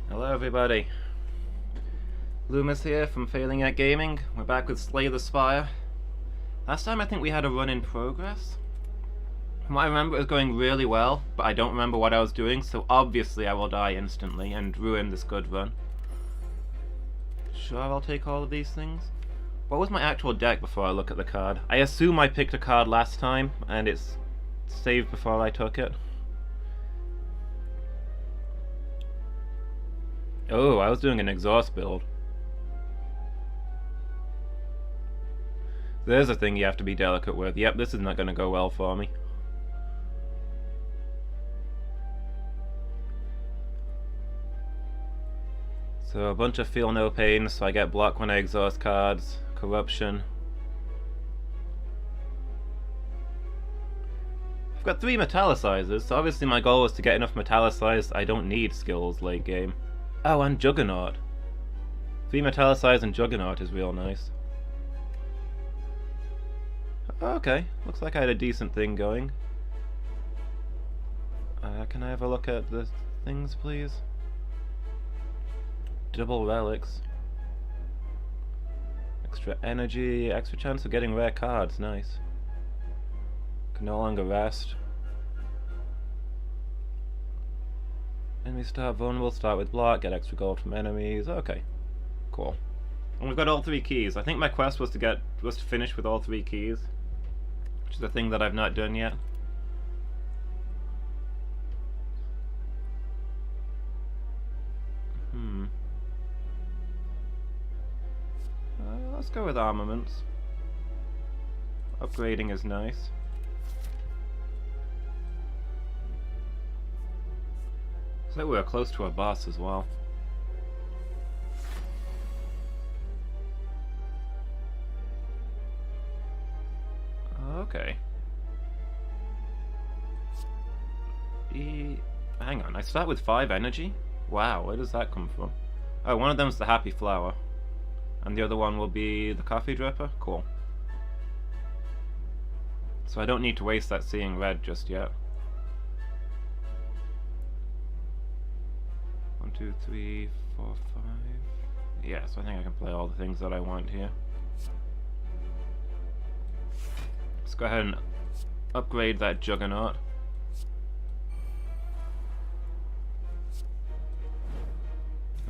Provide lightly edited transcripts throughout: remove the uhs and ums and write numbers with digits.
Hello everybody, Lumus here from Failing at Gaming. We're back with Slay the Spire. Last time I think we had a run in progress. From what I remember it was going really well, but I don't remember what I was doing, so obviously I will die instantly and ruin this good run. Sure, I'll take all of these things. What was my actual deck before I look at the card? I assume I picked a card last time and it's saved before I took it. Oh, I was doing an exhaust build. There's a thing you have to be delicate with. Yep, this is not going to go well for me. So a bunch of feel no pain, so I get blocked when I exhaust cards. Corruption. I've got 3 metallicizers, so obviously my goal is to get enough metallicized I don't need skills late game. Oh, and Juggernaut. 3 metallicize and Juggernaut is real nice. Okay, looks like I had a decent thing going. Can I have a look at the things, please? Double relics. Extra energy, extra chance of getting rare cards, nice. Can no longer rest. Enemies start vulnerable, start with block, get extra gold from enemies. Okay, cool. And we've got all 3 keys. I think my quest was to finish with all 3 keys, which is a thing that I've not done yet. Let's go with armaments. Upgrading is nice. So we're close to a boss as well. Okay. Hang on, I start with 5 energy? Wow, where does that come from? Oh, one of them's the happy flower. And the other one will be the coffee dripper? Cool. So I don't need to waste that seeing red just yet. 1, 2, 3, 4, 5. Yeah, so I think I can play all the things that I want here. Let's go ahead and upgrade that Juggernaut.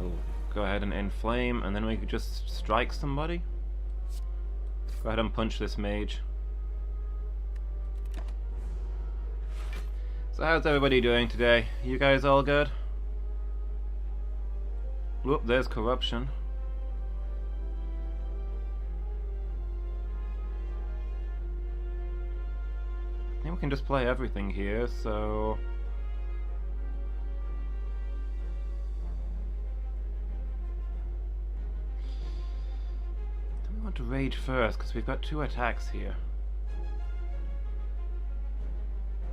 Oh, go ahead and inflame, and then we could just strike somebody. Go ahead and punch this mage. So how's everybody doing today? You guys all good? Whoop, there's corruption. I think we can just play everything here, so... I want to rage first, because we've got 2 attacks here.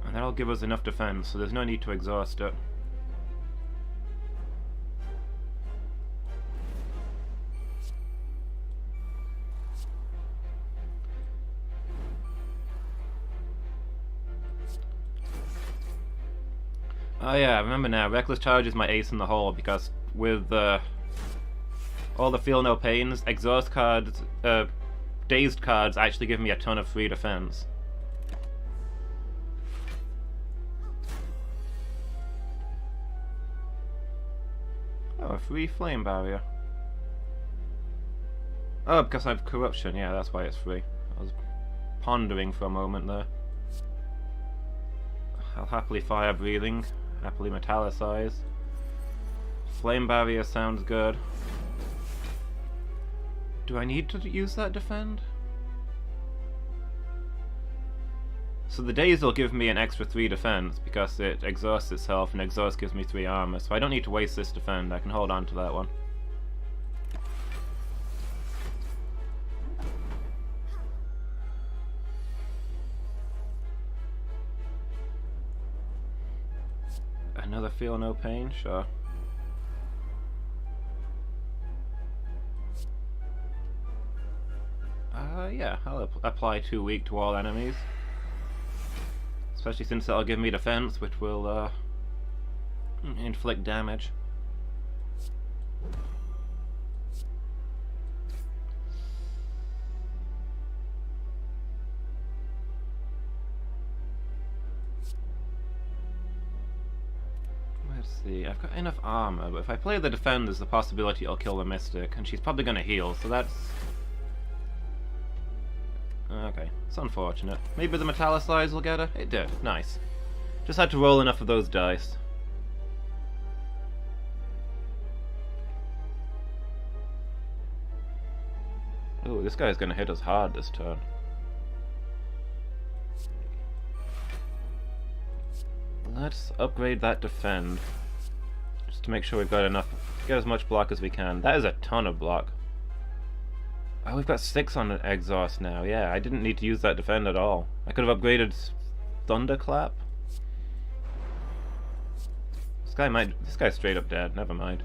And that'll give us enough defense, so there's no need to exhaust it. Oh yeah, I remember now. Reckless Charge is my ace in the hole because with all the feel no pains, exhaust cards, dazed cards actually give me a ton of free defense. Oh, a free flame barrier. Oh, because I have corruption. Yeah, that's why it's free. I was pondering for a moment there. I'll happily fire breathing. Happily metallicize. Flame barrier sounds good. Do I need to use that defend? So the daze will give me an extra 3 defense because it exhausts itself, and exhaust gives me 3 armor, so I don't need to waste this defend. I can hold on to that one. Another feel no pain? Sure. Yeah, I'll apply 2 weak to all enemies. Especially since that'll give me defense, which will inflict damage. see, I've got enough armor, but if I play the defend, there's the possibility I'll kill the Mystic, and she's probably gonna heal, so that's... Okay, it's unfortunate. Maybe the Metallicize will get her? It did, nice. Just had to roll enough of those dice. Ooh, this guy's gonna hit us hard this turn. Let's upgrade that defend. Just to make sure we've got enough to get as much block as we can. That is a ton of block. Oh, we've got 6 on an exhaust now. Yeah, I didn't need to use that defend at all. I could have upgraded Thunderclap. This guy's straight up dead. Never mind.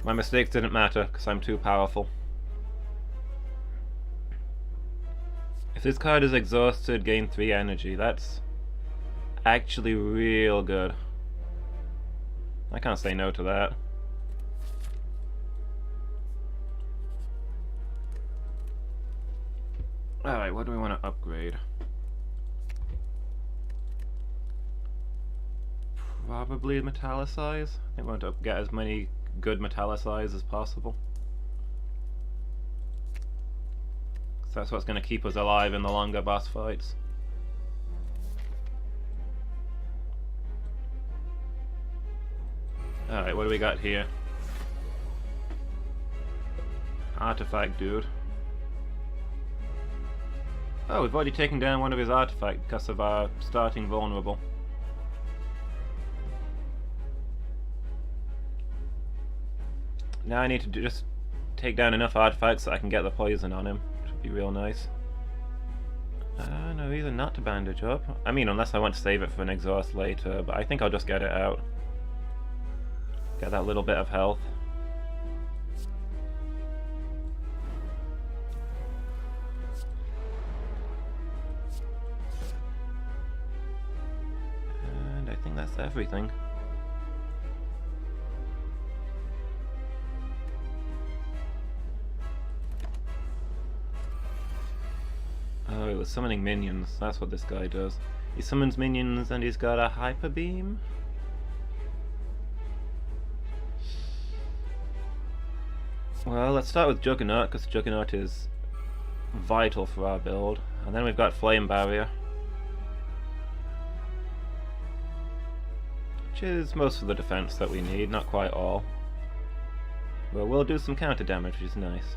My mistakes didn't matter because I'm too powerful. If this card is exhausted, gain 3 energy. That's actually real good. I can't say no to that. Alright, what do we want to upgrade? Probably Metallicize. I think we want to get as many good Metallicize as possible. So that's what's going to keep us alive in the longer boss fights. Alright, what do we got here? Artifact dude. Oh, we've already taken down one of his artifacts because of our starting vulnerable. Now I need to just take down enough artifacts so I can get the poison on him, which would be real nice. No reason not to bandage up. I mean, unless I want to save it for an exhaust later, but I think I'll just get it out. Get that little bit of health. And I think that's everything. Oh, he was summoning minions. That's what this guy does. He summons minions and he's got a hyper beam. Well, let's start with Juggernaut, because Juggernaut is vital for our build. And then we've got Flame Barrier, which is most of the defense that we need, not quite all. But we'll do some counter damage, which is nice.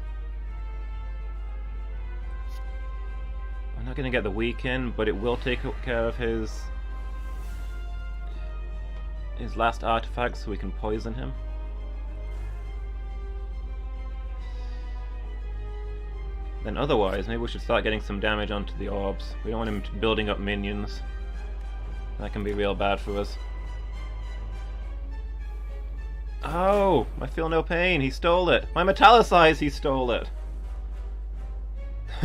We're not going to get the weak in, but it will take care of his last artifact so we can poison him. Then otherwise, maybe we should start getting some damage onto the orbs. We don't want him building up minions. That can be real bad for us. Oh! I feel no pain, he stole it! My Metallicize, he stole it!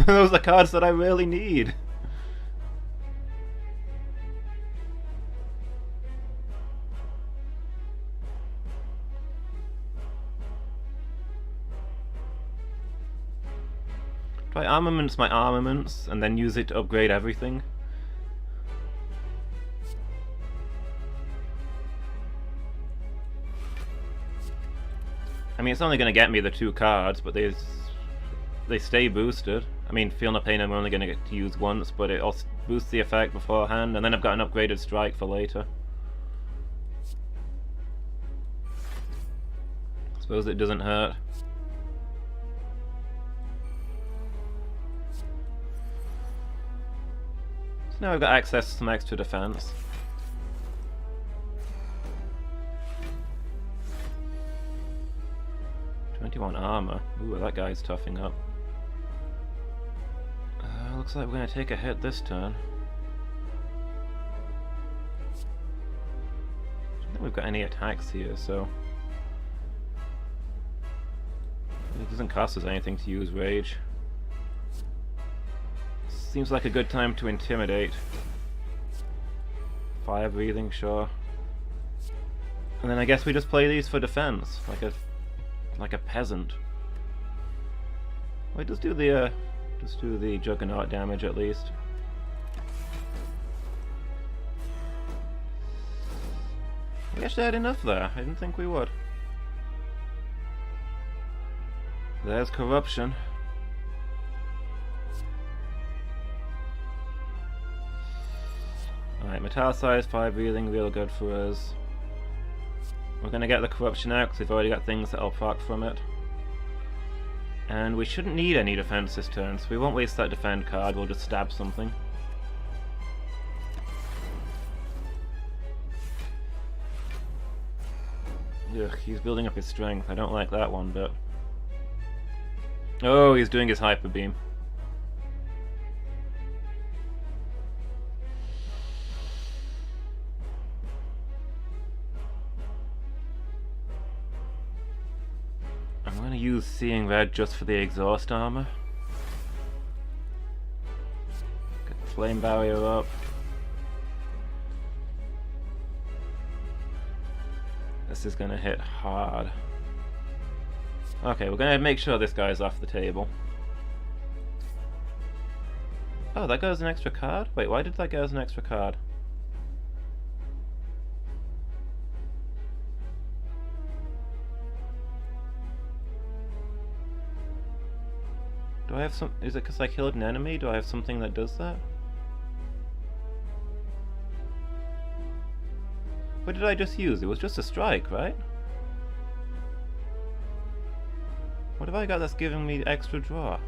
Those are the cards that I really need! Do I armaments my armaments and then use it to upgrade everything? I mean, it's only going to get me the 2 cards, but they stay boosted. I mean, Feel No Pain I'm only going to get to use once, but it also boosts the effect beforehand, and then I've got an upgraded strike for later. I suppose it doesn't hurt. Now we've got access to some extra defense. "21 armor. Ooh, that guy's toughing up. Looks like we're going to take a hit this turn. I don't think we've got any attacks here, so it doesn't cost us anything to use Rage. Seems like a good time to intimidate. Fire breathing, sure. And then I guess we just play these for defense, like a peasant. Wait, just do the Juggernaut damage at least. We actually had enough there. I didn't think we would. There's corruption. Alright, metallicized fire breathing, real good for us. We're gonna get the corruption out because we've already got things that'll proc from it. And we shouldn't need any defense this turn, so we won't waste that defend card, we'll just stab something. Ugh, he's building up his strength. I don't like that one bit. Oh, he's doing his hyper beam. I'm going to use Seeing Red just for the exhaust armor. Get the flame barrier up. This is going to hit hard. Okay, we're going to make sure this guy's off the table. Oh, that goes an extra card? Wait, why did that go as an extra card? Do I have some... Is it because I killed an enemy? Do I have something that does that? What did I just use? It was just a strike, right? What have I got that's giving me extra draw?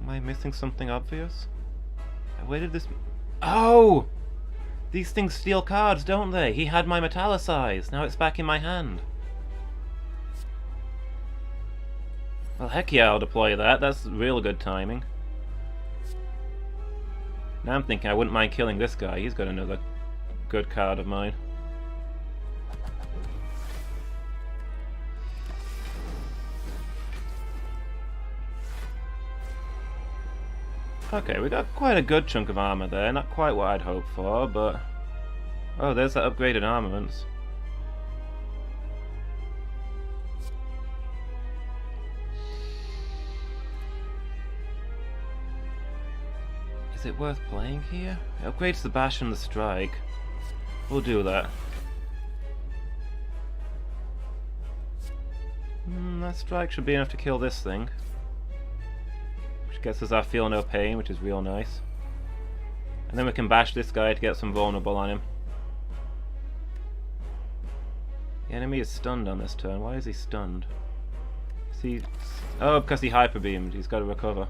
Am I missing something obvious? Where did this... Oh! These things steal cards, don't they? He had my metallicize. Now it's back in my hand. Well, heck yeah, I'll deploy that. That's real good timing. Now I'm thinking I wouldn't mind killing this guy. He's got another good card of mine. Okay, we got quite a good chunk of armor there. Not quite what I'd hoped for, but... Oh, there's that upgraded armaments. Is it worth playing here? It upgrades the bash and the strike. We'll do that. That strike should be enough to kill this thing. Which gets us our feel no pain, which is real nice. And then we can bash this guy to get some vulnerable on him. The enemy is stunned on this turn. Why is he stunned? Is he... Oh, because he hyper beamed. He's got to recover.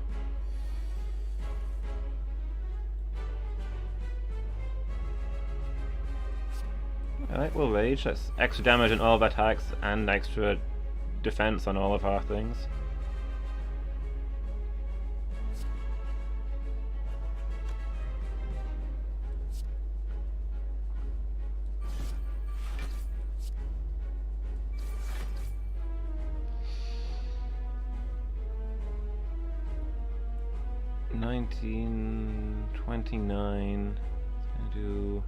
Alright, we'll rage. That's extra damage on all of our attacks and extra defense on all of our things. $19, $29. It's gonna do.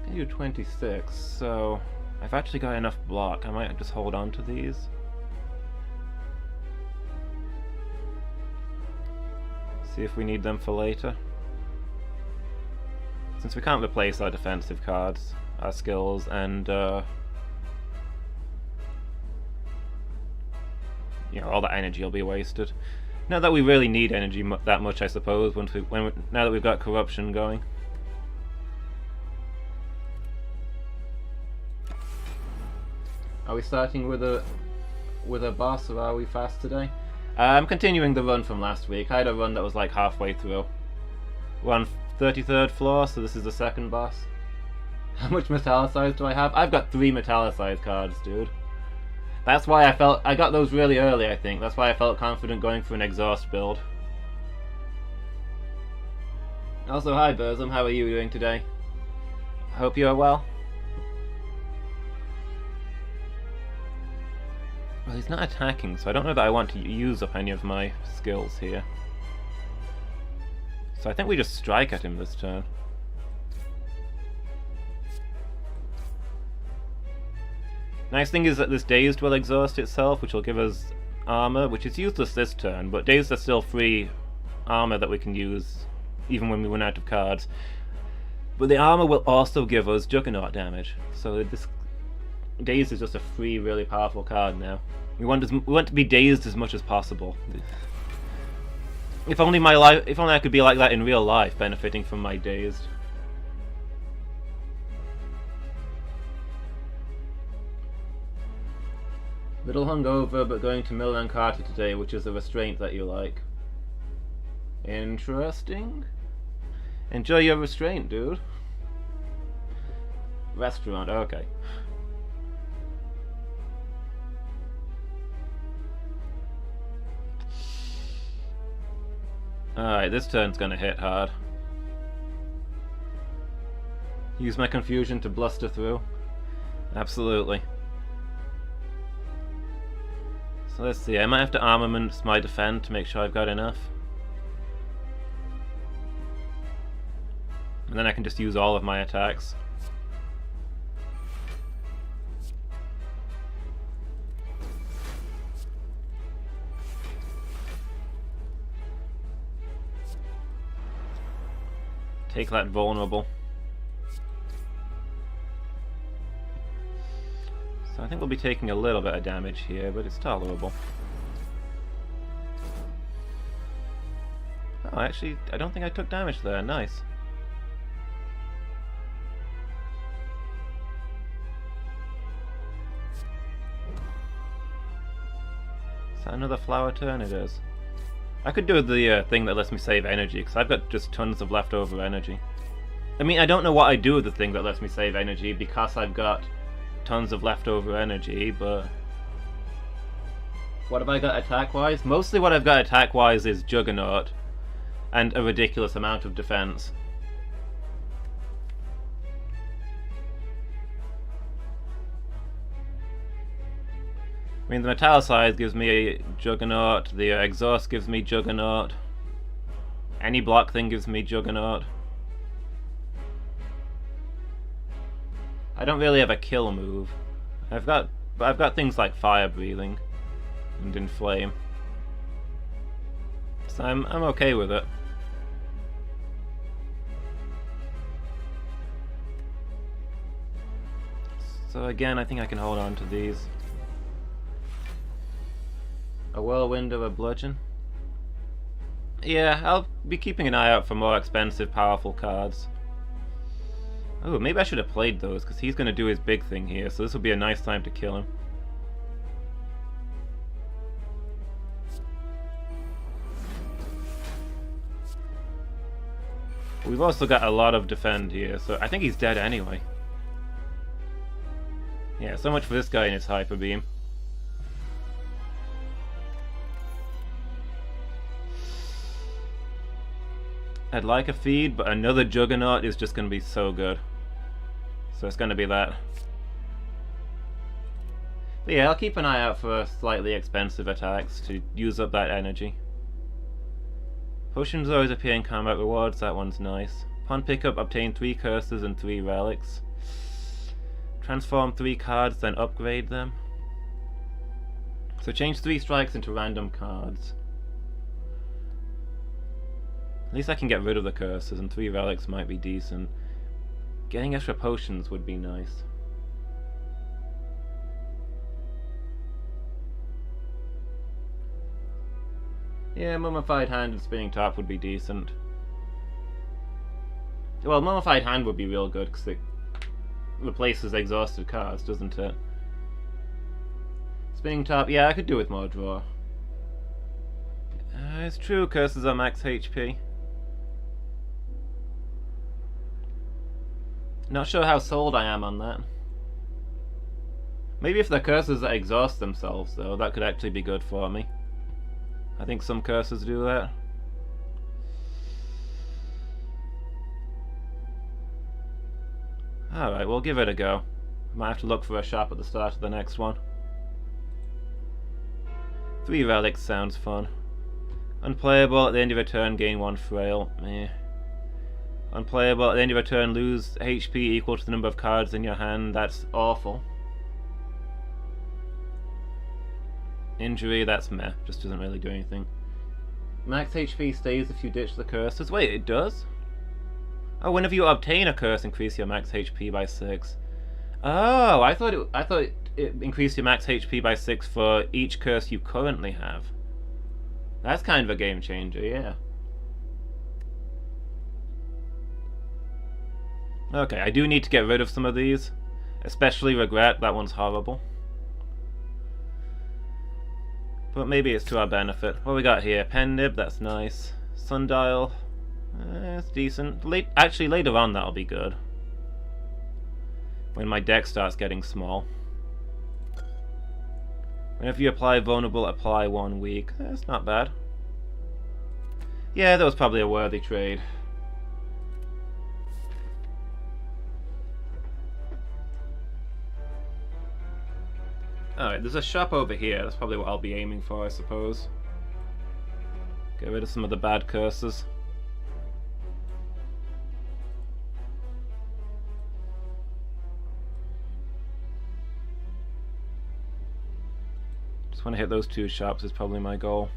I do 26, so I've actually got enough block. I might just hold on to these. See if we need them for later. Since we can't replace our defensive cards, our skills, and you know, all that energy will be wasted. Not that we really need energy that much, I suppose, now that we've got corruption going. Are we starting with a boss, or are we fast today? I'm continuing the run from last week. I had a run that was like halfway through. We're on 33rd floor, so this is the second boss. How much metallicized do I have? I've got 3 metallicized cards, dude. That's why I got those really early, I think. That's why I felt confident going for an exhaust build. Also, hi Burzum, how are you doing today? Hope you are well. Well, he's not attacking, so I don't know that I want to use up any of my skills here. So I think we just strike at him this turn. Nice thing is that this Dazed will exhaust itself, which will give us armor, which is useless this turn, but Dazed are still free armor that we can use even when we run out of cards. But the armor will also give us Juggernaut damage, so this Dazed is just a free, really powerful card now. We want to be dazed as much as possible. If only I could be like that in real life, benefiting from my Dazed. Little hungover, but going to Milan Carter today, which is a restraint that you like. Interesting. Enjoy your restraint, dude. Restaurant, okay. Alright, this turn's gonna hit hard. Use my confusion to bluster through. Absolutely. So let's see, I might have to armament my defend to make sure I've got enough. And then I can just use all of my attacks. Take that vulnerable. So I think we'll be taking a little bit of damage here, but it's tolerable. Oh, actually, I don't think I took damage there. Nice. Is that another flower turn? It is. I could do the thing that lets me save energy, because I've got just tons of leftover energy. I mean, I don't know what I do with the thing that lets me save energy, because I've got tons of leftover energy, but... What have I got attack-wise? Mostly what I've got attack-wise is Juggernaut, and a ridiculous amount of defense. I mean, the Metallicize gives me a Juggernaut, the Exhaust gives me Juggernaut, any block thing gives me Juggernaut. I don't really have a kill move. I've got things like Fire Breathing and Inflame, so I'm okay with it. So again, I think I can hold on to these. A Whirlwind or a Bludgeon? Yeah, I'll be keeping an eye out for more expensive, powerful cards. Oh, maybe I should have played those, because he's going to do his big thing here, so this will be a nice time to kill him. We've also got a lot of defend here, so I think he's dead anyway. Yeah, so much for this guy and his Hyper Beam. I'd like a feed, but another Juggernaut is just going to be so good. So it's going to be that. But yeah, I'll keep an eye out for slightly expensive attacks to use up that energy. Potions always appear in combat rewards, that one's nice. Upon pickup, obtain 3 curses and 3 relics. Transform 3 cards, then upgrade them. So change 3 strikes into random cards. At least I can get rid of the curses, and 3 relics might be decent. Getting extra potions would be nice. Yeah, Mummified Hand and Spinning Top would be decent. Well, Mummified Hand would be real good, because it replaces exhausted cards, doesn't it? Spinning Top, yeah, I could do with more draw. It's true, curses are max HP. Not sure how sold I am on that. Maybe if they're curses that exhaust themselves, though, that could actually be good for me. I think some curses do that. Alright, we'll give it a go. Might have to look for a shop at the start of the next one. 3 relics sounds fun. Unplayable, at the end of a turn gain 1 frail. Meh. Unplayable, at the end of a turn lose HP equal to the number of cards in your hand. That's awful. Injury, that's meh. Just doesn't really do anything. Max HP stays if you ditch the curses. Wait, it does? Oh, whenever you obtain a curse, increase your max HP by 6. Oh, I thought it increased your max HP by 6 for each curse you currently have. That's kind of a game changer, yeah. Okay, I do need to get rid of some of these. Especially Regret, that one's horrible. But maybe it's to our benefit. What we got here? Pen Nib, that's nice. Sundial, it's decent. Actually, later on that'll be good. When my deck starts getting small. Whenever you apply vulnerable, apply 1 week. That's not bad. Yeah, that was probably a worthy trade. Alright, there's a shop over here. That's probably what I'll be aiming for, I suppose. Get rid of some of the bad curses. Just want to hit those 2 shops is probably my goal.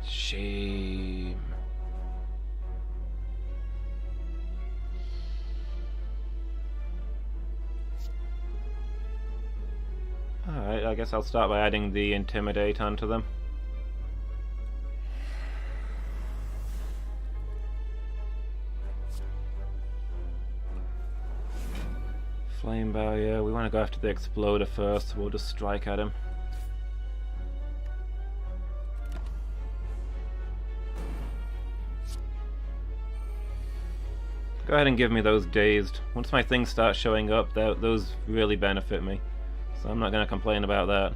Shame. Alright, I guess I'll start by adding the Intimidate onto them. Flame Barrier, we want to go after the Exploder first, so we'll just strike at him. Go ahead and give me those Dazed. Once my things start showing up, those really benefit me. So I'm not going to complain about that.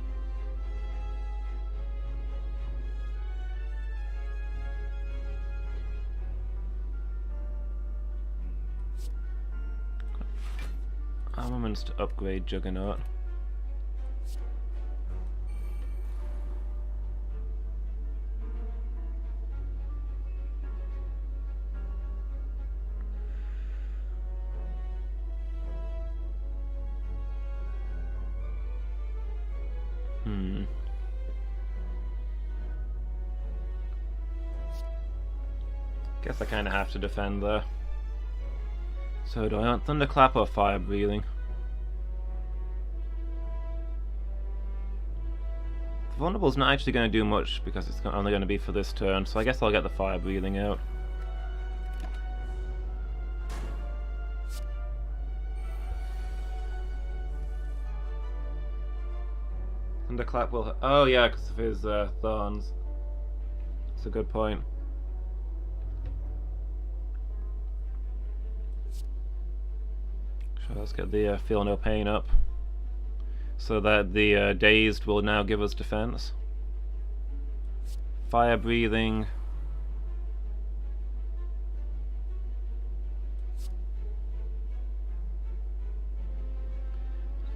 Armaments to upgrade Juggernaut. Guess I kind of have to defend there. So do I want Thunderclap or Fire Breathing? The Vulnerable's not actually going to do much because it's only going to be for this turn, so I guess I'll get the Fire Breathing out. Thunderclap will... Oh yeah, because of his Thorns. That's a good point. So let's get the Feel No Pain up. So that the Dazed will now give us defense. Fire Breathing.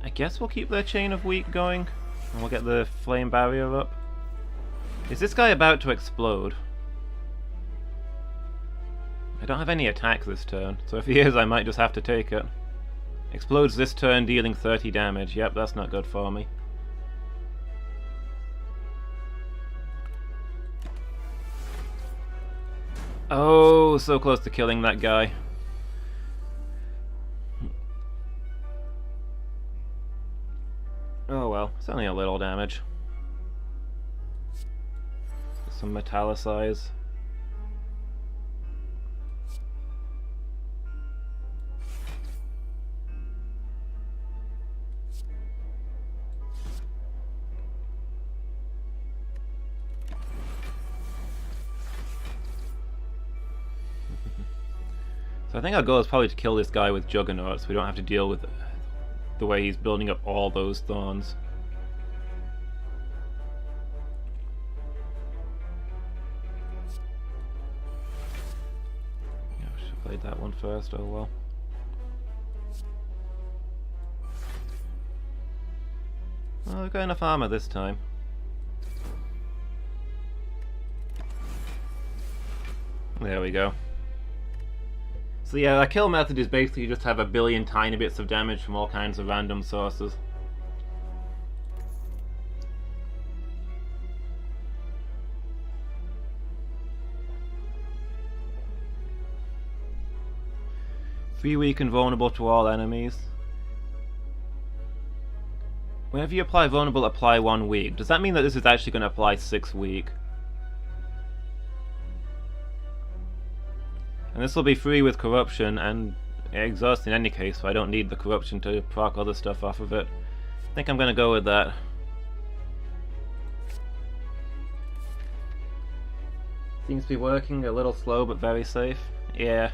I guess we'll keep their Chain of Weak going. And we'll get the Flame Barrier up. Is this guy about to explode? I don't have any attack this turn, so if he is, I might just have to take it. Explodes this turn, dealing 30 damage. Yep, that's not good for me. Oh, so close to killing that guy. Oh well, it's only a little damage. Some Metallicize. So I think our goal is probably to kill this guy with Juggernaut so we don't have to deal with the way he's building up all those Thorns. Yeah, I should have played that one first, oh well. Well, we've got enough armor this time. There we go. So yeah, our kill method is basically just have a billion tiny bits of damage from all kinds of random sources. Free weak and vulnerable to all enemies. Whenever you apply vulnerable, apply 1 week. Does that mean that this is actually going to apply 6 week? And this will be free with corruption and exhaust in any case, so I don't need the corruption to proc other stuff off of it. I think I'm going to go with that. Seems to be working, a little slow but very safe. Yeah.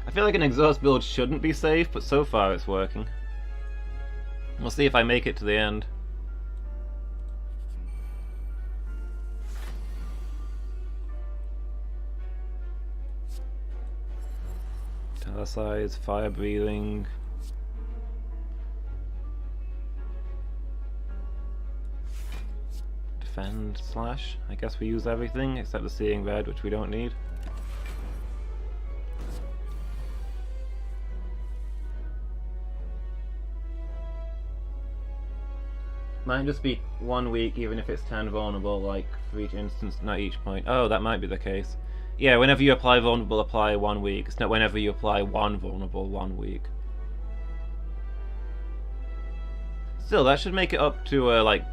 I feel like an exhaust build shouldn't be safe, but so far it's working. We'll see if I make it to the end. Size, fire breathing. Defend slash. I guess we use everything except the seeing red, which we don't need. Might just be 1 week, even if it's 10 vulnerable, like for each instance, not each point. Oh, that might be the case. Yeah, whenever you apply vulnerable, apply 1 week. It's not whenever you apply 1 vulnerable, 1 week. Still, that should make it up to like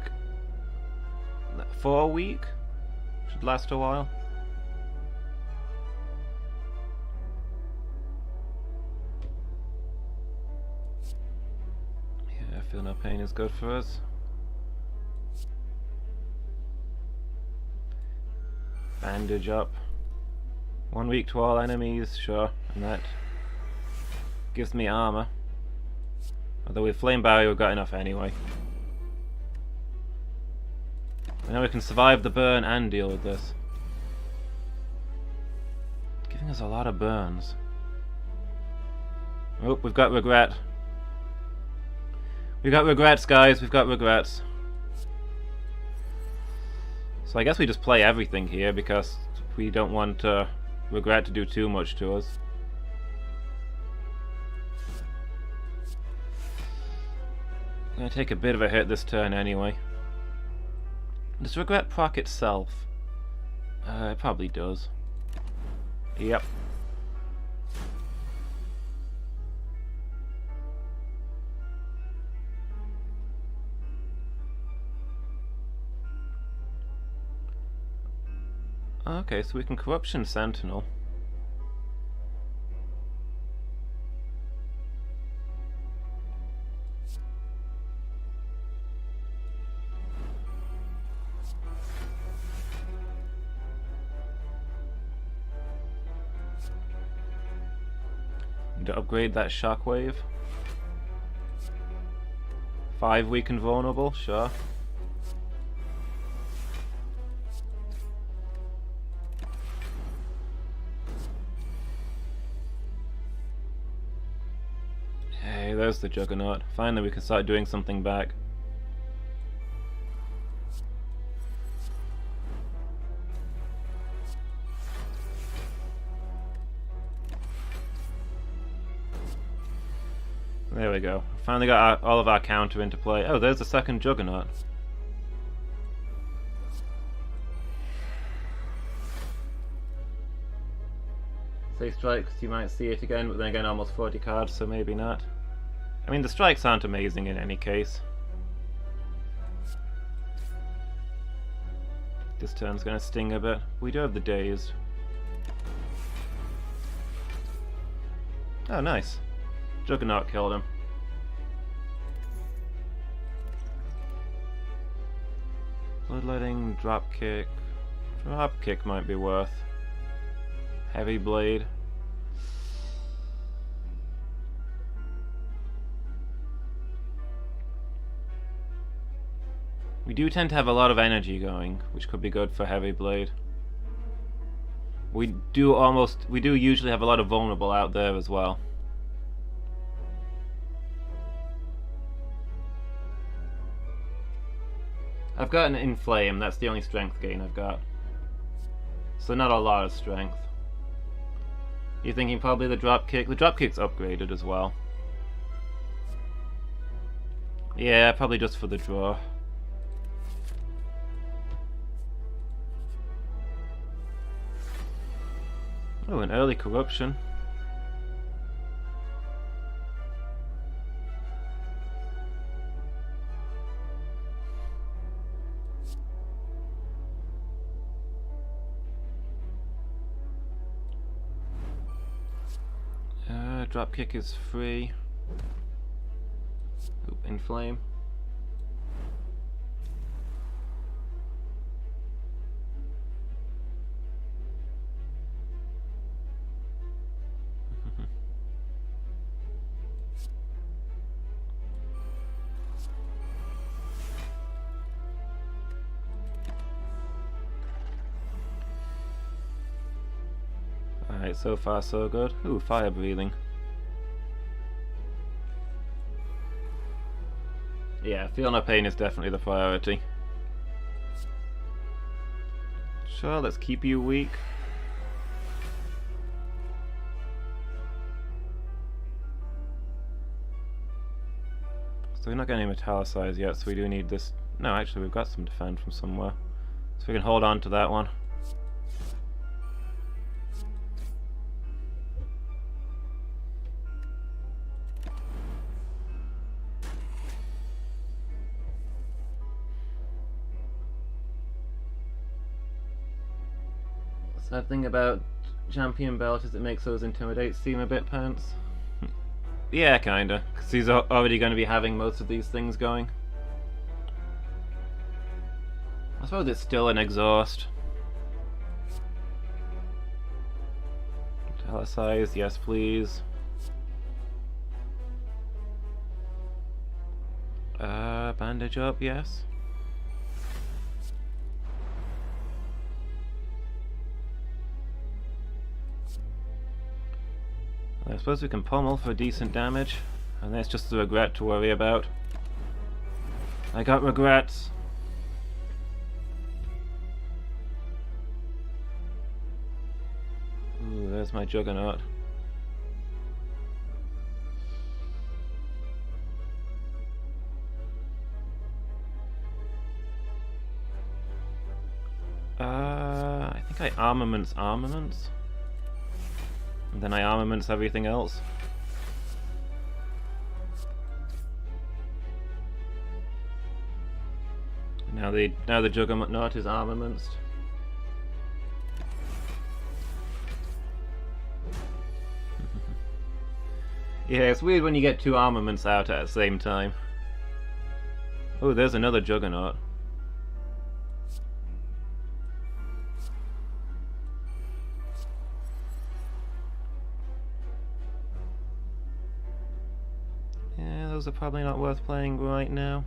4 week. Should last a while. Yeah, I feel no pain is good for us. Bandage up. 1 week to all enemies, sure, and that gives me armor. Although with flame barrier we've got enough anyway. And now we can survive the burn and deal with this. It's giving us a lot of burns. Oh, we've got regret. We've got regrets, guys, we've got regrets. So I guess we just play everything here because we don't want regret to do too much to us. I'm going to take a bit of a hit this turn anyway. Does regret proc itself? It probably does. Yep. Okay, so we can Corruption Sentinel. Need to upgrade that Shockwave. 5 weak and vulnerable, sure. Hey, there's the Juggernaut. Finally we can start doing something back. There we go. Finally got all of our counter into play. Oh, there's the second Juggernaut. Say strikes, you might see it again, but then again almost 40 cards, so maybe not. I mean, the strikes aren't amazing in any case. This turn's gonna sting a bit. We do have the Dazed. Oh, nice. Juggernaut killed him. Bloodletting, dropkick. Dropkick might be worth. Heavy blade. We do tend to have a lot of energy going, which could be good for heavy blade. We do usually have a lot of vulnerable out there as well. I've got an Inflame, that's the only strength gain I've got. So not a lot of strength. You're thinking probably the dropkick? The dropkick's upgraded as well. Yeah, probably just for the draw. Oh, an early corruption. Dropkick is free. Oop, inflame. Alright, so far so good. Ooh, fire breathing. Yeah, feel no pain is definitely the priority. Sure, let's keep you weak. So we're not getting metallicized yet, so we do need this. No, actually we've got some defend from somewhere. So we can hold on to that one. That thing about champion belt is it makes those intimidate seem a bit pants. Yeah, kinda, because he's already going to be having most of these things going. I suppose it's still an exhaust. Metallicized, yes please. Bandage up, yes. I suppose we can pummel for decent damage, and that's just the regret to worry about. I got regrets. Ooh, there's my juggernaut. I think I armaments. And then I armaments everything else. Now the juggernaut is armaments. Yeah, it's weird when you get two armaments out at the same time. Oh, there's another juggernaut. Yeah, those are probably not worth playing right now.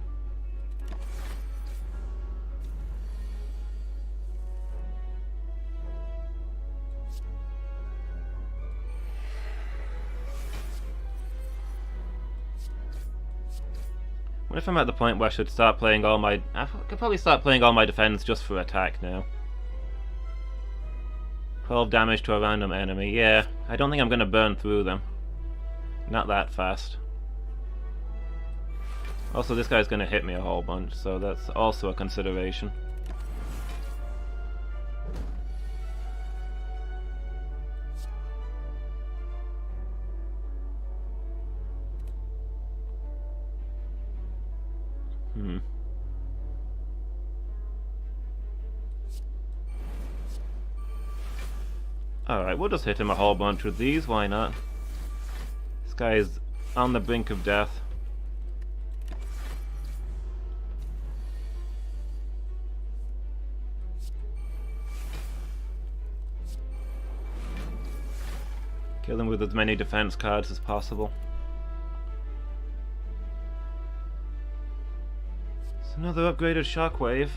What if I'm at the point where I should start playing all my... I could probably start playing all my defense just for attack now. 12 damage to a random enemy. Yeah, I don't think I'm going to burn through them. Not that fast. Also, this guy's going to hit me a whole bunch, so that's also a consideration. Alright, we'll just hit him a whole bunch with these, why not? This guy is on the brink of death. Kill him with as many defense cards as possible. It's another upgraded shockwave.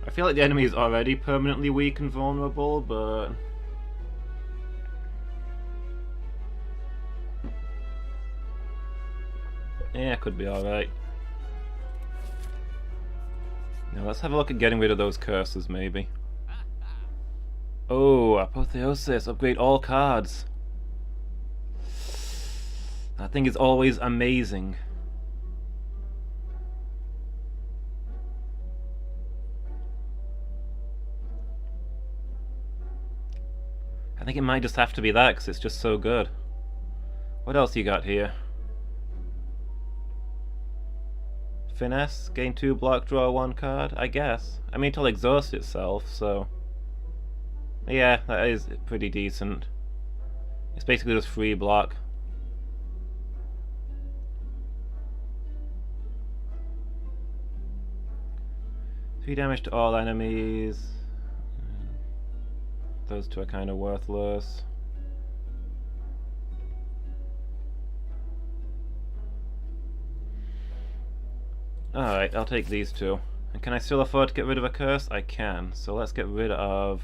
I feel like the enemy is already permanently weak and vulnerable, but... yeah, could be alright. Now let's have a look at getting rid of those curses, maybe. Oh, Apotheosis, upgrade all cards. That thing is always amazing. I think it might just have to be that because it's just so good. What else you got here? Finesse, gain 2 block, draw 1 card, I guess. I mean, it'll exhaust itself, so... yeah, that is pretty decent. It's basically just free block. Three damage to all enemies. Those two are kind of worthless. Alright, I'll take these two. And can I still afford to get rid of a curse? I can. So let's get rid of...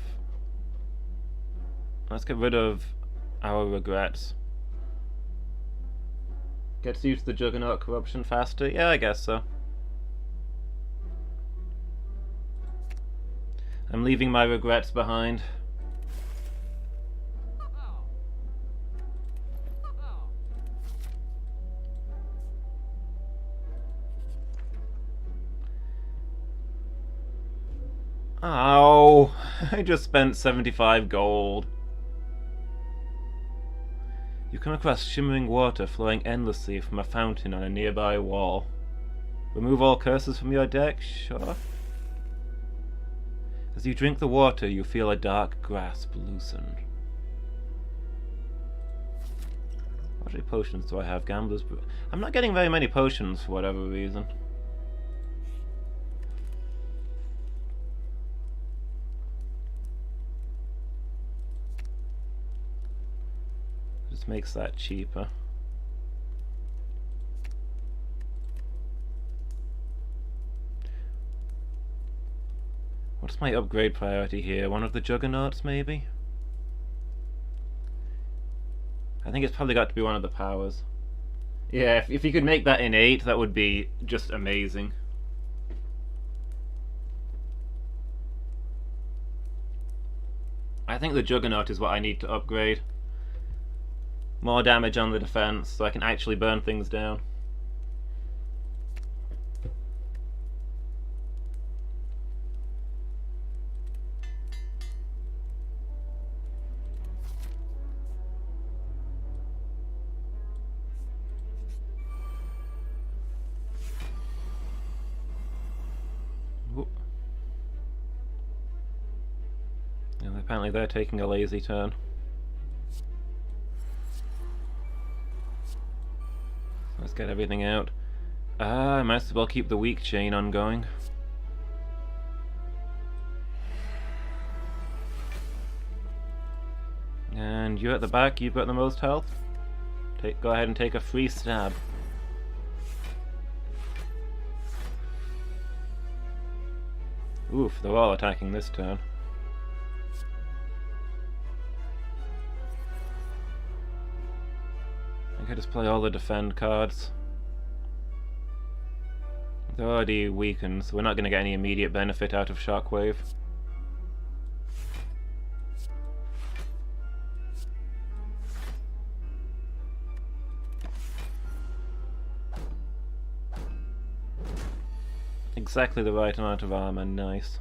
our regrets. Gets used to the Juggernaut corruption faster? Yeah, I guess so. I'm leaving my regrets behind. Ow! I just spent 75 gold. You come across shimmering water flowing endlessly from a fountain on a nearby wall. Remove all curses from your deck? Sure. As you drink the water, you feel a dark grasp loosened. What other potions do I have? Gambler's Brew. I'm not getting very many potions for whatever reason. Just makes that cheaper. What's my upgrade priority here? One of the Juggernauts, maybe? I think it's probably got to be one of the powers. Yeah, if you could make that innate, that would be just amazing. I think the Juggernaut is what I need to upgrade. More damage on the defense, so I can actually burn things down. And apparently they're taking a lazy turn. Let's get everything out. I might as well keep the weak chain ongoing. And you at the back, you've got the most health. Go ahead and take a free stab. Oof, they're all attacking this turn. I could just play all the defend cards. They're already weakened, so we're not going to get any immediate benefit out of Shockwave. Exactly the right amount of armor, nice.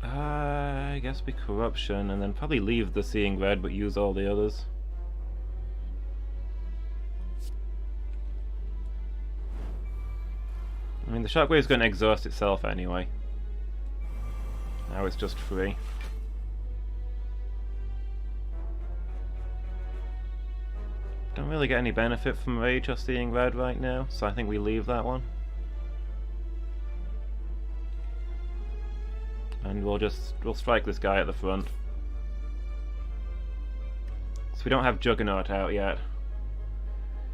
I guess be corruption and then probably leave the Seeing Red but use all the others. I mean, the Shockwave's going to exhaust itself anyway. Now it's just free. Don't really get any benefit from Rage or Seeing Red right now, so I think we leave that one. And we'll strike this guy at the front. So we don't have Juggernaut out yet.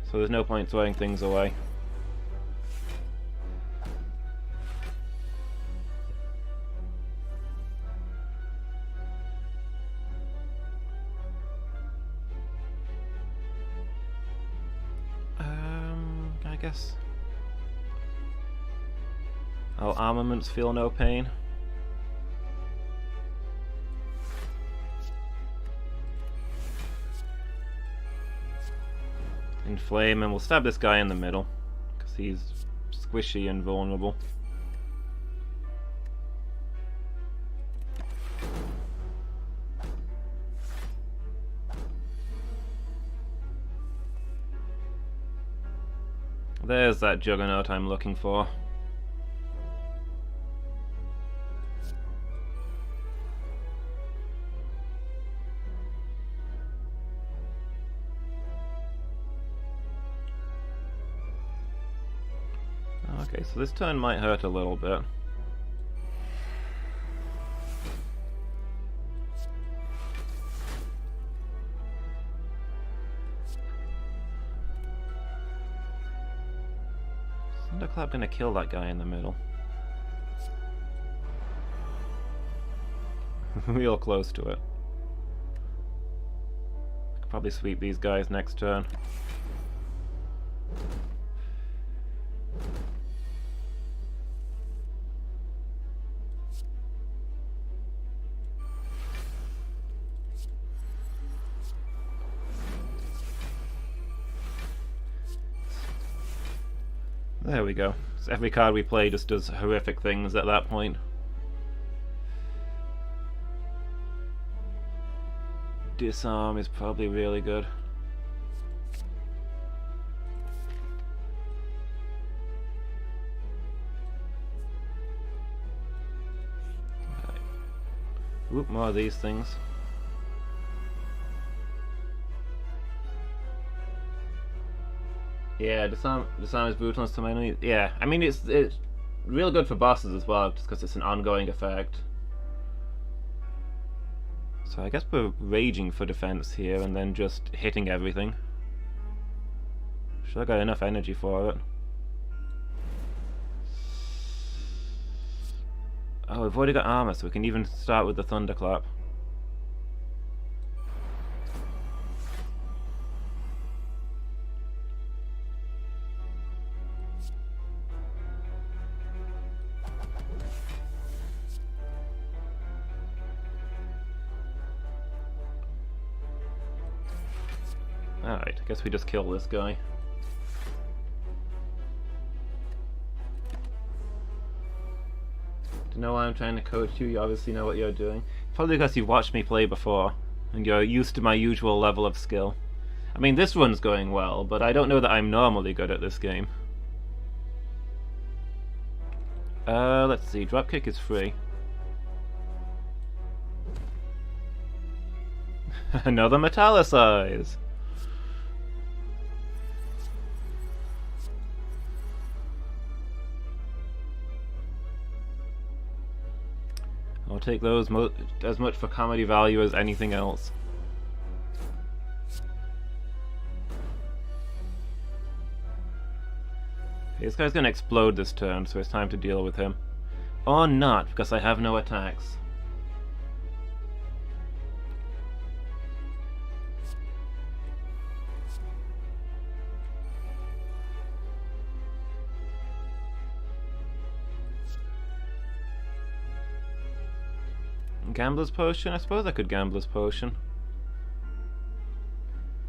So there's no point throwing things away. guess. Oh, armaments feel no pain. Inflame, and we'll stab this guy in the middle, because he's squishy and vulnerable. There's that juggernaut I'm looking for. Okay, so this turn might hurt a little bit. Thunderclap gonna kill that guy in the middle. Real close to it. I could probably sweep these guys next turn. There we go. So every card we play just does horrific things at that point. Disarm is probably really good. Right. Oop, more of these things. Yeah, disarm is brutalness to my enemy. Yeah, I mean it's real good for bosses as well, just because it's an ongoing effect. So I guess we're raging for defense here and then just hitting everything. Should have got enough energy for it. Oh, we've already got armor, so we can even start with the thunderclap. Alright, I guess we just kill this guy. To know why I'm trying to coach you, you obviously know what you're doing. Probably because you've watched me play before, and you're used to my usual level of skill. I mean, this run's going well, but I don't know that I'm normally good at this game. Let's see, dropkick is free. Another metallicize! I'll take those as much for comedy value as anything else. Okay, this guy's gonna explode this turn, so it's time to deal with him. Or not, because I have no attacks. Gambler's Potion? I suppose I could Gambler's Potion.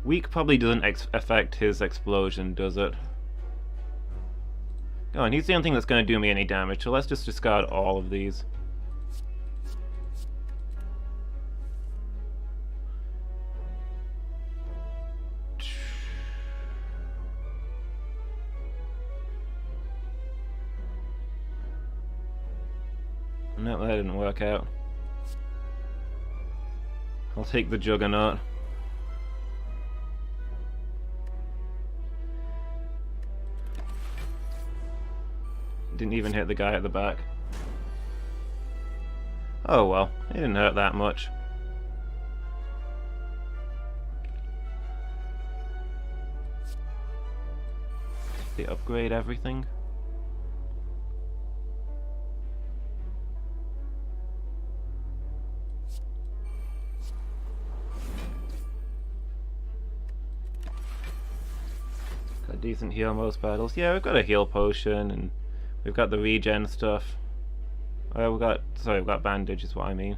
Weak probably doesn't affect his explosion, does it? Oh, and he's the only thing that's going to do me any damage, so let's just discard all of these. No, that didn't work out. I'll take the Juggernaut. Didn't even hit the guy at the back. Oh well, it didn't hurt that much. They upgrade everything. decent heal most battles. Yeah, we've got a heal potion, and we've got the regen stuff. We've got bandage is what I mean.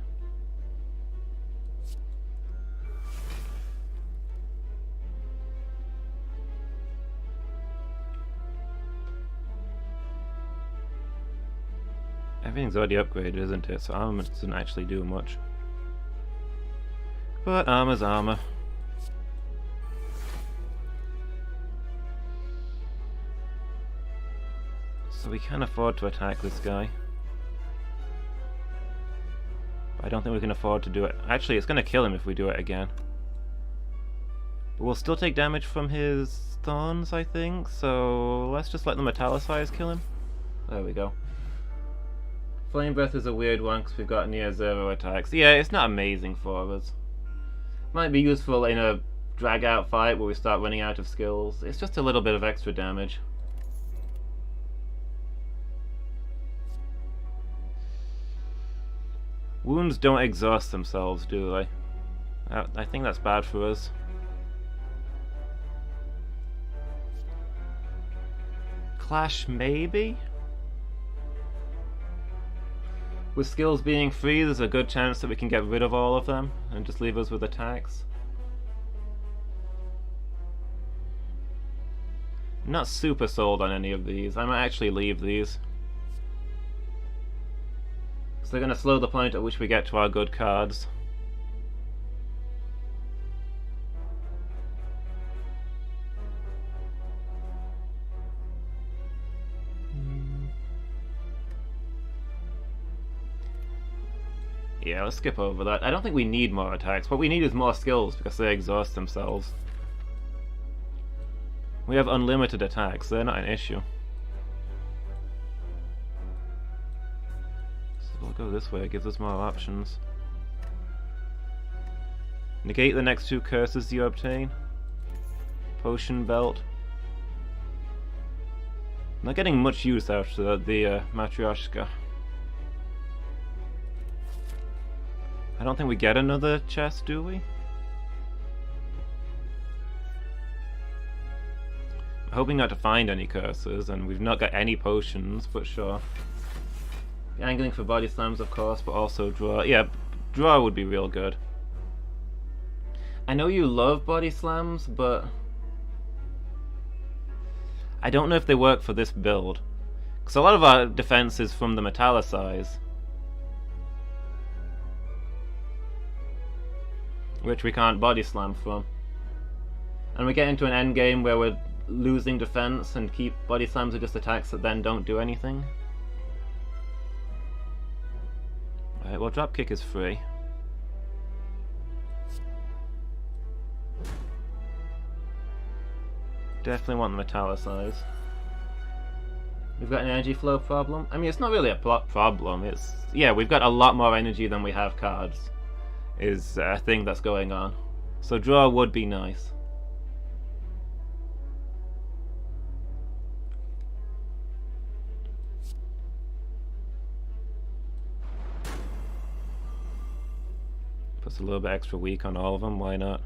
Everything's already upgraded, isn't it? So armor doesn't actually do much. But armor's armor. So we can afford to attack this guy. But I don't think we can afford to do it. Actually, it's going to kill him if we do it again. But we'll still take damage from his thorns, I think. So let's just let the metallicize kill him. There we go. Flame Breath is a weird one because we've got near zero attacks. Yeah, it's not amazing for us. Might be useful in a drag out fight where we start running out of skills. It's just a little bit of extra damage. Wounds don't exhaust themselves, do they? I think that's bad for us. Clash, maybe? With skills being free, there's a good chance that we can get rid of all of them and just leave us with attacks. I'm not super sold on any of these. I might actually leave these. So they're going to slow the point at which we get to our good cards. Yeah, let's skip over that. I don't think we need more attacks. What we need is more skills because they exhaust themselves. We have unlimited attacks. They're not an issue. So we'll go this way. It gives us more options. Negate the next two curses you obtain. Potion belt. Not getting much use out of the Matryoshka. I don't think we get another chest, do we? I'm hoping not to find any curses, and we've not got any potions, but sure. Angling for body slams, of course, but also draw. Yeah, draw would be real good. I know you love body slams, but I don't know if they work for this build. Because a lot of our defense is from the metallicize, which we can't body slam from. And we get into an end game where we're losing defense and keep body slams are just attacks that then don't do anything. Alright, well, dropkick is free. Definitely want the metallicize. We've got an energy flow problem. I mean, it's not really a problem. It's, yeah, we've got a lot more energy than we have cards. Is a thing that's going on. So draw would be nice. Puts a little bit extra weak on all of them, why not?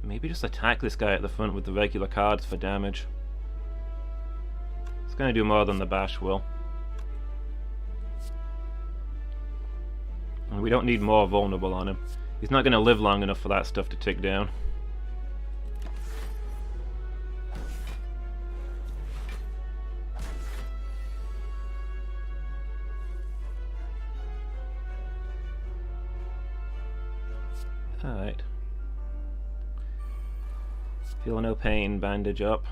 Maybe just attack this guy at the front with the regular cards for damage. It's going to do more than the bash will. And we don't need more vulnerable on him. He's not going to live long enough for that stuff to tick down. Alright. Feel no pain, bandage up.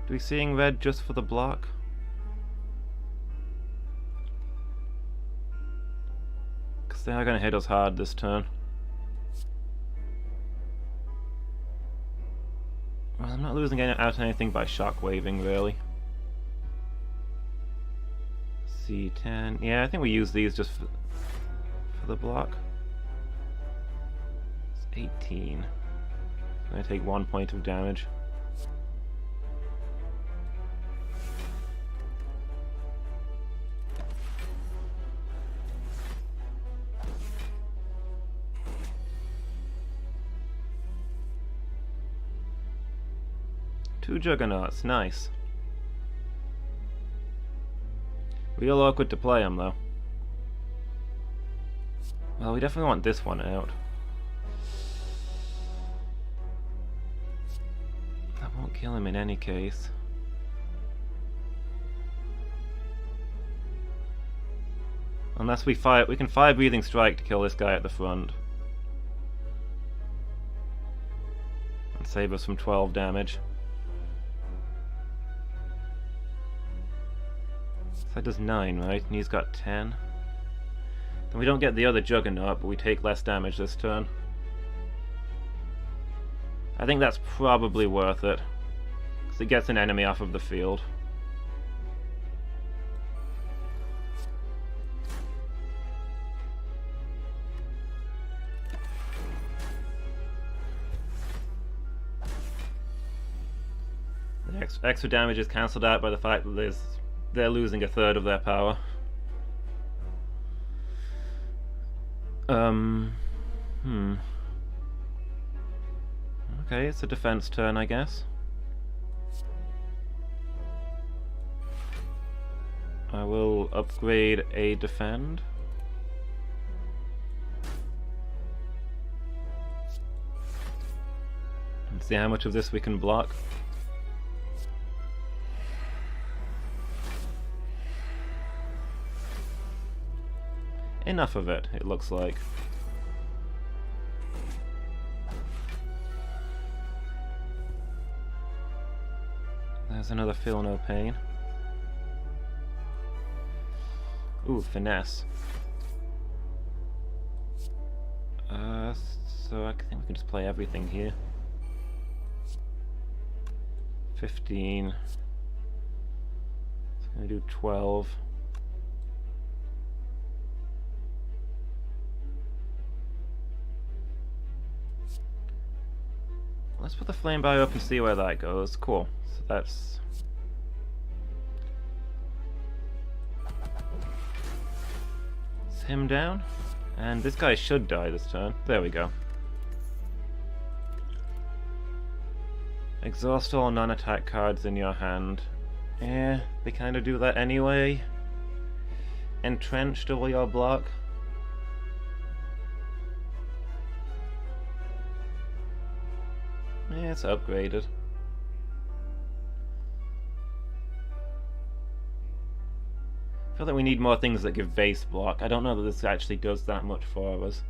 Do we seeing red just for the block? Because they are going to hit us hard this turn. Well, I'm not losing out anything by shockwaving, really. C10. Yeah, I think we use these just for the block. It's 18. I'm going to take 1 point of damage. 2 Juggernauts, nice. Real awkward to play him though. Well, we definitely want this one out. That won't kill him in any case. Unless we can fire Breathing Strike to kill this guy at the front. And save us from 12 damage. So that does 9, right? And he's got 10. Then we don't get the other Juggernaut, but we take less damage this turn. I think that's probably worth it, because it gets an enemy off of the field. The extra damage is cancelled out by the fact that they're losing a third of their power. Okay, it's a defense turn, I guess. I will upgrade a defend. And see how much of this we can block. Enough of it, it looks like. There's another Feel No Pain. Ooh, Finesse. So I think we can just play everything here. 15. It's gonna do 12. Let's put the Flame Barrier up and see where that goes. Cool. So that's... It's him down. And this guy should die this turn. There we go. Exhaust all non-attack cards in your hand. Eh, they kind of do that anyway. Entrenched all your block. Yeah, it's upgraded. I feel like we need more things that give base block. I don't know that this actually does that much for us.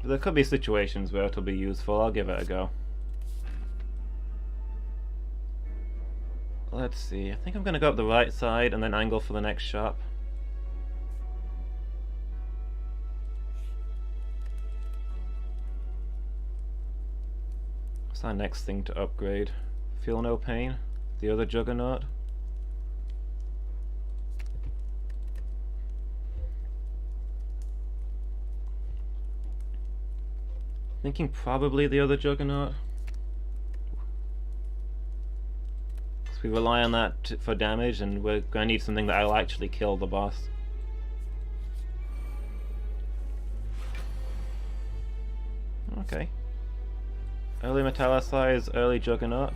But there could be situations where it'll be useful. I'll give it a go. Let's see. I think I'm going to go up the right side and then angle for the next shop. What's our next thing to upgrade? Feel No Pain? The other Juggernaut? Thinking probably the other Juggernaut. Because we rely on that for damage, and we're going to need something that will actually kill the boss. Okay. Early Metallicize, early Juggernaut.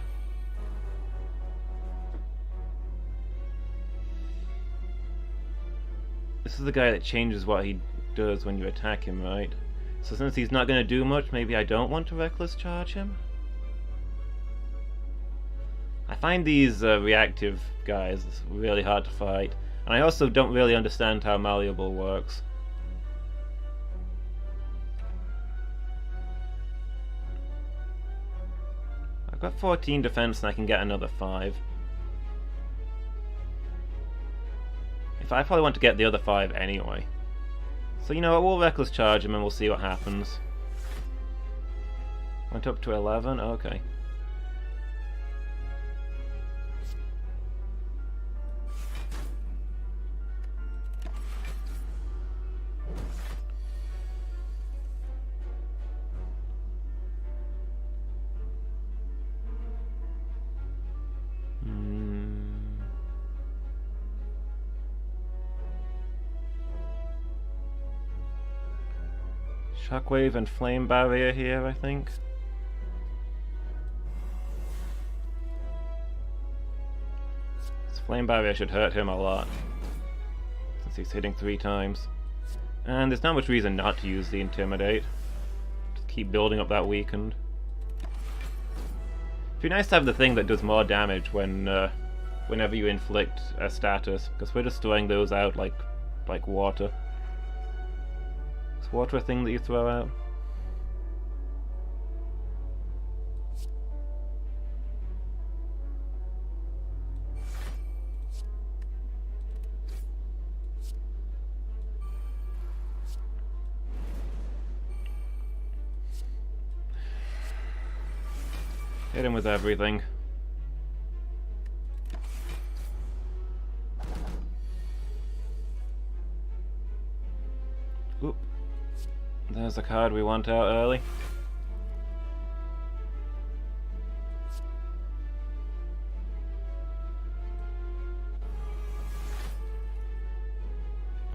This is the guy that changes what he does when you attack him, right? So since he's not going to do much, maybe I don't want to Reckless Charge him? I find these reactive guys really hard to fight, and I also don't really understand how Malleable works. I've got 14 defense and I can get another 5. I probably want to get the other 5 anyway. So you know what, we'll Reckless Charge him and we'll see what happens. Went up to 11, okay. Shockwave and Flame Barrier here, I think. This Flame Barrier should hurt him a lot, since he's hitting 3 times. And there's not much reason not to use the Intimidate. Just keep building up that weakened. It'd be nice to have the thing that does more damage whenever you inflict a status, because we're just throwing those out like water. Is water a thing that you throw out? Hit him with everything. Oop. There's the card we want out early.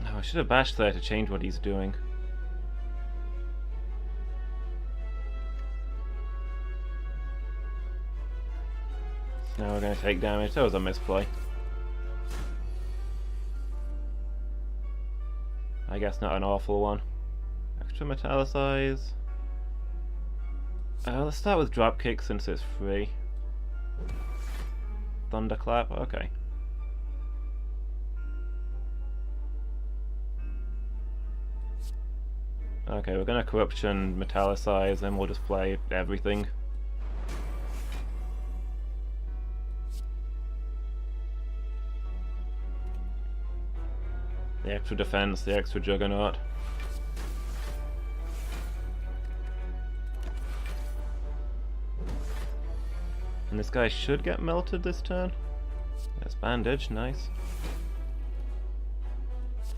Oh, I should have bashed there to change what he's doing. Now we're going to take damage. That was a misplay. I guess not an awful one. Extra Metallicize. Let's start with Dropkick since it's free. Thunderclap, okay. Okay, we're going to Corruption, Metallicize, then we'll just play everything. The extra defense, the extra Juggernaut. And this guy should get melted this turn. There's Bandage, nice.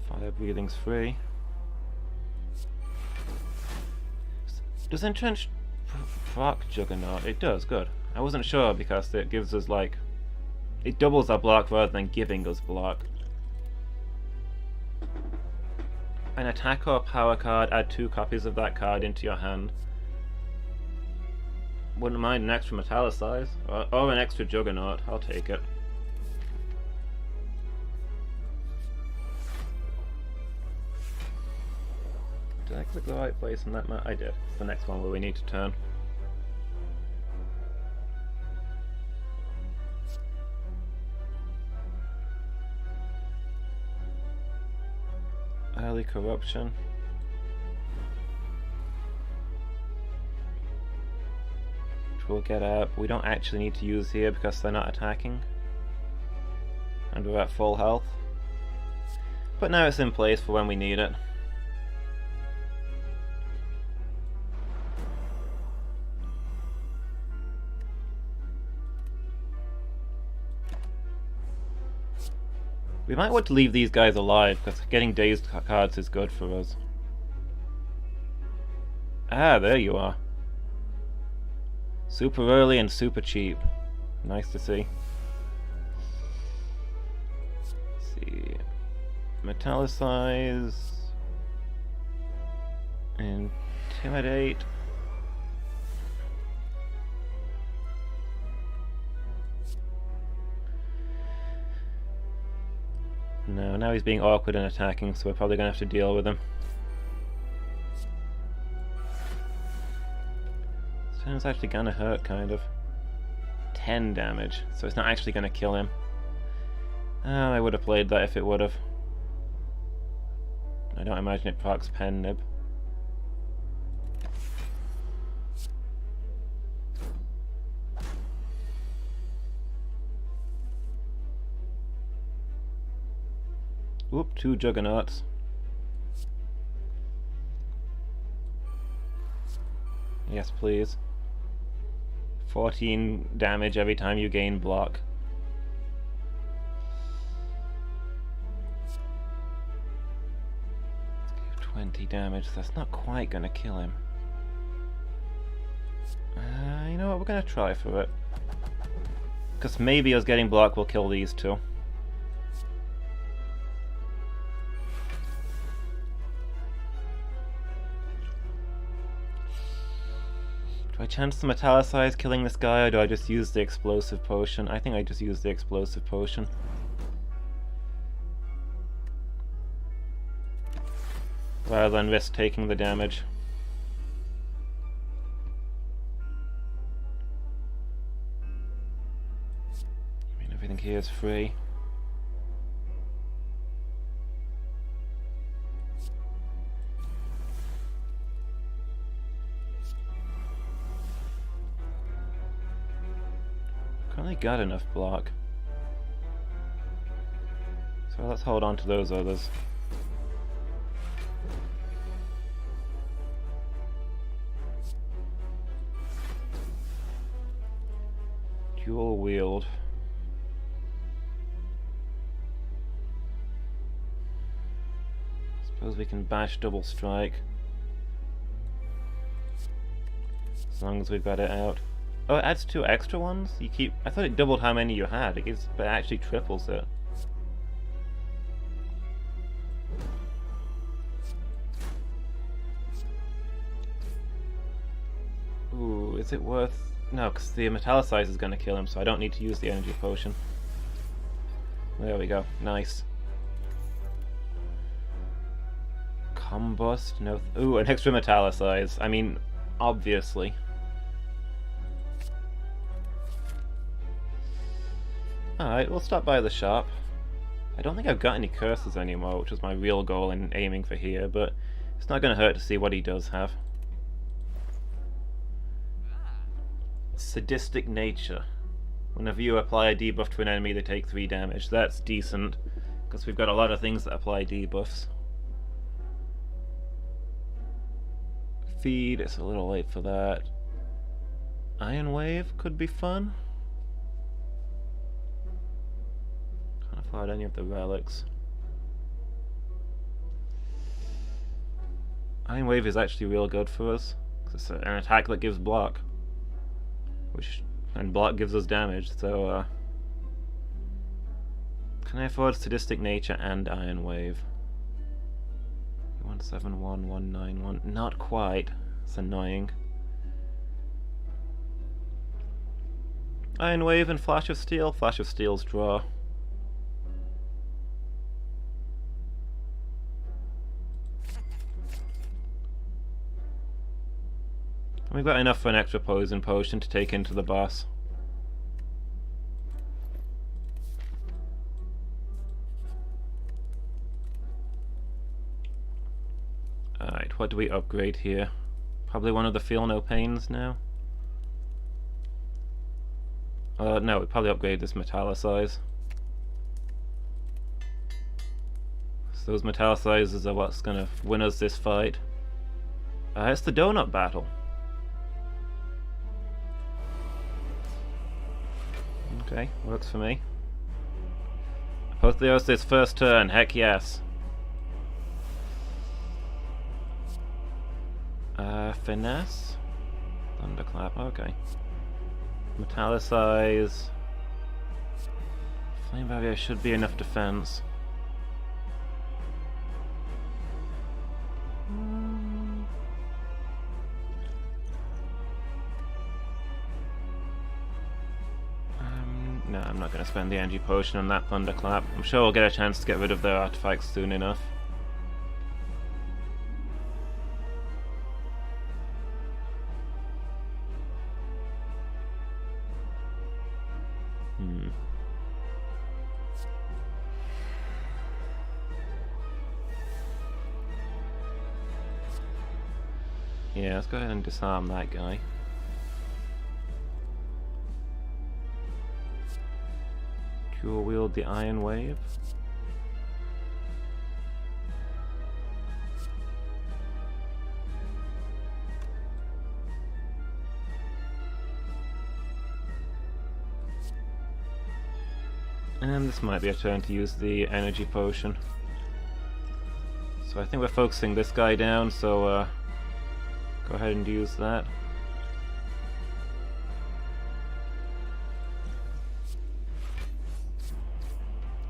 Fire Breathing's free. Does Entrench proc Juggernaut? It does, good. I wasn't sure because it gives us like... it doubles our block rather than giving us block. An attack or power card, add 2 copies of that card into your hand. Wouldn't mind an extra Metallicize, or an extra Juggernaut, I'll take it. Did I click the right place on that map? I did. It's the next one where we need to turn. Early Corruption. Which we'll get up. We don't actually need to use here because they're not attacking. And we're at full health. But now it's in place for when we need it. We might want to leave these guys alive, because getting dazed cards is good for us. Ah, there you are. Super early and super cheap. Nice to see. Let's see. Metallicize. Intimidate. No, now he's being awkward and attacking, so we're probably going to have to deal with him. This turn's actually going to hurt, kind of. 10 damage, so it's not actually going to kill him. I would have played that if it would have. I don't imagine it procs Pen Nib. Whoop, 2 Juggernauts. Yes, please. 14 damage every time you gain block. Let's give 20 damage. That's not quite gonna kill him. You know what? We're gonna try for it. Because maybe us getting block will kill these 2. Do I chance the Metallicize killing this guy, or do I just use the Explosive Potion? I think I just use the Explosive Potion. Rather than risk taking the damage. I mean, everything here is free. Currently got enough block. So let's hold on to those others. Dual wield. Suppose we can bash double strike. As long as we've got it out. Oh, it adds 2 extra ones? You keep... I thought it doubled how many you had. It gives, but it actually triples it. Ooh, is it worth... No, because the Metallicize is going to kill him, so I don't need to use the energy potion. There we go. Nice. Combust? No. Ooh, an extra Metallicize. I mean, obviously. Alright, we'll stop by the shop. I don't think I've got any curses anymore, which was my real goal in aiming for here, but it's not going to hurt to see what he does have. Sadistic Nature. Whenever you apply a debuff to an enemy, they take 3 damage. That's decent, because we've got a lot of things that apply debuffs. Feed, it's a little late for that. Iron Wave could be fun. Can't afford any of the relics. Iron Wave is actually real good for us, because it's an attack that gives block. And block gives us damage, so can I afford Sadistic Nature and Iron Wave? 171191. Not quite. It's annoying. Iron Wave and Flash of Steel. Flash of Steel's draw. And we've got enough for an extra poison potion to take into the boss. Alright, what do we upgrade here? Probably one of the Feel No Pains now? No, we probably upgrade this Metallicize. So those Metallicizes are what's gonna win us this fight. It's the Donut Battle. Okay, works for me. Apotheosis first turn, heck yes. Finesse? Thunderclap, okay. Metallicize. Flame Barrier should be enough defense. No, I'm not going to spend the energy potion on that Thunderclap. I'm sure we'll get a chance to get rid of their artifacts soon enough. Yeah, let's go ahead and disarm that guy. Dual wield the Iron Wave. And this might be a turn to use the energy potion. So I think we're focusing this guy down, so go ahead and use that.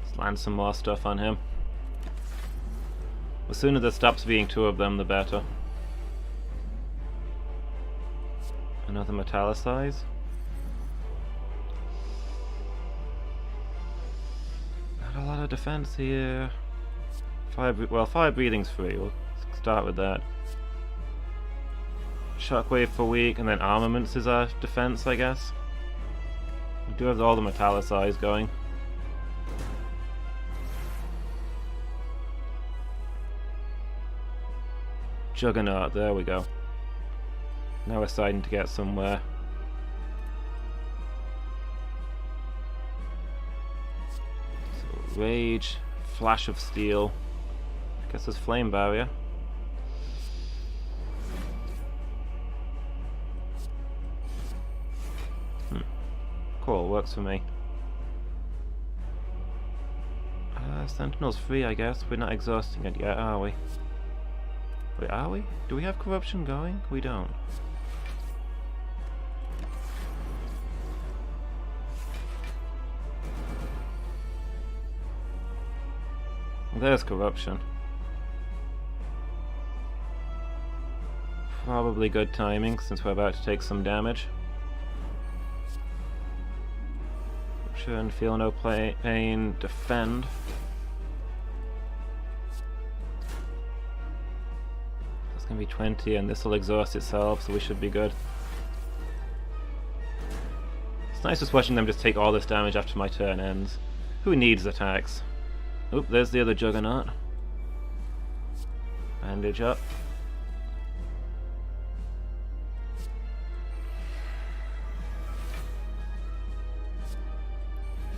Let's land some more stuff on him. The sooner there stops being 2 of them, the better. Another metallicize. Not a lot of defense here. Fire breathing's free. We'll start with that. Shockwave for weak, and then armaments is our defense, I guess. We do have all the metallicize going. Juggernaut, there we go. Now we're starting to get somewhere. So, Rage, Flash of Steel. I guess there's Flame Barrier. Cool, works for me. Sentinel's free, I guess. We're not exhausting it yet, are we? Wait, are we? Do we have corruption going? We don't. There's corruption. Probably good timing since we're about to take some damage. Corruption, feel no pain, defend. That's gonna be 20 and this will exhaust itself, so we should be good. It's nice just watching them just take all this damage after my turn ends. Who needs attacks? Oop, there's the other Juggernaut. Bandage up.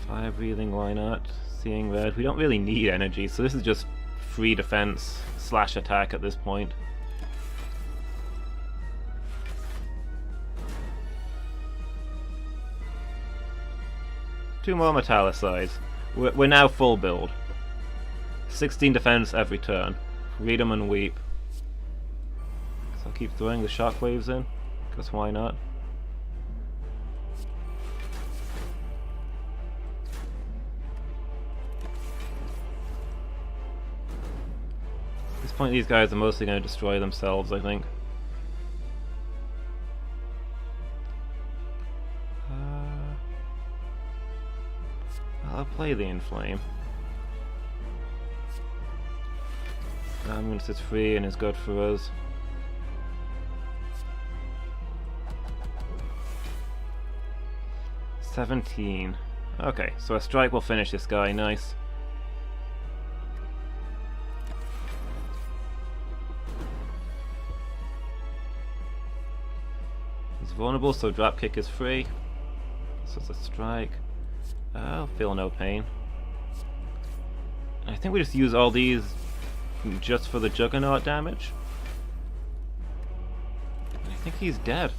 Fire breathing, why not? Seeing red. We don't really need energy, so this is just free defense slash attack at this point. Two more metallicize. We're now full build. 16 defense every turn. Read 'em and weep. So I'll keep throwing the shockwaves in, because why not? At this point these guys are mostly going to destroy themselves, I think. I'll play the Inflame. Armaments is free and is good for us. $17. Okay, so a strike will finish this guy, nice. He's vulnerable, so dropkick is free. So it's a strike. I'll feel no pain. I think we just use all these just for the Juggernaut damage. I think he's dead.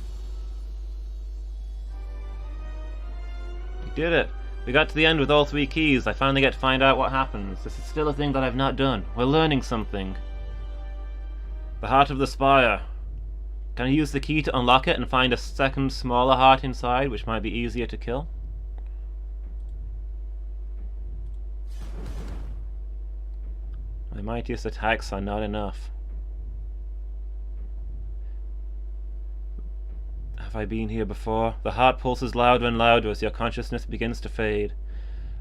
We did it! We got to the end with all 3 keys. I finally get to find out what happens. This is still a thing that I've not done. We're learning something. The Heart of the Spire. Can I use the key to unlock it and find a second smaller heart inside, which might be easier to kill? My mightiest attacks are not enough. Have I been here before? The heart pulses louder and louder as your consciousness begins to fade.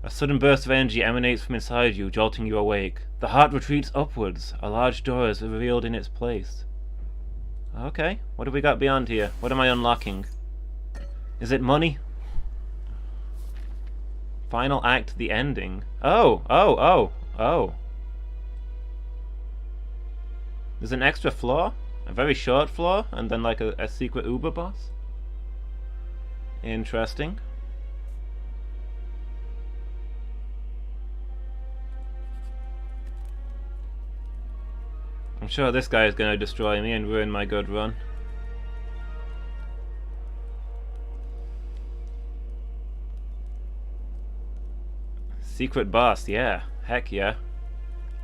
A sudden burst of energy emanates from inside you, jolting you awake. The heart retreats upwards. A large door is revealed in its place. Okay, what have we got beyond here? What am I unlocking? Is it money? Final act, the ending. Oh! There's an extra floor, a very short floor, and then like a secret Uber boss. Interesting. I'm sure this guy is going to destroy me and ruin my good run. Secret boss, yeah. Heck yeah.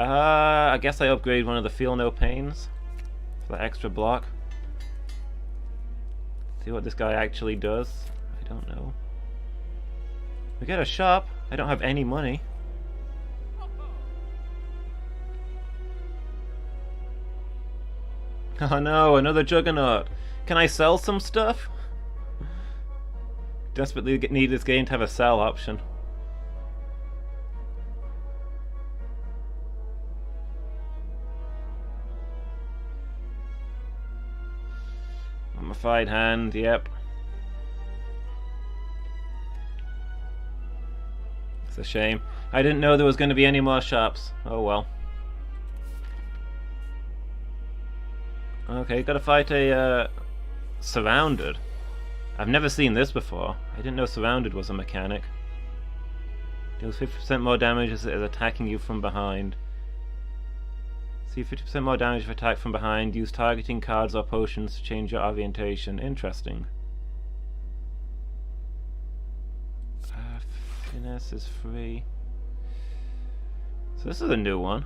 I guess I upgrade one of the Feel No Pains for the extra block. See what this guy actually does. I don't know. We get a shop. I don't have any money. Oh no, another Juggernaut. Can I sell some stuff? Desperately need this game to have a sell option. Mummified hand, yep. It's a shame. I didn't know there was going to be any more shops. Oh well. Okay, gotta fight a Surrounded. I've never seen this before. I didn't know Surrounded was a mechanic. Deals 50% more damage as it is attacking you from behind. See 50% more damage if attacked from behind. Use targeting cards or potions to change your orientation. Interesting. Finesse is free. So this is a new one.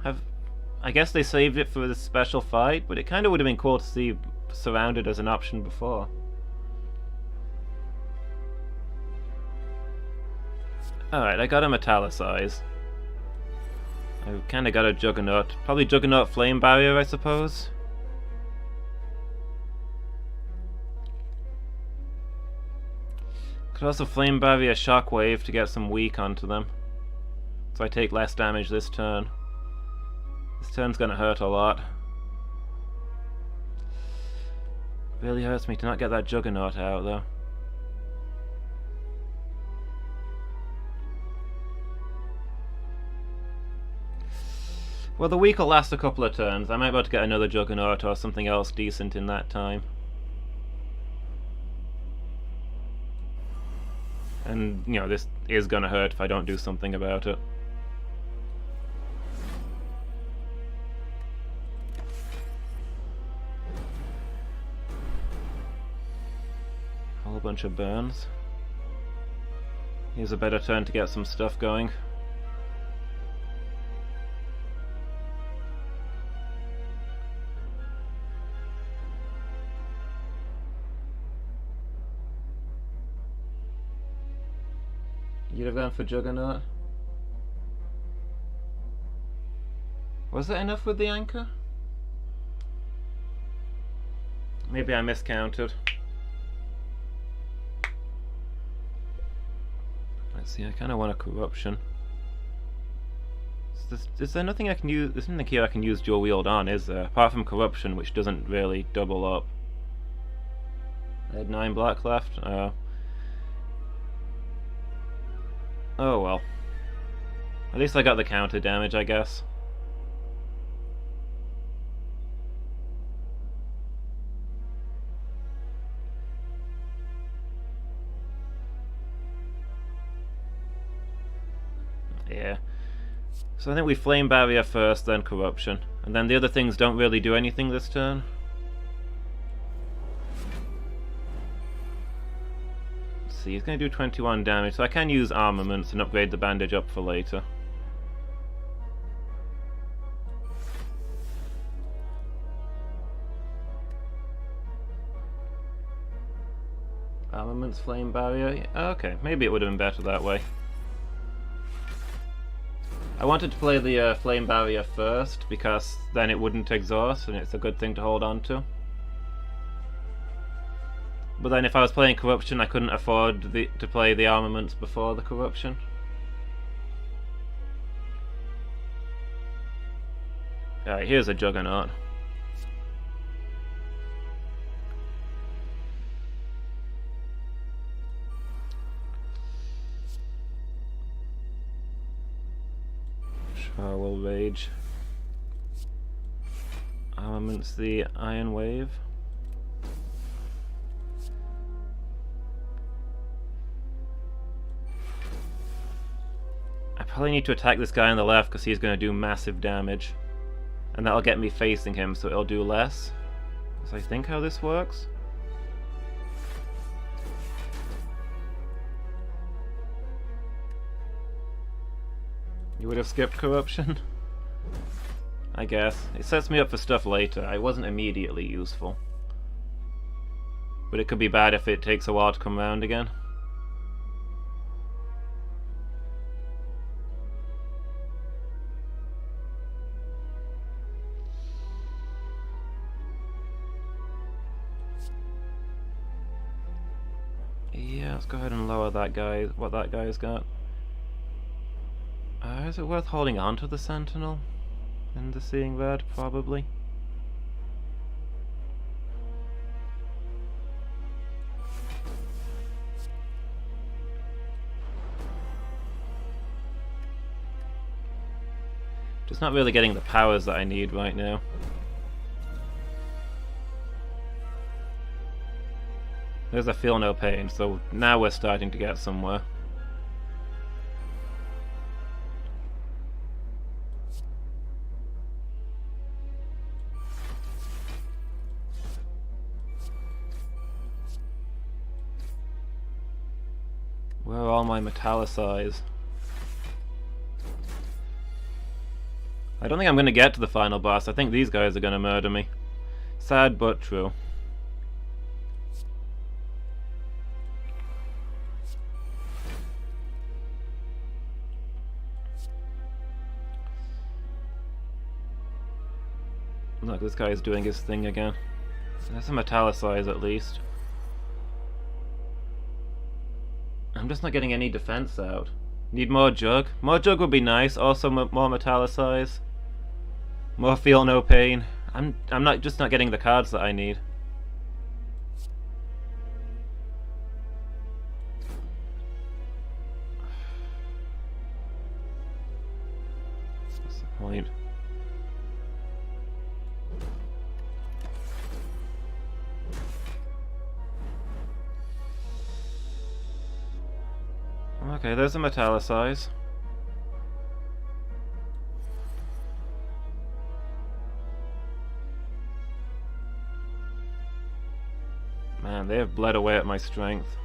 I guess they saved it for this special fight, but it kind of would have been cool to see Surrounded as an option before. Alright, I got a Metallicize. I kind of got a Juggernaut. Probably Juggernaut Flame Barrier, I suppose. Could also Flame Barrier Shockwave to get some weak onto them. So I take less damage this turn. This turn's gonna hurt a lot. Really hurts me to not get that Juggernaut out, though. Well, the weak will last a couple of turns. I might be able to get another Juggernaut or something else decent in that time. And, you know, this is gonna hurt if I don't do something about it. A whole bunch of burns. Here's a better turn to get some stuff going. You'd have gone for Juggernaut? Was it enough with the anchor? Maybe I miscounted. Let's see, I kind of want a Corruption. Is there nothing I can use? There's nothing here I can use dual wield on, is there? Apart from Corruption, which doesn't really double up. I had 9 black left? Oh well. At least I got the counter damage, I guess. Yeah. So I think we Flame Barrier first, then Corruption. And then the other things don't really do anything this turn. See, he's going to do 21 damage, so I can use Armaments and upgrade the bandage up for later. Armaments, Flame Barrier. Okay, maybe it would have been better that way. I wanted to play the Flame Barrier first, because then it wouldn't exhaust, and it's a good thing to hold on to. But then if I was playing Corruption, I couldn't afford to play the Armaments before the Corruption. Alright, here's a Juggernaut. Sure, will Rage. Armaments, the Iron Wave. I probably need to attack this guy on the left because he's going to do massive damage. And that'll get me facing him, so it'll do less. That's I think how this works. You would have skipped Corruption? I guess. It sets me up for stuff later. I wasn't immediately useful. But it could be bad if it takes a while to come around again. Yeah, let's go ahead and lower that guy, what that guy's got. Is it worth holding on to the Sentinel? And the Seeing Red, probably. Just not really getting the powers that I need right now. There's a Feel No Pain, so now we're starting to get somewhere. Where are all my metallicize? I don't think I'm going to get to the final boss. I think these guys are going to murder me. Sad but true. Look, this guy is doing his thing again. There's some metallicize at least. I'm just not getting any defense out. Need more jug. More jug would be nice. Also more metallicize. More Feel No Pain. I'm just not getting the cards that I need. What's the point? Okay, there's a metallicize. Man, they have bled away at my strength.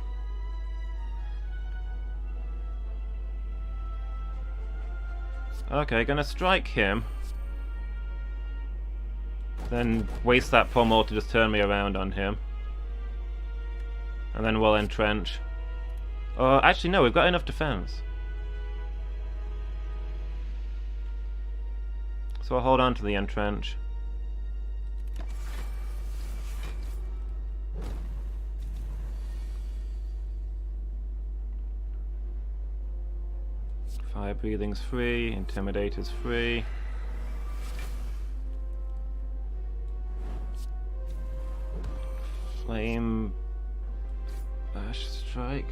Okay, gonna strike him. Then waste that pummel to just turn me around on him. And then we'll entrench. Actually no, we've got enough defense. So I'll hold on to the entrench. Fire breathing's free, intimidate is free. Flame bash strike.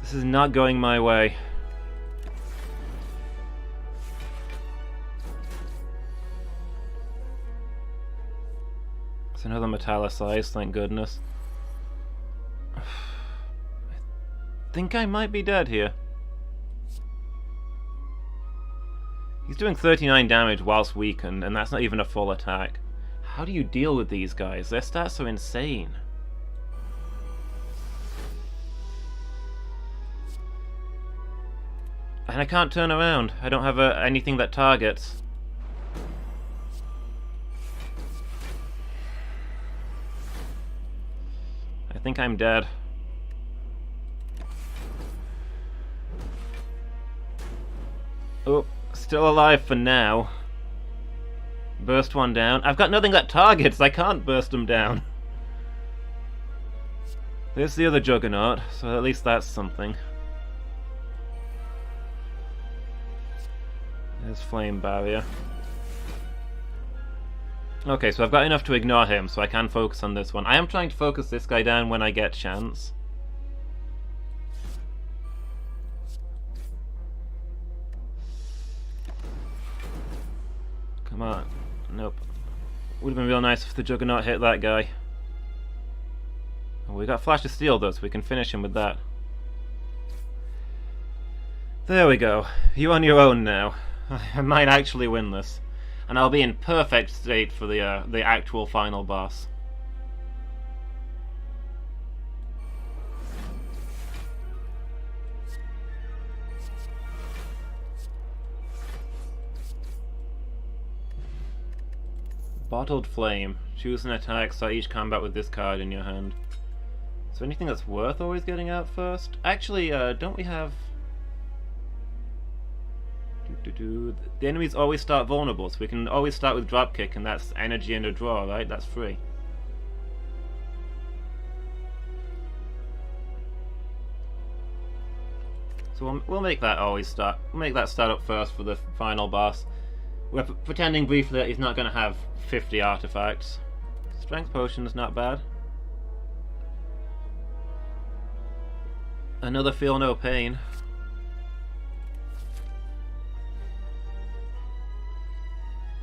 This is not going my way. It's another metallicize, thank goodness. I think I might be dead here. He's doing 39 damage whilst weakened, and that's not even a full attack. How do you deal with these guys? Their stats are insane. And I can't turn around. I don't have anything that targets. I think I'm dead. Oh, still alive for now. Burst one down. I've got nothing that targets. I can't burst them down. There's the other Juggernaut, so at least that's something. There's Flame Barrier. Okay, so I've got enough to ignore him, so I can focus on this one. I am trying to focus this guy down when I get chance. Come on. Nope. Would have been real nice if the Juggernaut hit that guy. Oh, we got Flash of Steel though, so we can finish him with that. There we go. You're on your own now. I might actually win this. And I'll be in perfect state for the actual final boss. Bottled Flame. Choose an attack, start each combat with this card in your hand. Is there anything that's worth always getting out first? Actually, don't we have... The enemies always start vulnerable, so we can always start with Dropkick, and that's energy and a draw, right? That's free. So we'll make that always start. We'll make that start up first for the final boss. We're pretending briefly that he's not going to have 50 artifacts. Strength potion's not bad. Another feel no pain.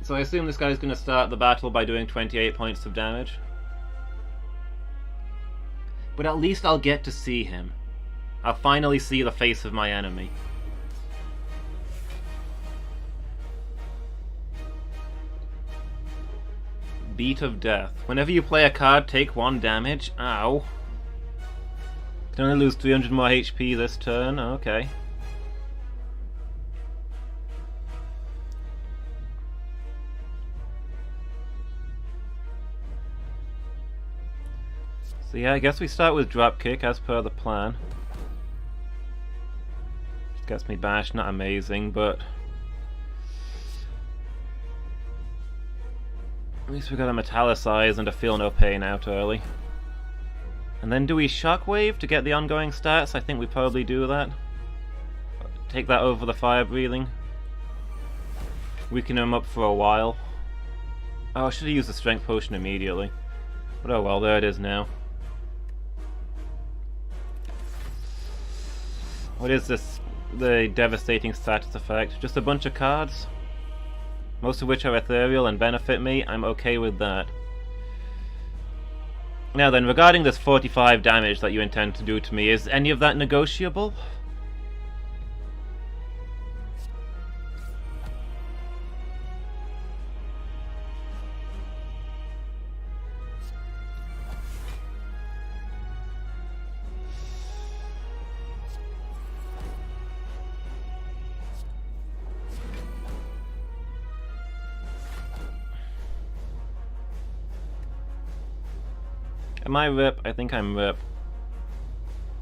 So I assume this guy's going to start the battle by doing 28 points of damage. But at least I'll get to see him. I'll finally see the face of my enemy. Beat of Death. Whenever you play a card, take 1 damage. Ow. Can only lose 300 more HP this turn. Okay. So yeah, I guess we start with Dropkick as per the plan. Just gets me bashed, not amazing, but at least we got a Metallicize and a Feel No Pain out early. And then do we Shockwave to get the ongoing stats? I think we probably do that. Take that over the Fire Breathing. Weaken him up for a while. Oh, I should have used the Strength Potion immediately. But oh well, there it is now. What is this? The devastating status effect? Just a bunch of cards? Most of which are ethereal and benefit me. I'm okay with that. Now then, regarding this 45 damage that you intend to do to me, is any of that negotiable? Am I RIP? I think I'm RIP.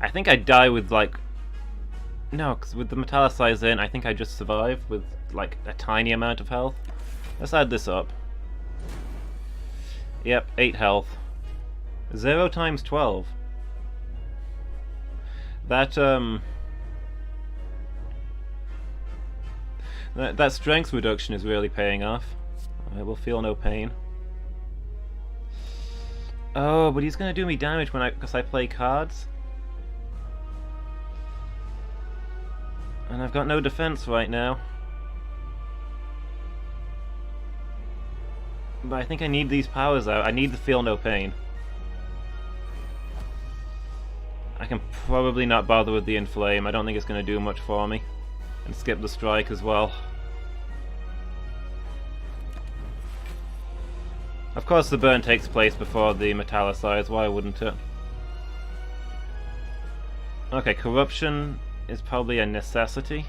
I think I die with like... No, because with the Metallicize in, I think I just survive with like a tiny amount of health. Let's add this up. Yep, 8 health. 0 times 12. That that strength reduction is really paying off. I will feel no pain. Oh, but he's gonna do me damage because I play cards. And I've got no defense right now. But I think I need these powers out. I need to feel no pain. I can probably not bother with the Inflame. I don't think it's gonna do much for me. And skip the Strike as well. Of course the burn takes place before the Metallicize, why wouldn't it? Okay, Corruption is probably a necessity.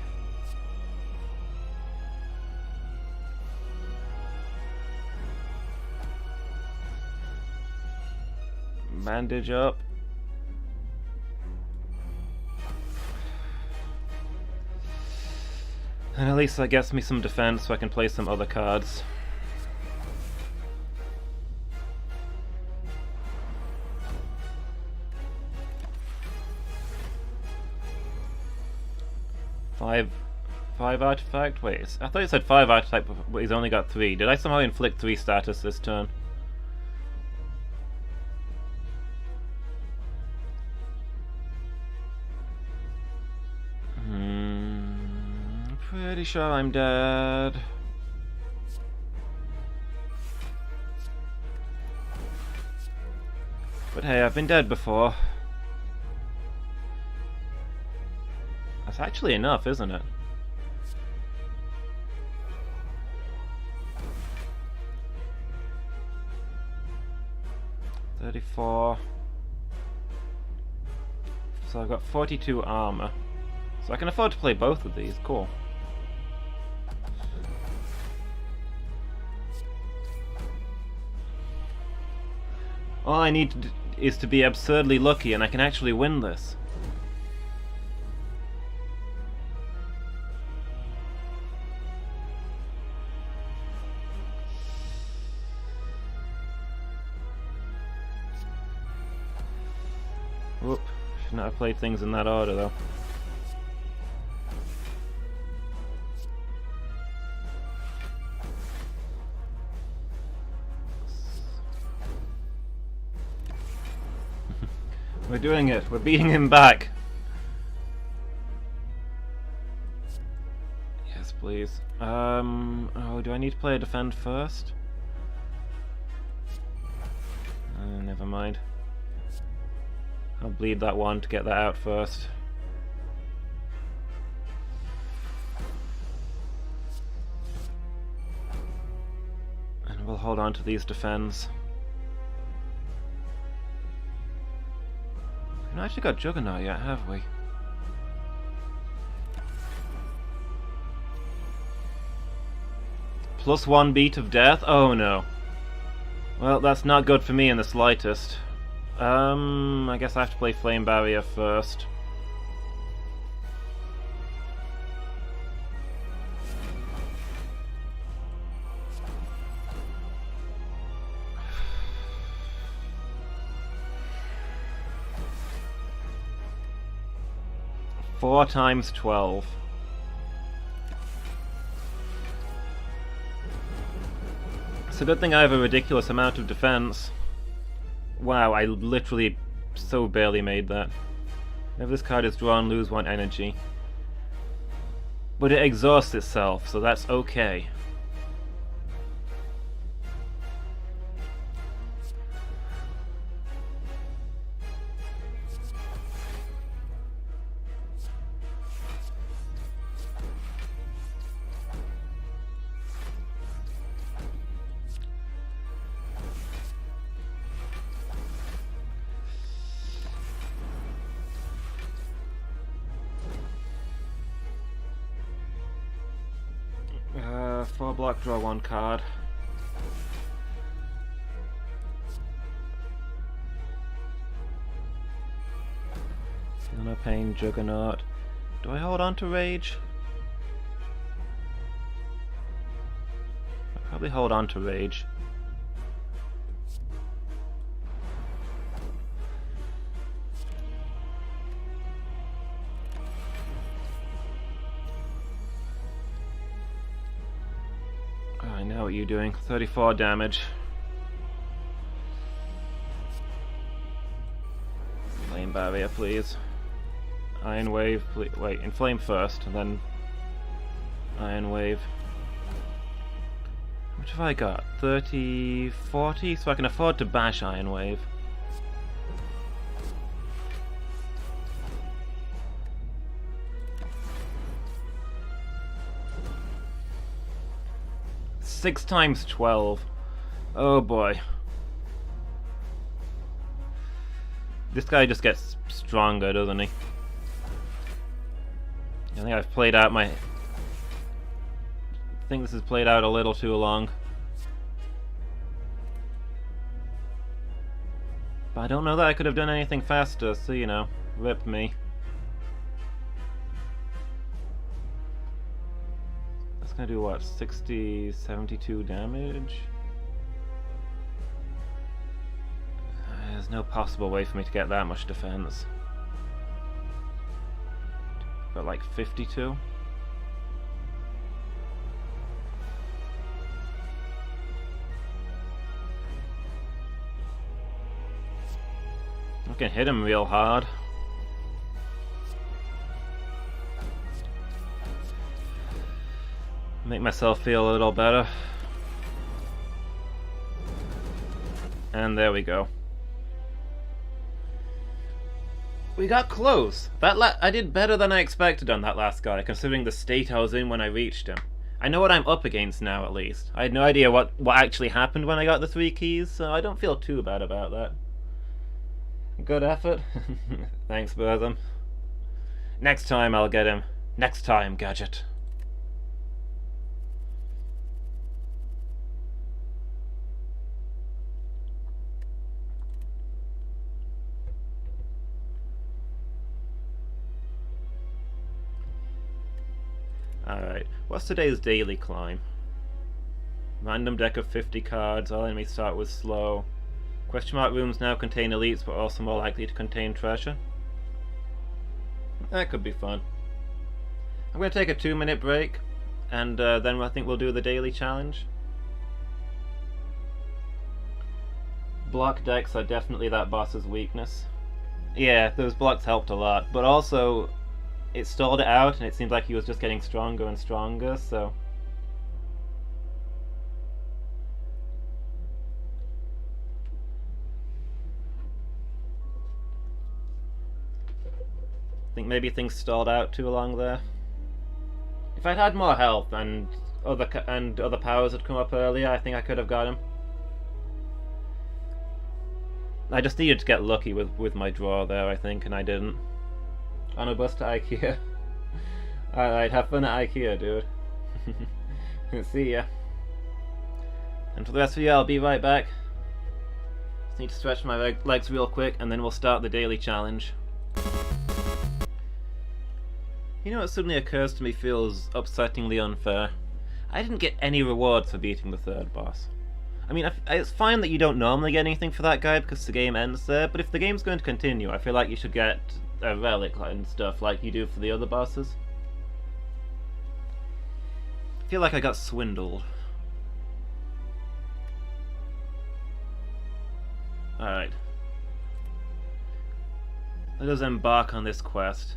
Bandage up. And at least that gets me some defense so I can play some other cards. Five artifact? Wait, I thought you said 5 artifact, but he's only got 3. Did I somehow inflict 3 status this turn? Pretty sure I'm dead. But hey, I've been dead before. That's actually enough, isn't it? $34. So I've got 42 armor. So I can afford to play both of these. Cool. All I need is to be absurdly lucky and I can actually win this. Whoop. Should not have played things in that order though. We're doing it. We're beating him back. Yes, please. Oh, do I need to play a defend first? Never mind. I'll bleed that one to get that out first. And we'll hold on to these defends. We've not actually got Juggernaut yet, have we? +1 beat of death? Oh no. Well, that's not good for me in the slightest. I guess I have to play Flame Barrier first. Four times 12. It's a good thing I have a ridiculous amount of defense. Wow, I literally so barely made that. Whenever this card is drawn, lose 1 energy. But it exhausts itself, so that's okay. Four block, draw 1 card. Feel no pain, Juggernaut. Do I hold on to Rage? I'll probably hold on to Rage. I know what you're doing. 34 damage. Flame Barrier, please. Iron Wave, please. Wait, Inflame first, and then Iron Wave. How much have I got? 30, 40? So I can afford to bash Iron Wave. Six times 12. Oh boy. This guy just gets stronger, doesn't he? I think I've played out my... I think this has played out a little too long. But I don't know that I could have done anything faster, so you know, rip me. Gonna do what, 60, 72 damage? There's no possible way for me to get that much defense. But like 52? I can hit him real hard. Make myself feel a little better. And there we go. We got close. I did better than I expected on that last guy, considering the state I was in when I reached him. I know what I'm up against now, at least. I had no idea what actually happened when I got the 3 keys, so I don't feel too bad about that. Good effort. Thanks, Bertham. Next time I'll get him. Next time, Gadget. Alright, what's today's daily climb? Random deck of 50 cards, all enemies start with slow. Question mark rooms now contain elites but also more likely to contain treasure. That could be fun. I'm going to take a 2-minute break and then I think we'll do the daily challenge. Block decks are definitely that boss's weakness. Yeah, those blocks helped a lot, but also it stalled it out, and it seemed like he was just getting stronger and stronger, so... I think maybe things stalled out too long there. If I'd had more health and other powers had come up earlier, I think I could have got him. I just needed to get lucky with my draw there, I think, and I didn't. On a bus to IKEA. Alright, have fun at IKEA, dude. See ya. And for the rest of you, I'll be right back. Just need to stretch my legs real quick, and then we'll start the daily challenge. You know what suddenly occurs to me feels upsettingly unfair? I didn't get any rewards for beating the third boss. I mean, it's fine that you don't normally get anything for that guy because the game ends there, but if the game's going to continue, I feel like you should get a relic and stuff like you do for the other bosses. I feel like I got swindled. Alright. Let us embark on this quest.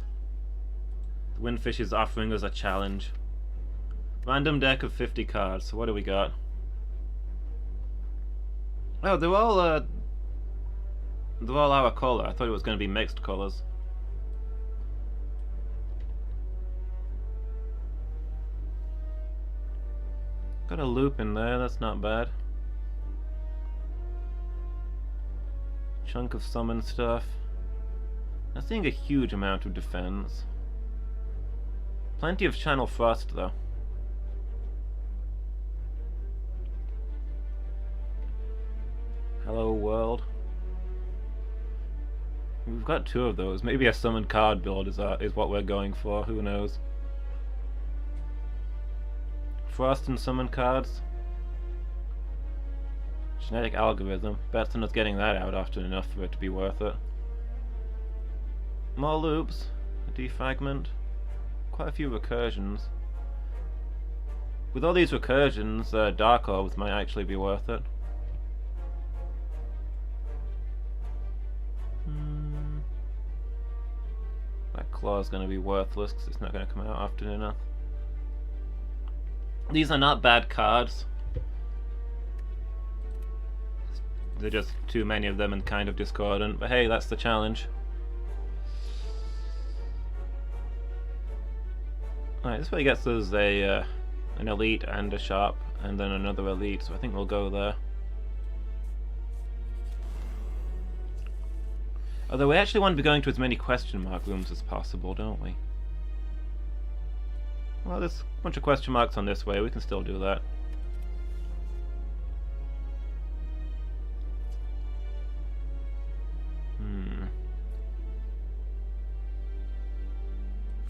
The Windfish is offering us a challenge. Random deck of 50 cards, so what do we got? Oh, they're all our colour. I thought it was going to be mixed colours. Got a loop in there, that's not bad. Chunk of summon stuff. Not seeing a huge amount of defense. Plenty of Channel Frost though. Hello world. We've got two of those. Maybe a summoned card build is what we're going for. Who knows? Frost and summon cards. Genetic algorithm. Better than us getting that out often enough for it to be worth it. More loops. A defragment. Quite a few recursions. With all these recursions, Dark Orbs might actually be worth it. That claw's going to be worthless because it's not going to come out often enough. These are not bad cards. They're just too many of them and kind of discordant, but hey, that's the challenge. Alright, this way gets us an elite and a sharp, and then another elite, so I think we'll go there. Although we actually want to be going to as many question mark rooms as possible, don't we? Well, there's a bunch of question marks on this way, we can still do that.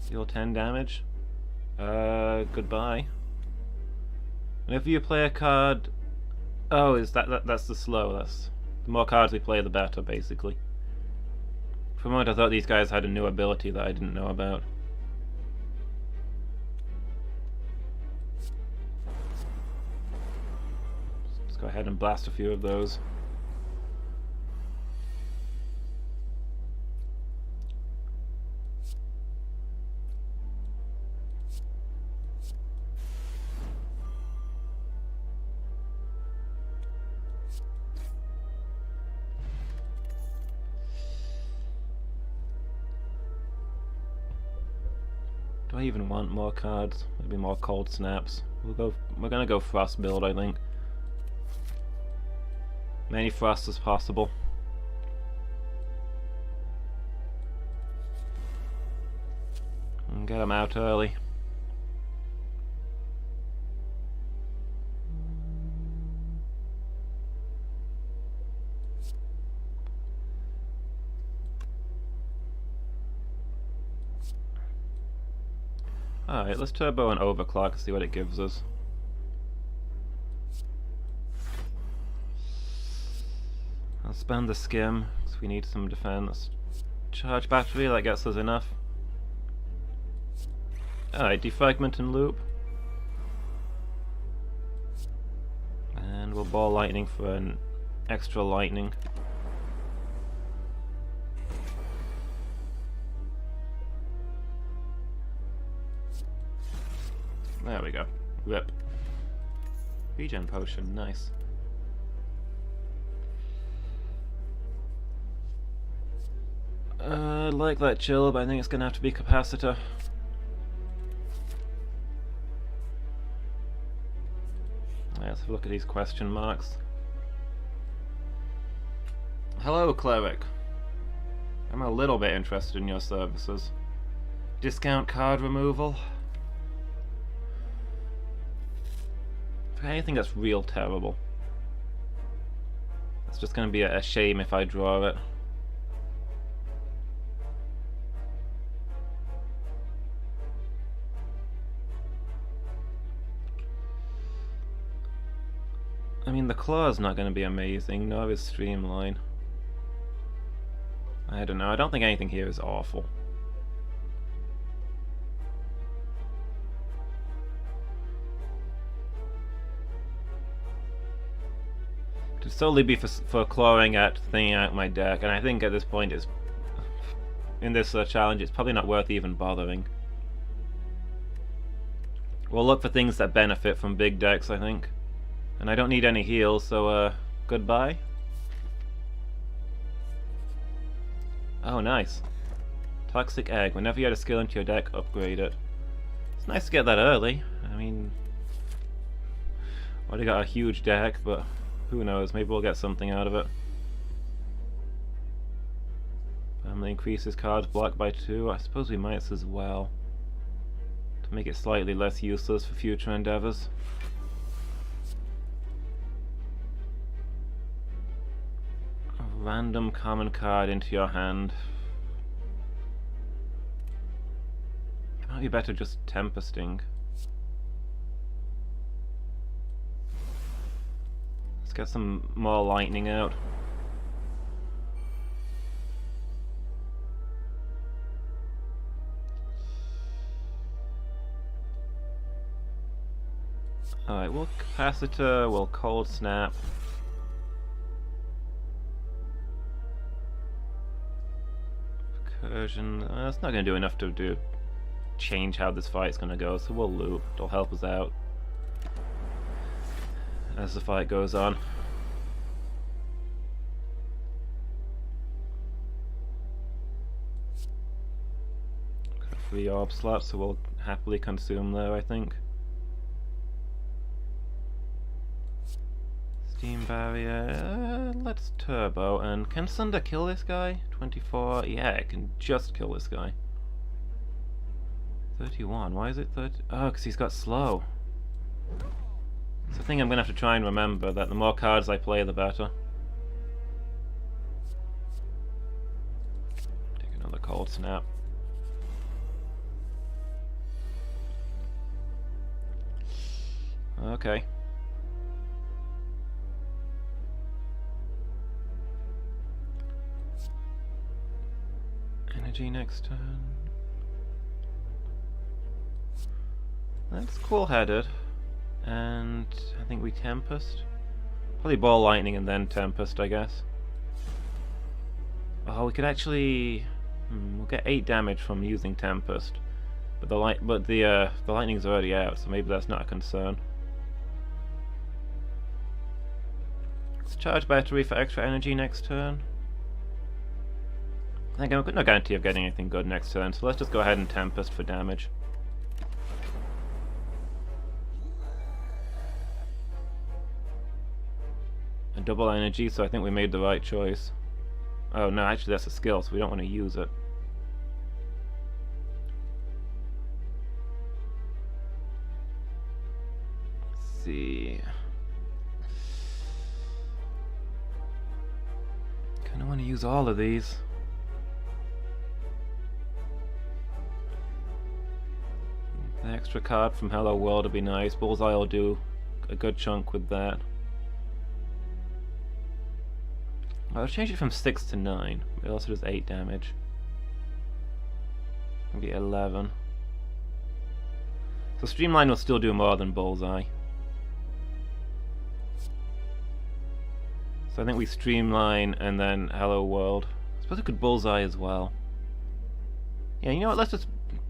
Deal 10 damage. Goodbye. Whenever you play a card... Oh, that's the slow, that's... The more cards we play, the better, basically. For a moment I thought these guys had a new ability that I didn't know about. Let's go ahead and blast a few of those. Do I even want more cards? Maybe more cold snaps. We're gonna go frost build, I think. Many frosts as possible. And get them out early. Alright, let's turbo and overclock and see what it gives us. I'll spend the skim, because we need some defense. Charge battery, that gets us enough. Alright, defragment and loop. And we'll ball lightning for an extra lightning. There we go. Rip. Regen potion, nice. I like that chill, but I think it's gonna have to be capacitor. Let's have a look at these question marks. Hello, cleric. I'm a little bit interested in your services. Discount card removal. For anything that's real terrible. It's just gonna be a shame if I draw it. I mean, the claw's not going to be amazing, nor is Streamline. I don't know, I don't think anything here is awful. To solely be for clawing at thinning out my deck, and I think at this point it's in this challenge it's probably not worth even bothering. We'll look for things that benefit from big decks, I think. And I don't need any heals, so goodbye. Oh, nice. Toxic Egg. Whenever you add a skill into your deck, upgrade it. It's nice to get that early. I mean, already got a huge deck, but who knows, maybe we'll get something out of it. Family increases cards blocked by 2. I suppose we might as well, to make it slightly less useless for future endeavors. Random common card into your hand. It might be better just Tempesting. Let's get some more lightning out. Alright, we'll Capacitor, we'll Cold Snap. It's not going to do enough to change how this fight's going to go, so we'll loop. It'll help us out as the fight goes on. Got a free orb slot, so we'll happily consume there, I think. Steam barrier, let's turbo, and can Sunder kill this guy? 24, yeah, it can just kill this guy. 31, why is it 30? Oh, because he's got slow. It's a thing I'm going to have to try and remember, that the more cards I play, the better. Take another Cold Snap. Okay. Energy next turn. That's cool-headed. And I think we Tempest. Probably Ball Lightning and then Tempest, I guess. Oh, we could actually... we'll get 8 damage from using Tempest. But the lightning's already out, so maybe that's not a concern. Let's charge battery for extra energy next turn. I think I've got no guarantee of getting anything good next turn, so let's just go ahead and Tempest for damage. A double energy, so I think we made the right choice. Oh no, actually that's a skill, so we don't want to use it. Let's see. Kinda want to use all of these. The extra card from Hello World would be nice. Bullseye will do a good chunk with that. I'll change it from 6 to 9. It also does 8 damage. Maybe 11. So Streamline will still do more than Bullseye. So I think we Streamline and then Hello World. I suppose we could Bullseye as well. Yeah, you know what?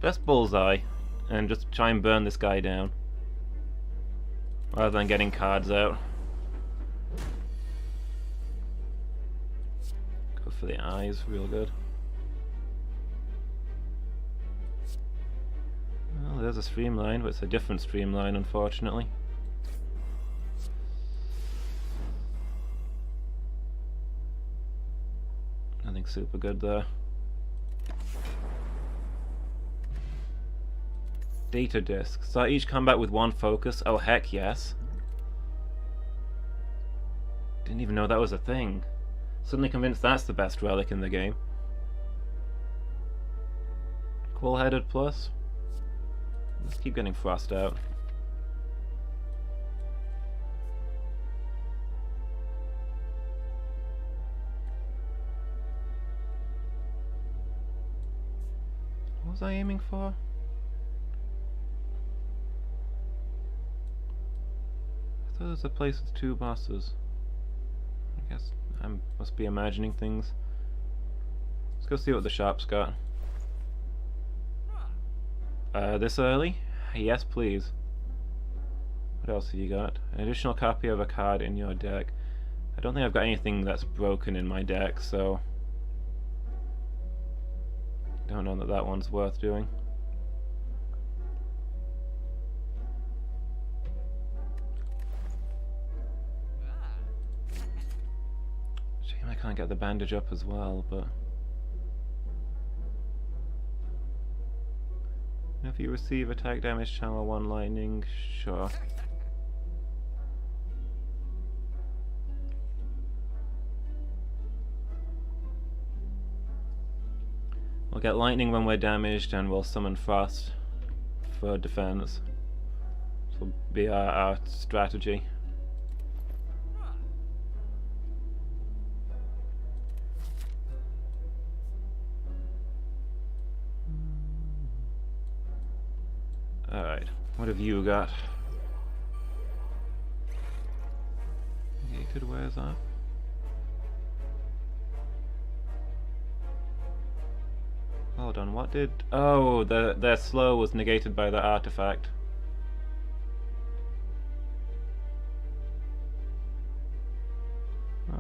Let's Bullseye and just try and burn this guy down. rather than getting cards out. Go for the eyes, real good. Well, there's a streamline, but it's a different streamline, unfortunately. Nothing super good there. Data disc. Start each combat with one focus. Oh heck yes. Didn't even know that was a thing. Suddenly convinced that's the best relic in the game. Quill-headed plus. Let's keep getting frost out. What was I aiming for? I thought there was a place with 2 bosses. I guess I must be imagining things. Let's go see what the shop's got. This early? Yes, please. What else have you got? An additional copy of a card in your deck. I don't think I've got anything that's broken in my deck, so don't know that that one's worth doing. Shame I can't get the bandage up as well, but if you receive attack damage, channel 1 lightning, sure. We'll get lightning when we're damaged, and we'll summon frost for defense. This will be our strategy. Alright, what have you got? Negated wears off. Hold on, what did... Oh, their slow was negated by the artifact.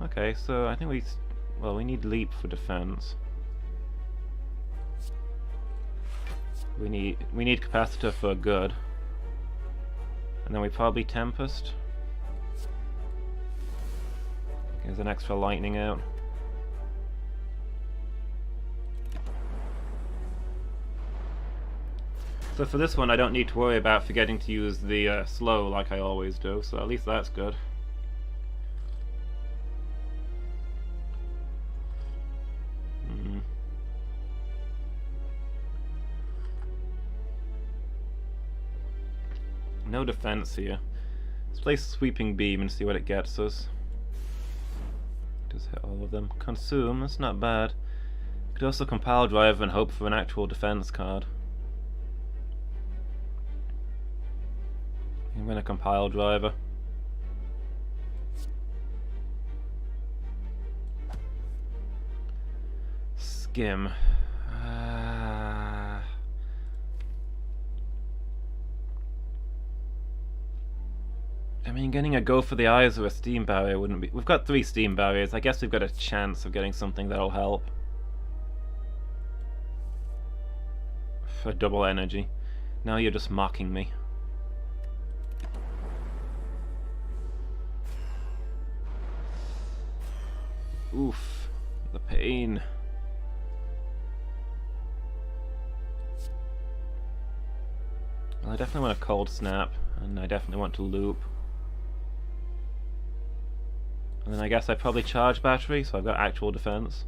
Okay, so I think we need leap for defense. We need capacitor for good. And then we probably Tempest. There's an extra lightning out. So for this one I don't need to worry about forgetting to use the slow like I always do, so at least that's good. No defense here. Let's play Sweeping Beam and see what it gets us. Just hit all of them. Consume, that's not bad. Could also Compile Drive and hope for an actual defense card. I'm gonna Compile Driver. Skim. I mean, getting a go for the eyes or a steam barrier wouldn't be... We've got 3 steam barriers. I guess we've got a chance of getting something that'll help. For double energy. Now you're just mocking me. Oof. The pain. Well, I definitely want a cold snap, and I definitely want to loop. And then I guess I probably charge battery, so I've got actual defense.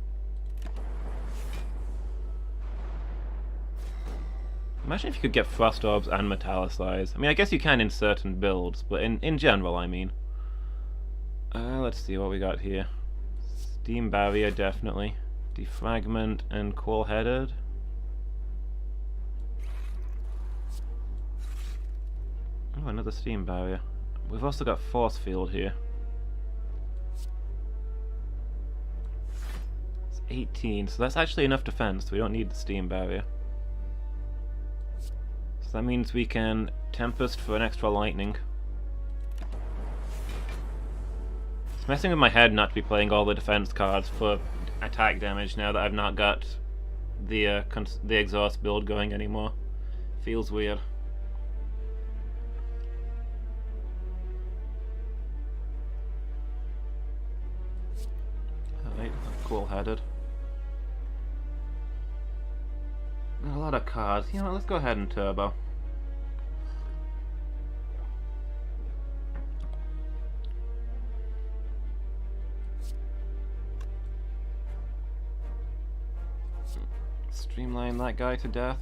Imagine if you could get Frost Orbs and Metallicize. I mean, I guess you can in certain builds, but in general, I mean. Let's see what we got here. Steam Barrier, definitely. Defragment and Quill-headed. Oh, another Steam Barrier. We've also got Force Field here. 18, so that's actually enough defense, so we don't need the steam barrier. So that means we can Tempest for an extra lightning. It's messing with my head not to be playing all the defense cards for attack damage now that I've not got the exhaust build going anymore. Feels weird. Alright, cool-headed. Got a lot of cards. You know what, let's go ahead and turbo. Streamline that guy to death.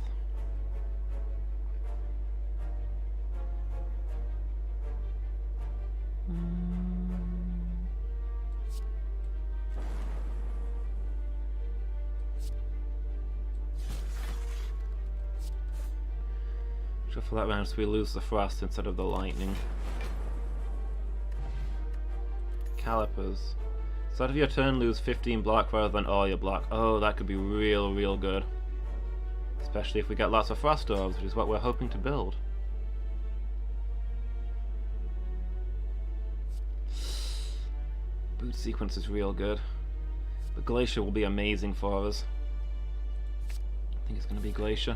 Shuffle that round so we lose the frost instead of the lightning. Calipers. Start of your turn, lose 15 block rather than all your block. Oh, that could be real good. Especially if we get lots of frost orbs, which is what we're hoping to build. Boot sequence is real good. But Glacier will be amazing for us. I think it's going to be Glacier.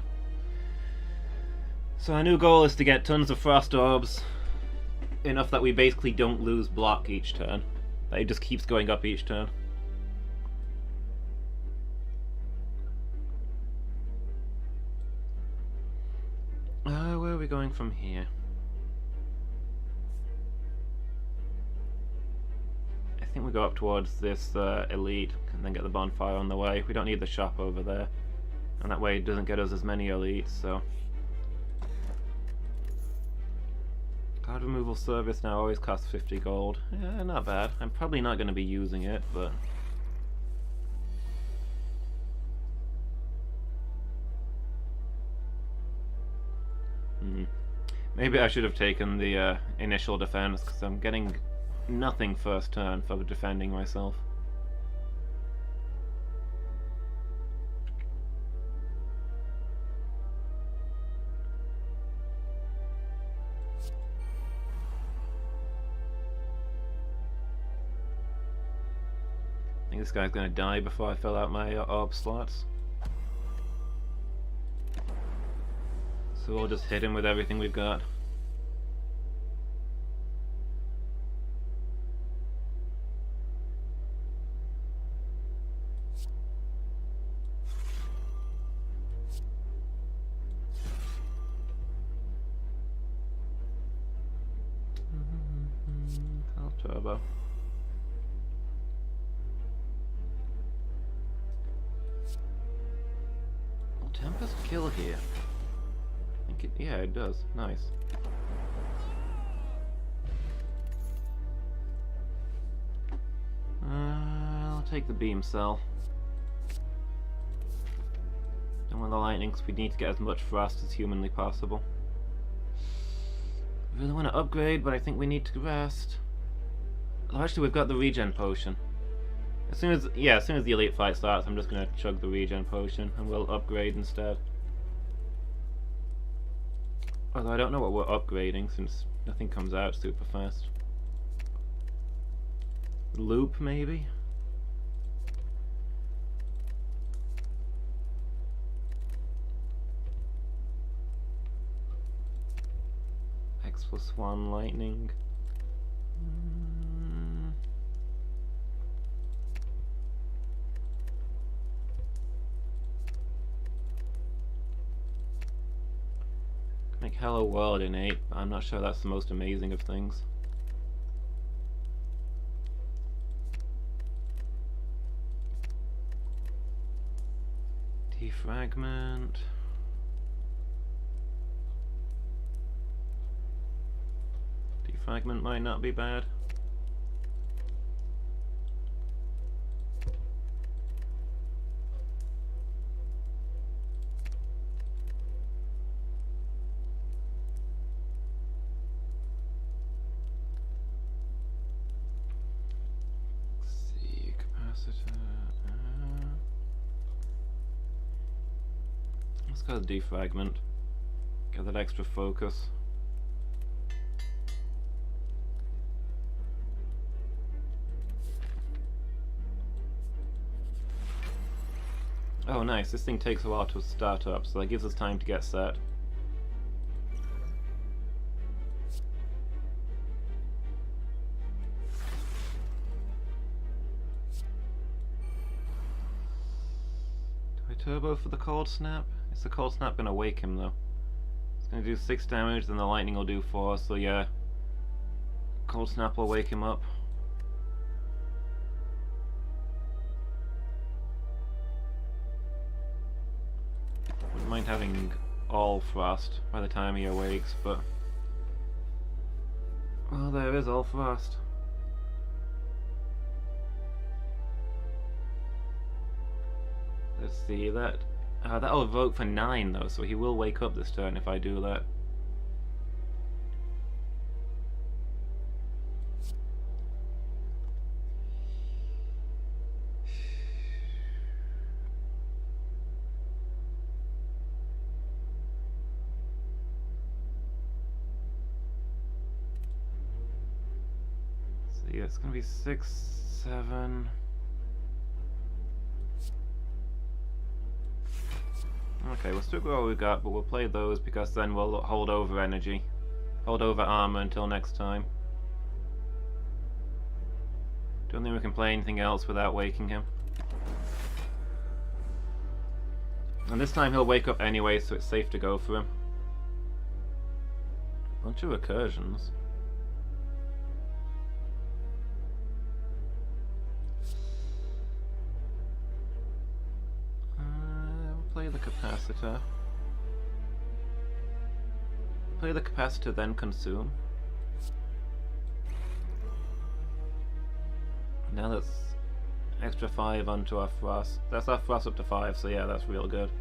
So our new goal is to get tons of frost orbs. Enough that we basically don't lose block each turn. That it just keeps going up each turn. Where are we going from here? I think we go up towards this elite and then get the bonfire on the way. We don't need the shop over there. And that way it doesn't get us as many elites, so... Card removal service now always costs 50 gold. Yeah, not bad. I'm probably not going to be using it, but... Maybe I should have taken the initial defense, because I'm getting nothing first turn for defending myself. I think this guy's going to die before I fill out my orb slots. So we'll just hit him with everything we've got. I'll turbo. Will Tempest kill here? Yeah, it does. Nice. I'll take the beam cell. Don't want the lightning because we need to get as much frost as humanly possible. I really want to upgrade, but I think we need to rest. Oh, actually, we've got the regen potion. As soon as the elite fight starts, I'm just gonna chug the regen potion and we'll upgrade instead. Although I don't know what we're upgrading since nothing comes out super fast. Loop, maybe? X+1 lightning. Make Hello World innate, but I'm not sure that's the most amazing of things. Defragment. Defragment might not be bad. Let's go with defragment. Get that extra focus. Oh nice, this thing takes a while to start up, so that gives us time to get set. Do I turbo for the cold snap? Is the cold snap gonna wake him though? It's gonna do 6 damage, then the lightning will do 4, so yeah. Cold snap will wake him up. Wouldn't mind having all frost by the time he awakes, but... well, there is all frost. Let's see, that'll evoke for 9 though, so he will wake up this turn if I do that. So yeah, it's gonna be 6, 7... okay, we'll still go what we've got, but we'll play those because then we'll hold over energy. Hold over armor until next time. Don't think we can play anything else without waking him. And this time he'll wake up anyway, so it's safe to go for him. Bunch of recursions. Play the capacitor. Play the capacitor, then consume. Now that's extra 5 onto our frost. That's our frost up to 5, so yeah, that's real good.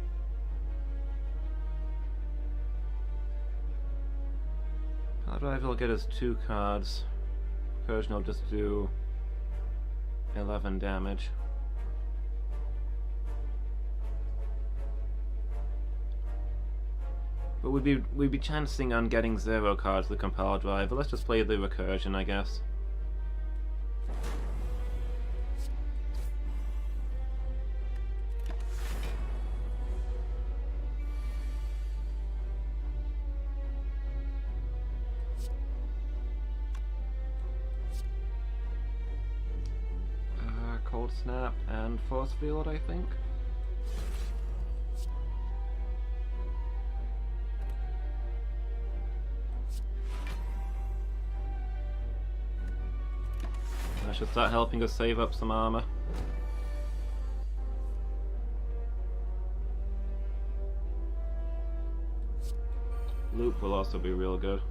Power Drive will get us 2 cards. Recursion will just do 11 damage. But we'd be chancing on getting 0 cards with the Compile Drive, but let's just play the recursion, I guess. Cold Snap and Force Field, I think. That should start helping us save up some armor. Loop will also be real good.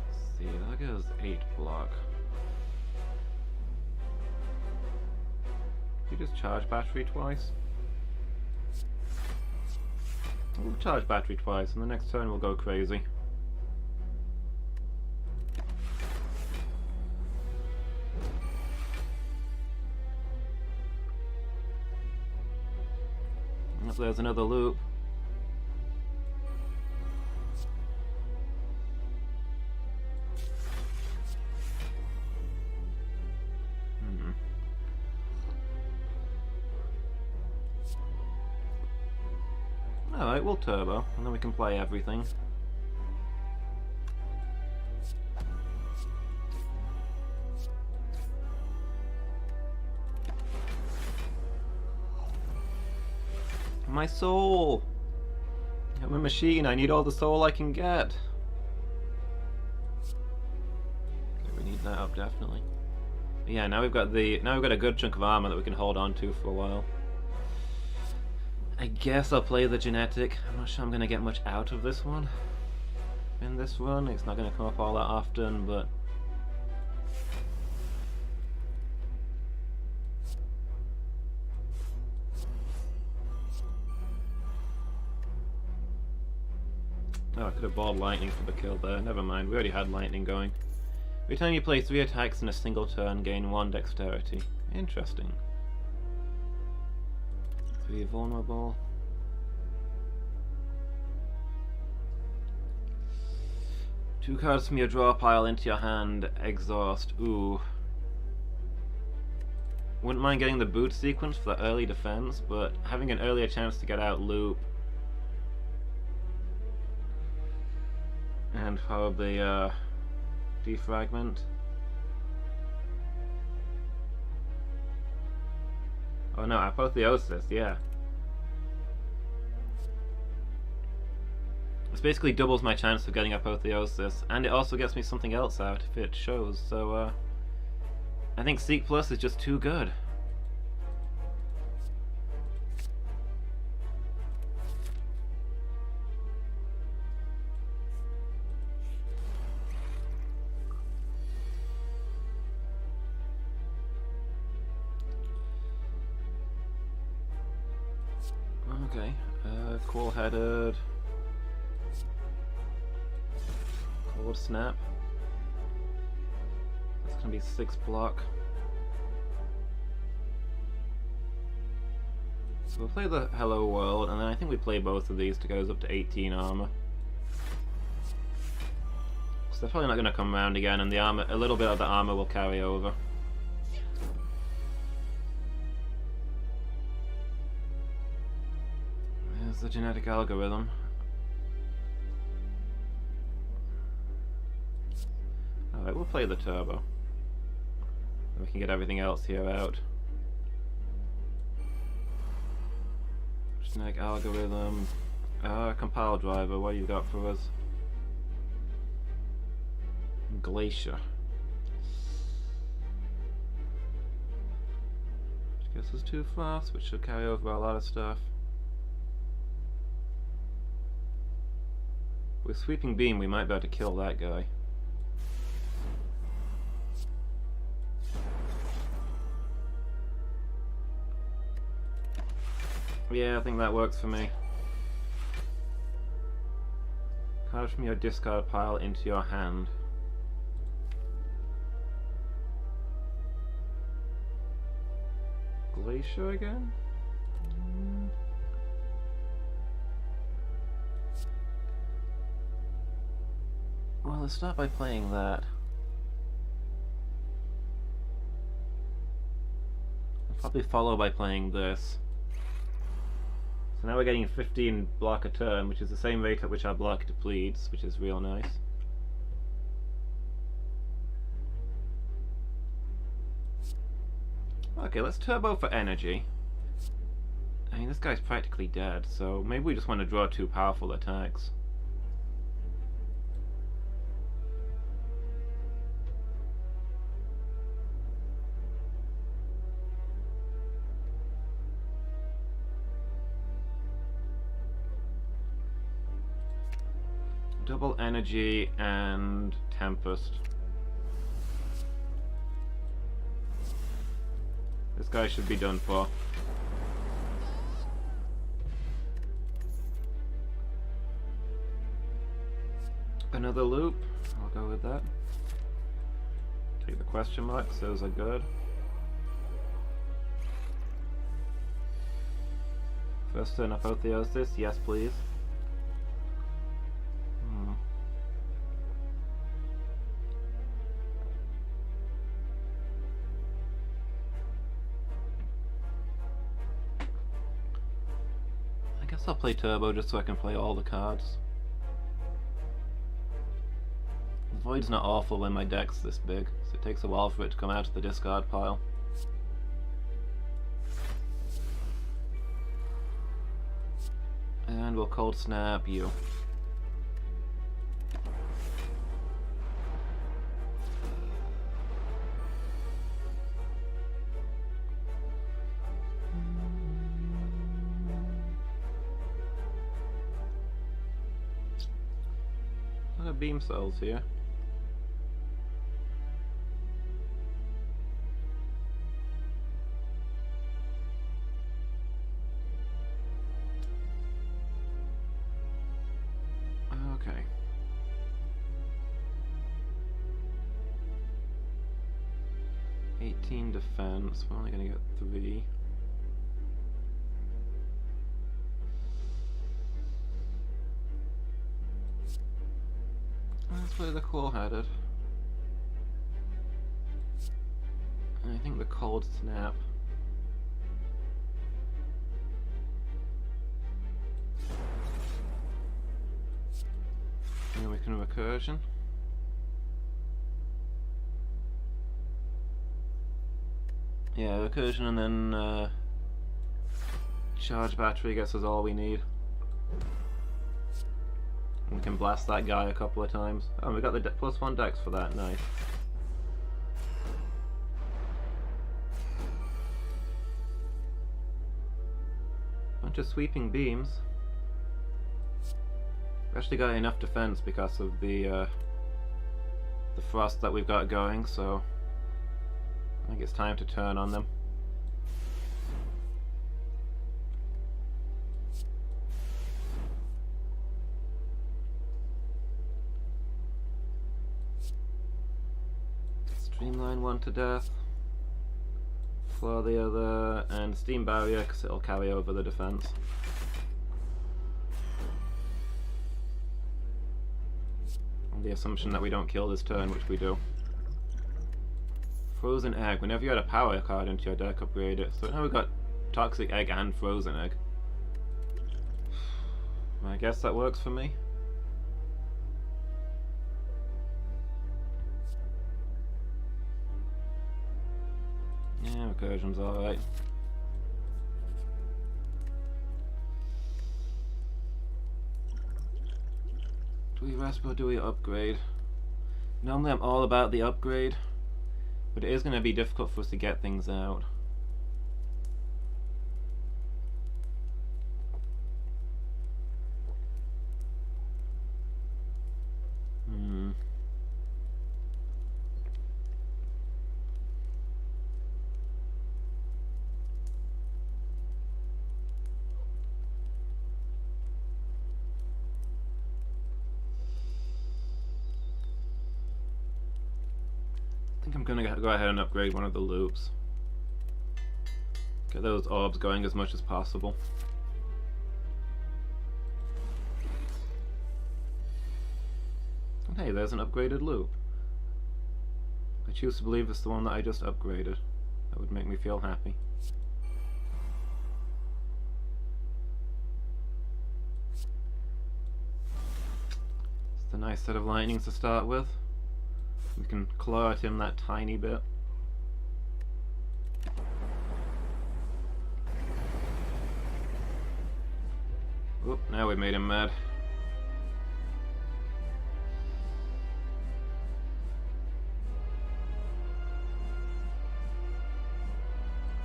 Let's see, that goes 8 block. You just charge battery twice? We'll charge battery twice, and the next turn we'll go crazy. Oh, there's another loop. Alright, we'll turbo, and then we can play everything. My soul! I'm a machine, I need all the soul I can get. Okay, we need that up definitely. But yeah, now we've got a good chunk of armor that we can hold on to for a while. I guess I'll play the genetic. I'm not sure I'm going to get much out of this one. In this run, it's not going to come up all that often, but... oh, I could have balled lightning for the kill there. Never mind, we already had lightning going. Every time you play 3 attacks in a single turn, gain 1 dexterity. Interesting. 3 vulnerable. 2 cards from your draw pile into your hand, exhaust. Ooh. Wouldn't mind getting the boot sequence for the early defense, but having an earlier chance to get out loop. And probably defragment. Oh no, apotheosis, yeah. This basically doubles my chance of getting apotheosis, and it also gets me something else out if it shows, so I think Seek Plus is just too good. Okay, cool-headed. Cold Snap. That's gonna be 6 block. So we'll play the Hello World, and then I think we play both of these to get us up to 18 armor. So they're probably not gonna come around again, and the armor, a little bit of the armor will carry over. There's the genetic algorithm. Alright, we'll play the turbo. And we can get everything else here out. Genetic algorithm. Compile driver, what do you got for us? Glacier. Which gets us too fast, which should carry over a lot of stuff. With Sweeping Beam, we might be able to kill that guy. Yeah, I think that works for me. Card from your discard pile into your hand. Glacier again? Well, let's start by playing that. I'll probably follow by playing this. So now we're getting 15 block a turn, which is the same rate at which our block depletes, which is real nice. Okay, let's turbo for energy. I mean, this guy's practically dead, so maybe we just want to draw 2 powerful attacks. Double energy and Tempest. This guy should be done for. Another loop. I'll go with that. Take the question marks, those are good. First turn apotheosis, yes please. I'll play turbo just so I can play all the cards. The Void's not awful when my deck's this big, so it takes a while for it to come out of the discard pile. And we'll cold snap you. Beam cells here. Okay. $18 defense. We're only gonna get 3. Let's play the cool-headed. I think the cold snap. And we can recursion. Yeah, recursion and then charge battery gets us all we need. And we can blast that guy a couple of times. Oh, we got the +1 dex for that, nice. Bunch of sweeping beams. We've actually got enough defense because of the frost that we've got going, so I think it's time to turn on them. Streamline one to death. Floor the other, and steam barrier because it'll carry over the defense. On the assumption that we don't kill this turn, which we do. Frozen egg. Whenever you add a power card into your deck, upgrade it. So now we've got toxic egg and frozen egg. I guess that works for me. Yeah, recursion's alright. Do we rest or do we upgrade? Normally I'm all about the upgrade, but it is going to be difficult for us to get things out. I think I'm going to go ahead and upgrade one of the loops. Get those orbs going as much as possible. And hey, there's an upgraded loop. I choose to believe it's the one that I just upgraded. That would make me feel happy. It's a nice set of lightnings to start with. We can claw at him that tiny bit. Oop, now we made him mad.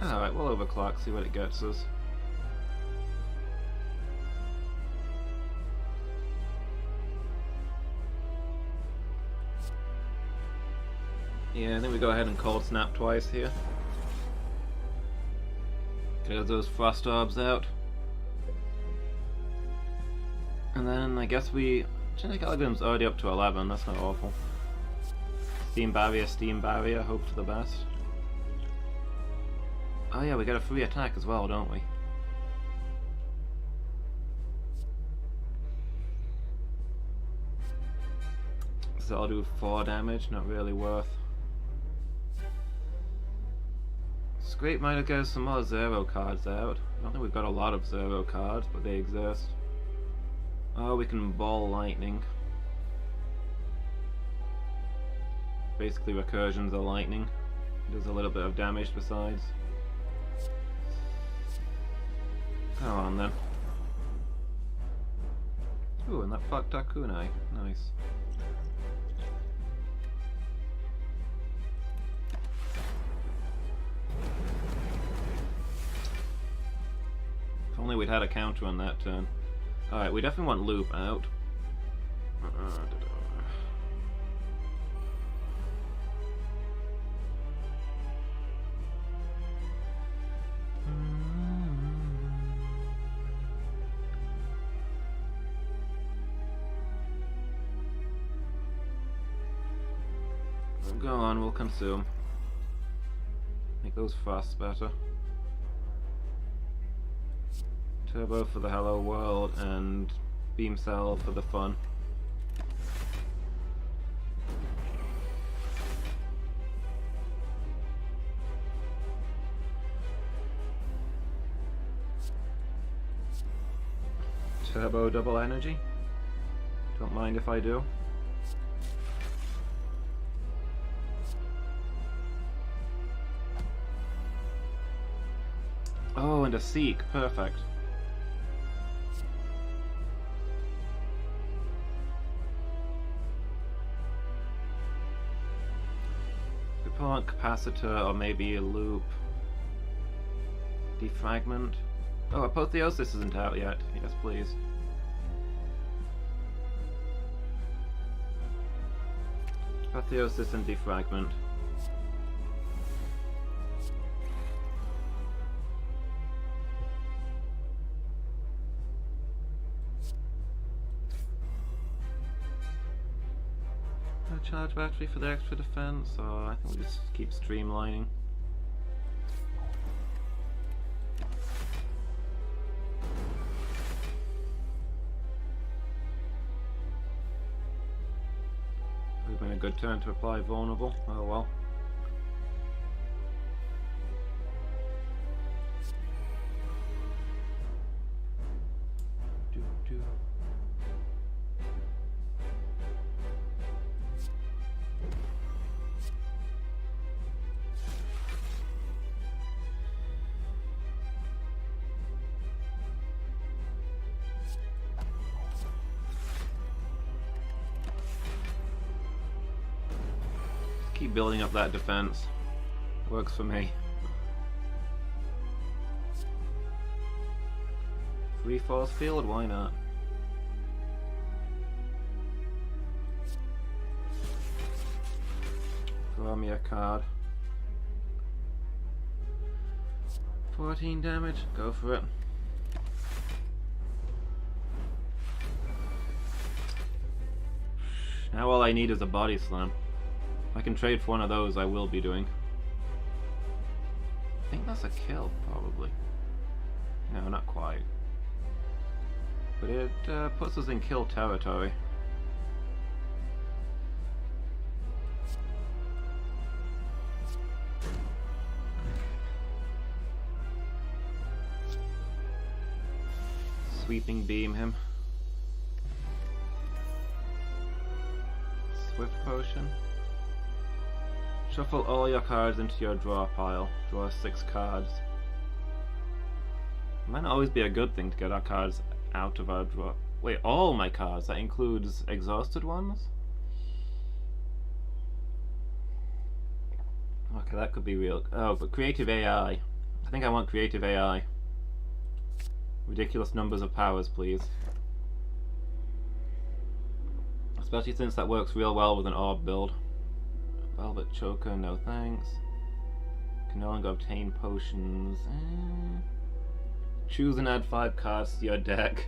Alright, we'll overclock, see what it gets us. Yeah, I think we go ahead and cold snap twice here. Get those frost orbs out. And then I guess Genetic Algorithm's already up to 11, that's not awful. Steam barrier, hope for the best. Oh yeah, we get a free attack as well, don't we? So I'll do 4 damage, not really worth. Scrape might have got some more 0 cards out. I don't think we've got a lot of 0 cards, but they exist. Oh, we can ball lightning. Basically recursions are lightning. It does a little bit of damage besides. Come on then. Ooh, and that fucked our kunai. Nice. If only we'd had a counter on that turn. Alright, we definitely want loop out. Go on, we'll consume. Make those frosts better. Turbo for the hello world and beam cell for the fun. Turbo double energy. Don't mind if I do. Oh, and a Seek. Perfect. We put on Capacitor or maybe a Loop. Defragment. Oh, Apotheosis isn't out yet. Yes, please. Apotheosis and Defragment. No charge battery for the extra defense, or I think we'll just keep streamlining. Would have been a good turn to apply vulnerable. Oh well. Keep building up that defense. Works for me. Free force field, why not? Draw me a card. 14 damage, go for it. Now all I need is a body slam. If I can trade for one of those, I will be doing. I think that's a kill, probably. No, not quite. But it puts us in kill territory. Sweeping beam him. Swift potion. Shuffle all your cards into your draw pile. Draw 6 cards. Might not always be a good thing to get our cards out of our draw. Wait, all my cards? That includes exhausted ones? Okay, that could be real. Oh, but creative AI. I think I want creative AI. Ridiculous numbers of powers, please. Especially since that works real well with an orb build. Velvet Choker, no thanks. Can no longer obtain potions. Choose and add 5 cards to your deck.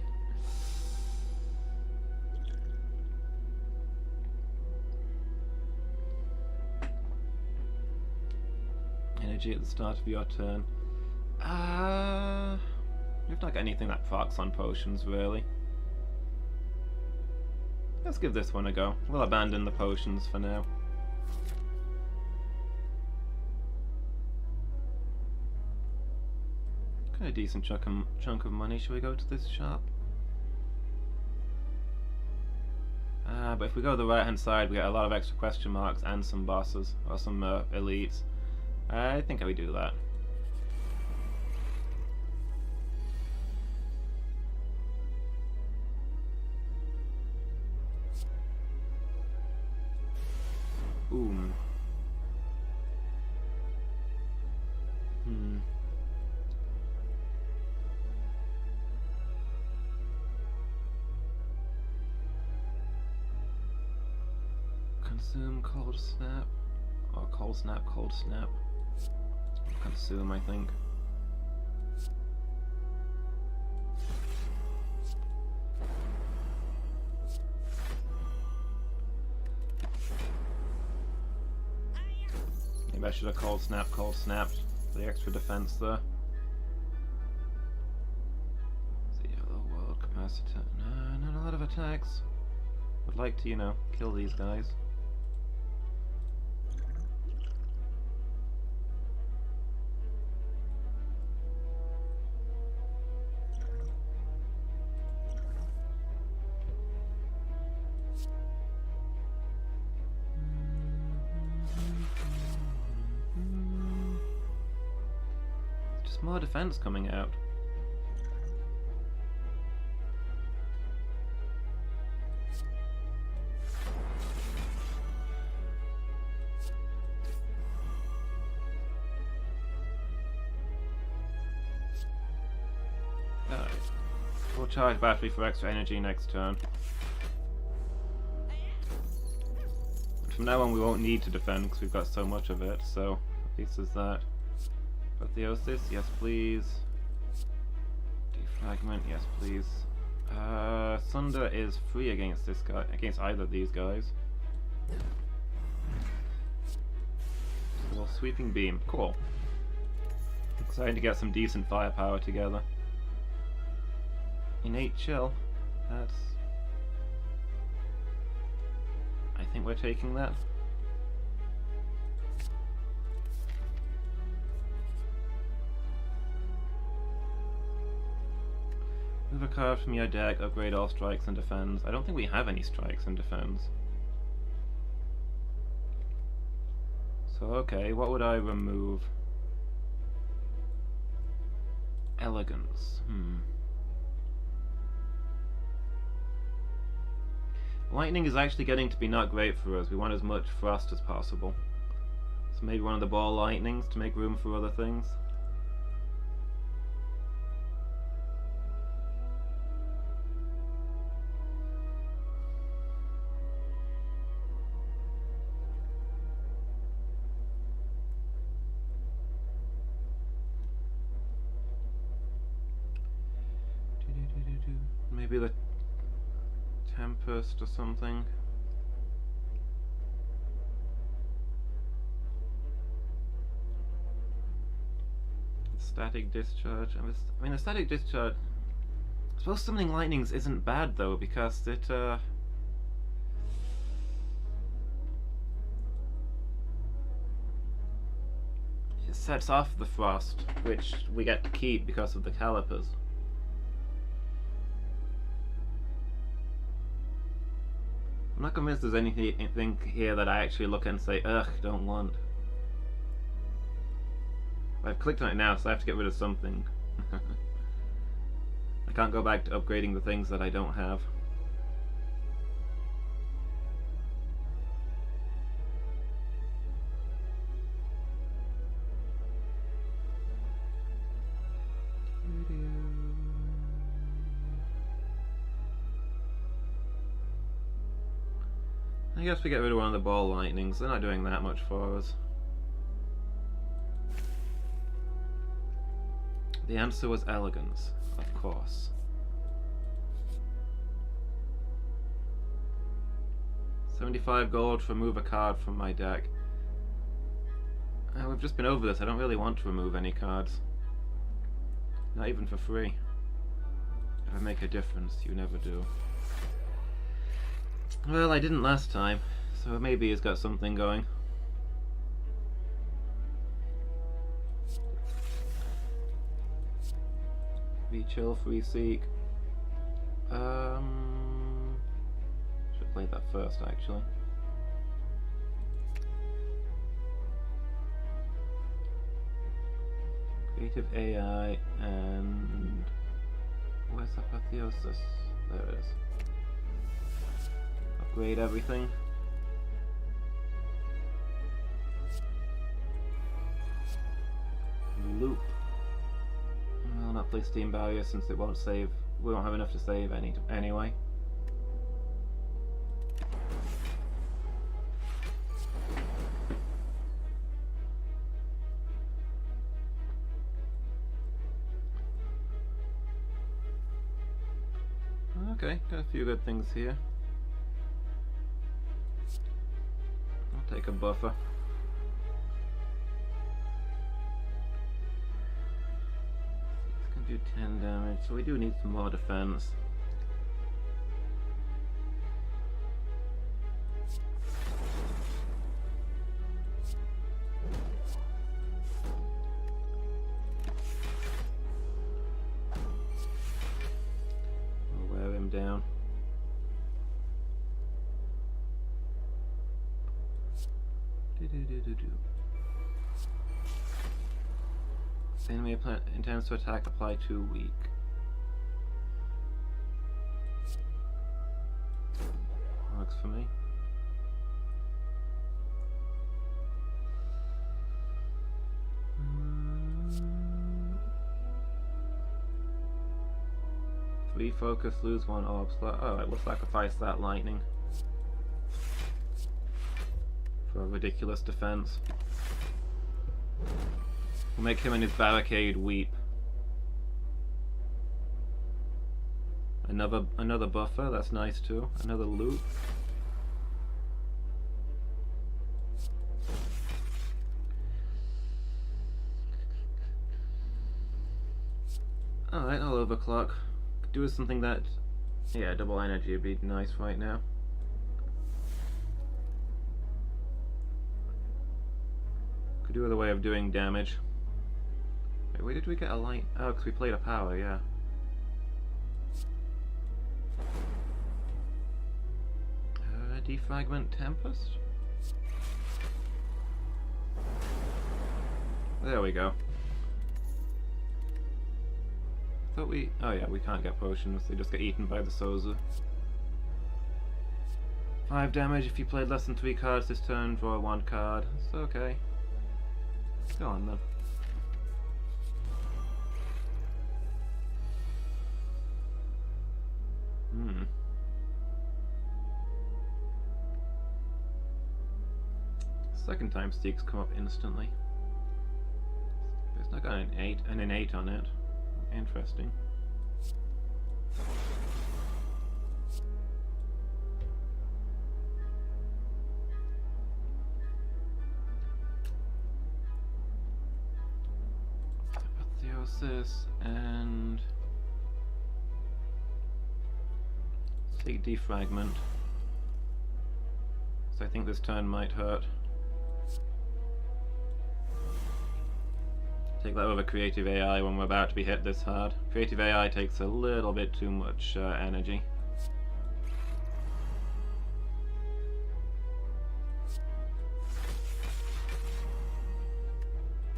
Energy at the start of your turn. We've not got anything that procs on potions, really. Let's give this one a go. We'll abandon the potions for now. Got a decent chunk of money. Shall we go to this shop? But if we go to the right hand side, we get a lot of extra question marks and some bosses, or some elites. I think I would do that. Boom. Consume cold snap. Or cold snap, cold snap. Consume, I think. Maybe I should have cold snapped for the extra defense there. See, hello world capacitor. No, not a lot of attacks. Would like to, you know, kill these guys. more defense coming out. Alright. We'll charge battery for extra energy next turn. From now on we won't need to defend because we've got so much of it, so at least there's that. Apotheosis, yes please. Defragment, yes please. Sunder is free against this guy, against either of these guys. So, sweeping beam, cool. Excited to get some decent firepower together. Innate chill, that's... I think we're taking that. Move a card from your deck, upgrade all strikes and defends. I don't think we have any strikes and defends. So okay, what would I remove? Elegance. Lightning is actually getting to be not great for us. We want as much frost as possible. So maybe one of the ball lightnings to make room for other things. Maybe the Tempest or something. Static discharge. I mean, the static discharge. I suppose summoning lightnings isn't bad though, because it sets off the frost, which we get to keep because of the calipers. I'm not convinced there's anything here that I actually look at and say, ugh, don't want. I've clicked on it now, so I have to get rid of something. I can't go back to upgrading the things that I don't have. I guess we get rid of one of the ball lightnings. They're not doing that much for us. The answer was elegance, of course. $75 gold to remove a card from my deck. We've just been over this. I don't really want to remove any cards. Not even for free. If I make a difference, you never do. Well, I didn't last time, so maybe he's got something going. Free chill, free seek. Should have played that first, actually. Creative AI and... where's Apotheosis? There it is. Upgrade everything. Loop. I'll not play Steam Barrier since it won't save. We won't have enough to save anyway. Okay, got a few good things here. I'll take a buffer. It's gonna do 10 damage, so we do need some more defense. We'll wear him down. Enemy intends to attack, apply 2 weak. Works for me. Refocus, lose 1 orb slot. Alright, we'll sacrifice that lightning for a ridiculous defense. We'll make him and his barricade weep. Another buffer, that's nice too. Another loop. Alright, I'll overclock. Could do something that... yeah, double energy would be nice right now. Could do other way of doing damage. Wait, where did we get a light? Oh, because we played a power, yeah. Defragment Tempest? There we go. Thought we... oh yeah, we can't get potions, they just get eaten by the Sozu. 5 damage if you played less than 3 cards this turn, draw 1 card. It's okay. Go on then. Second time Steaks come up instantly. It's not got an 8 and an 8 on it. Interesting. Apotheosis and Seek Defragment. So I think this turn might hurt. Take that over Creative AI when we're about to be hit this hard. Creative AI takes a little bit too much energy.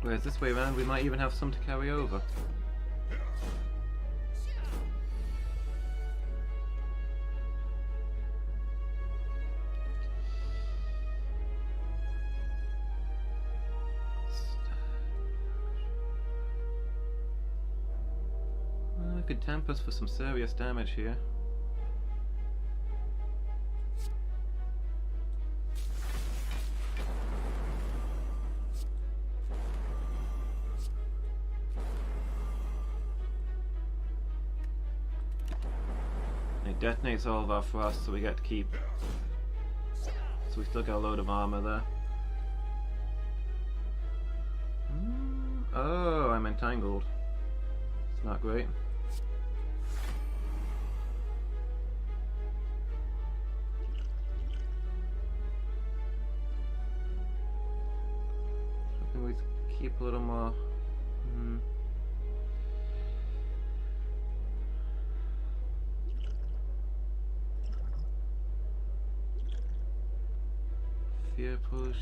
Whereas this way around we might even have some to carry over. Could Tempest for some serious damage here. It detonates all of our frost, so we get to keep. So we still got a load of armor there. Oh, I'm entangled. It's not great. We keep a little more. Fear push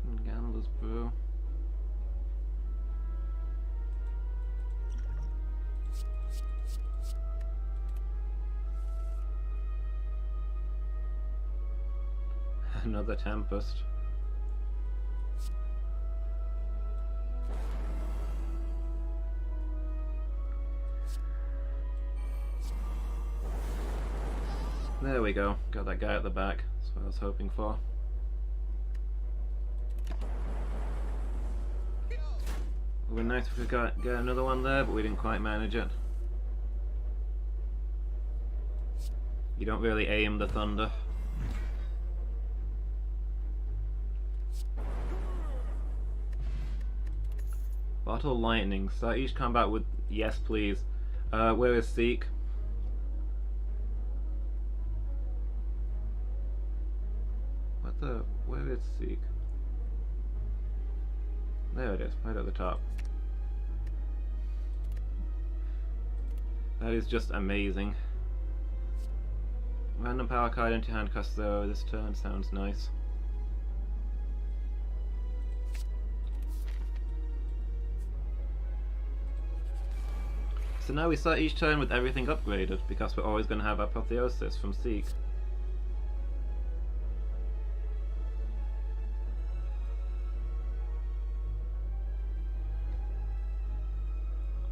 from Gambler's Brew. Another Tempest. There we go, got that guy at the back, that's what I was hoping for. It would be nice if we get another one there, but we didn't quite manage it. You don't really aim the thunder. Bottle lightning, start each combat with yes please. Where is Seek? Where is Seek? There it is, right at the top. That is just amazing. Random power card into hand costs 0 this turn, sounds nice. So now we start each turn with everything upgraded, because we're always going to have Apotheosis from Seek.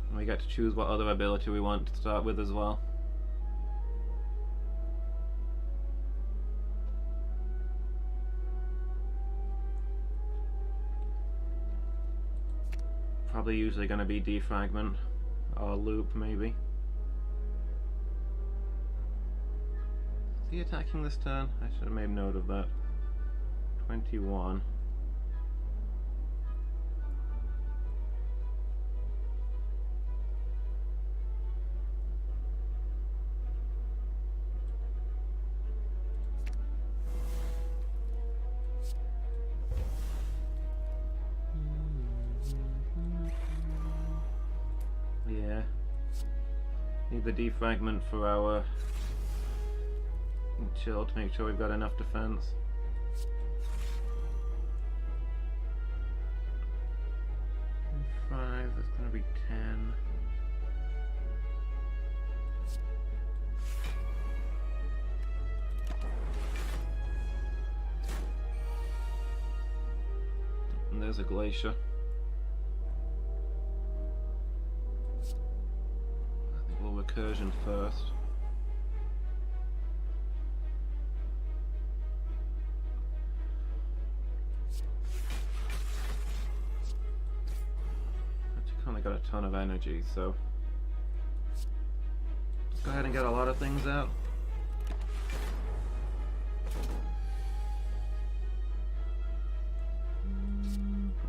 And we get to choose what other ability we want to start with as well. Probably usually going to be Defragment or Loop, maybe. Is he attacking this turn? I should have made note of that. 21. Yeah. Need the defragment for our chill to make sure we've got enough defense. Five, that's gonna be 10. And there's a glacier. Recursion first. Actually, kind of got a ton of energy, so let's go ahead and get a lot of things out.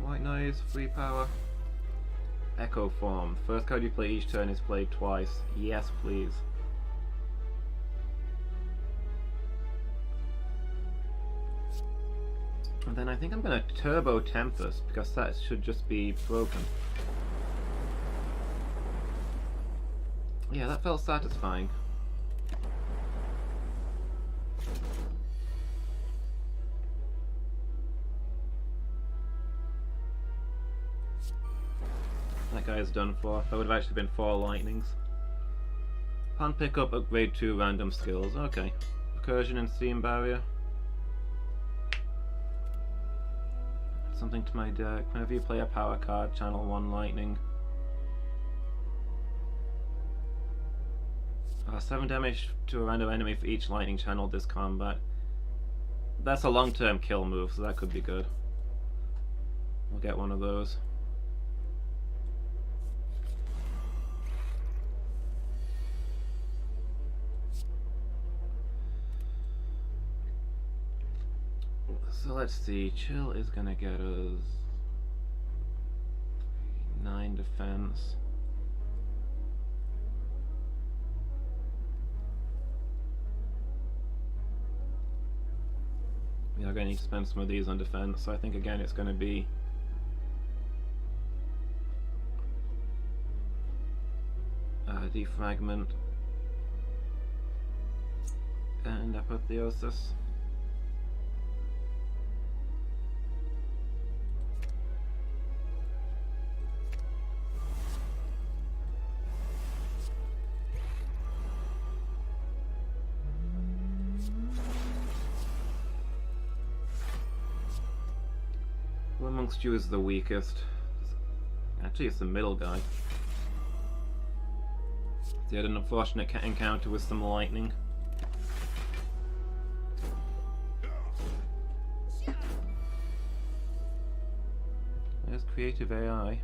White noise, free power. Echo Form. First card you play each turn is played twice. Yes, please. And then I think I'm going to Turbo Tempest, because that should just be broken. Yeah, that felt satisfying. That guy is done for. That would have actually been 4 lightnings. Upon pickup, upgrade 2 random skills. Okay. Recursion and Steam Barrier. Something to my deck. Whenever you play a power card, channel 1 lightning. 7 damage to a random enemy for each lightning channel this combat. That's a long-term kill move, so that could be good. We'll get one of those. So let's see, Chill is gonna get us 9 defense. We are going to need to spend some of these on defense, so I think again it's going to be Defragment and Apotheosis. Who amongst you is the weakest? Actually, it's the middle guy. He had an unfortunate encounter with some lightning. There's creative AI.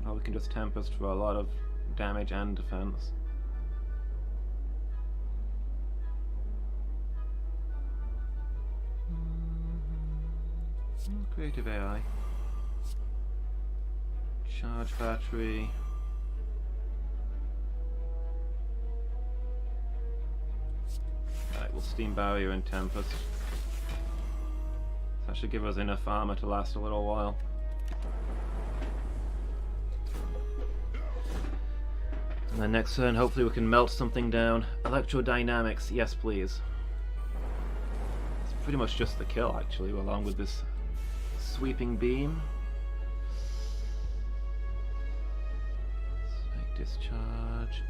Oh, we can just Tempest for a lot of damage and defense. Creative AI. Charge battery. Alright, we'll Steam Barrier and Tempest. That should give us enough armor to last a little while. And then next turn, hopefully we can melt something down. Electrodynamics, yes please. It's pretty much just the kill actually, along with this Sweeping Beam. Discharge.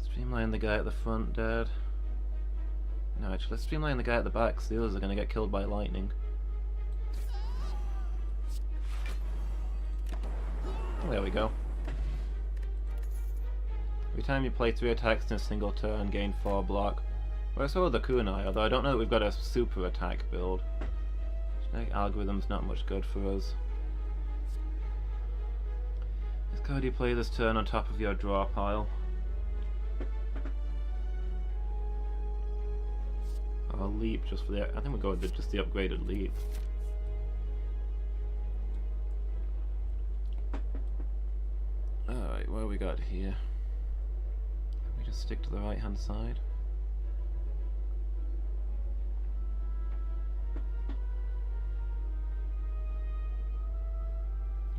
Streamline the guy at the front dead. No, actually, let's streamline the guy at the back, because the others are going to get killed by lightning. There we go. Every time you play 3 attacks in a single turn, gain 4 block. Whereas so with the kunai, although I don't know that we've got a super attack build. Genetic algorithm's not much good for us. This card you play this turn on top of your draw pile. Or leap just for the... I think we'll go with just the upgraded leap. Alright, what have we got here? We just stick to the right hand side.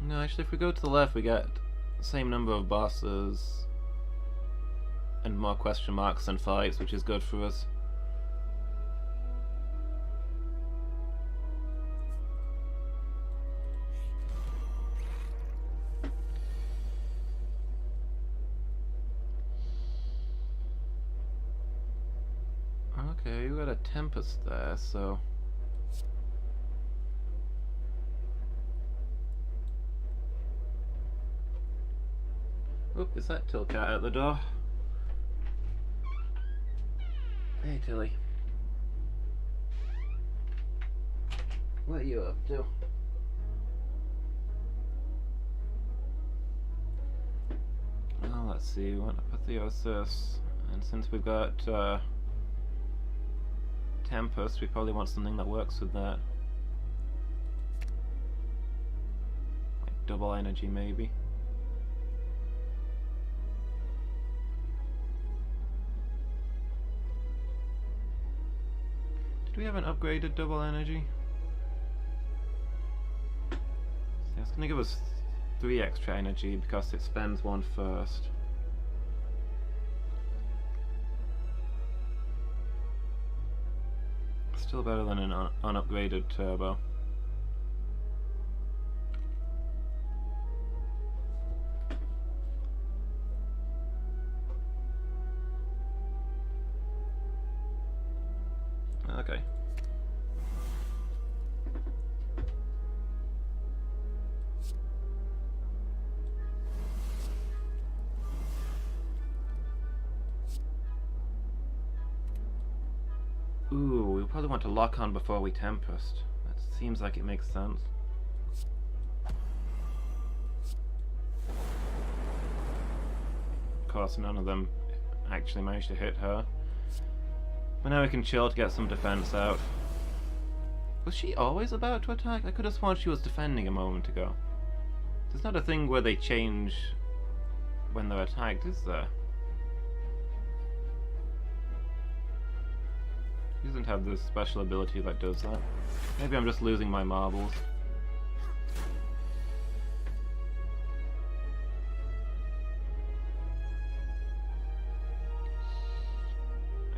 No, actually if we go to the left we get the same number of bosses and more question marks than fights, which is good for us. Okay, we got a Tempest there, so... Oop, is that Tilcat at the door? Hey Tilly. What are you up to? Oh, let's see, we want Apotheosis, and since we've got Tempest, we probably want something that works with that. Like double energy maybe. Do we have an upgraded double energy? So it's going to give us 3 extra energy because it spends 1 first. Still better than an unupgraded turbo. Okay. Ooh, we probably want to lock on before we Tempest. That seems like it makes sense. Of course, none of them actually managed to hit her. But now we can chill to get some defense out. Was she always about to attack? I could have sworn she was defending a moment ago. There's not a thing where they change when they're attacked, is there? She doesn't have this special ability that does that. Maybe I'm just losing my marbles.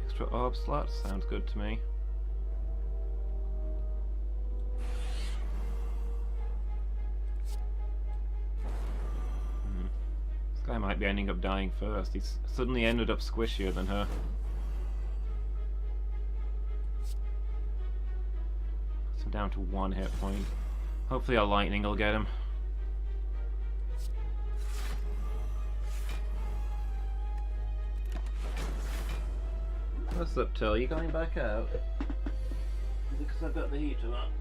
Extra orb slots sounds good to me. This guy might be ending up dying first. He's suddenly ended up squishier than her. So down to 1 hit point. Hopefully our lightning will get him. What's up, Till? You going back out? Because I've got the heater on.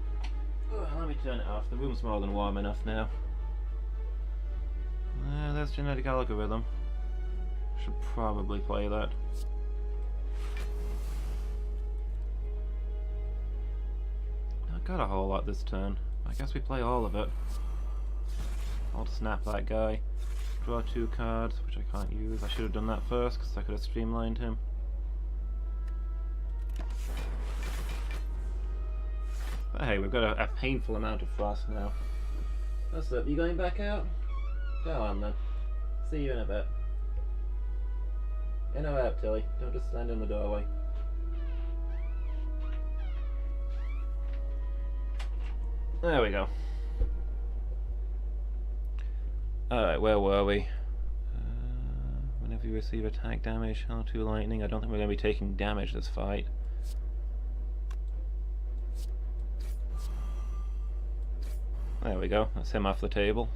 Oh, let me turn it off. The room's more than warm enough now. There's genetic algorithm. Should probably play that. I got a whole lot this turn. I guess we play all of it. I'll snap that guy. Draw 2 cards, which I can't use. I should have done that first because I could have streamlined him. But hey, we've got a painful amount of frost now. What's up? You going back out? Go on then. See you in a bit. In or out, Tilly? Don't just stand in the doorway. There we go. Alright, where were we? Whenever you receive attack damage, L2 lightning. I don't think we're going to be taking damage this fight. There we go, that's him off the table.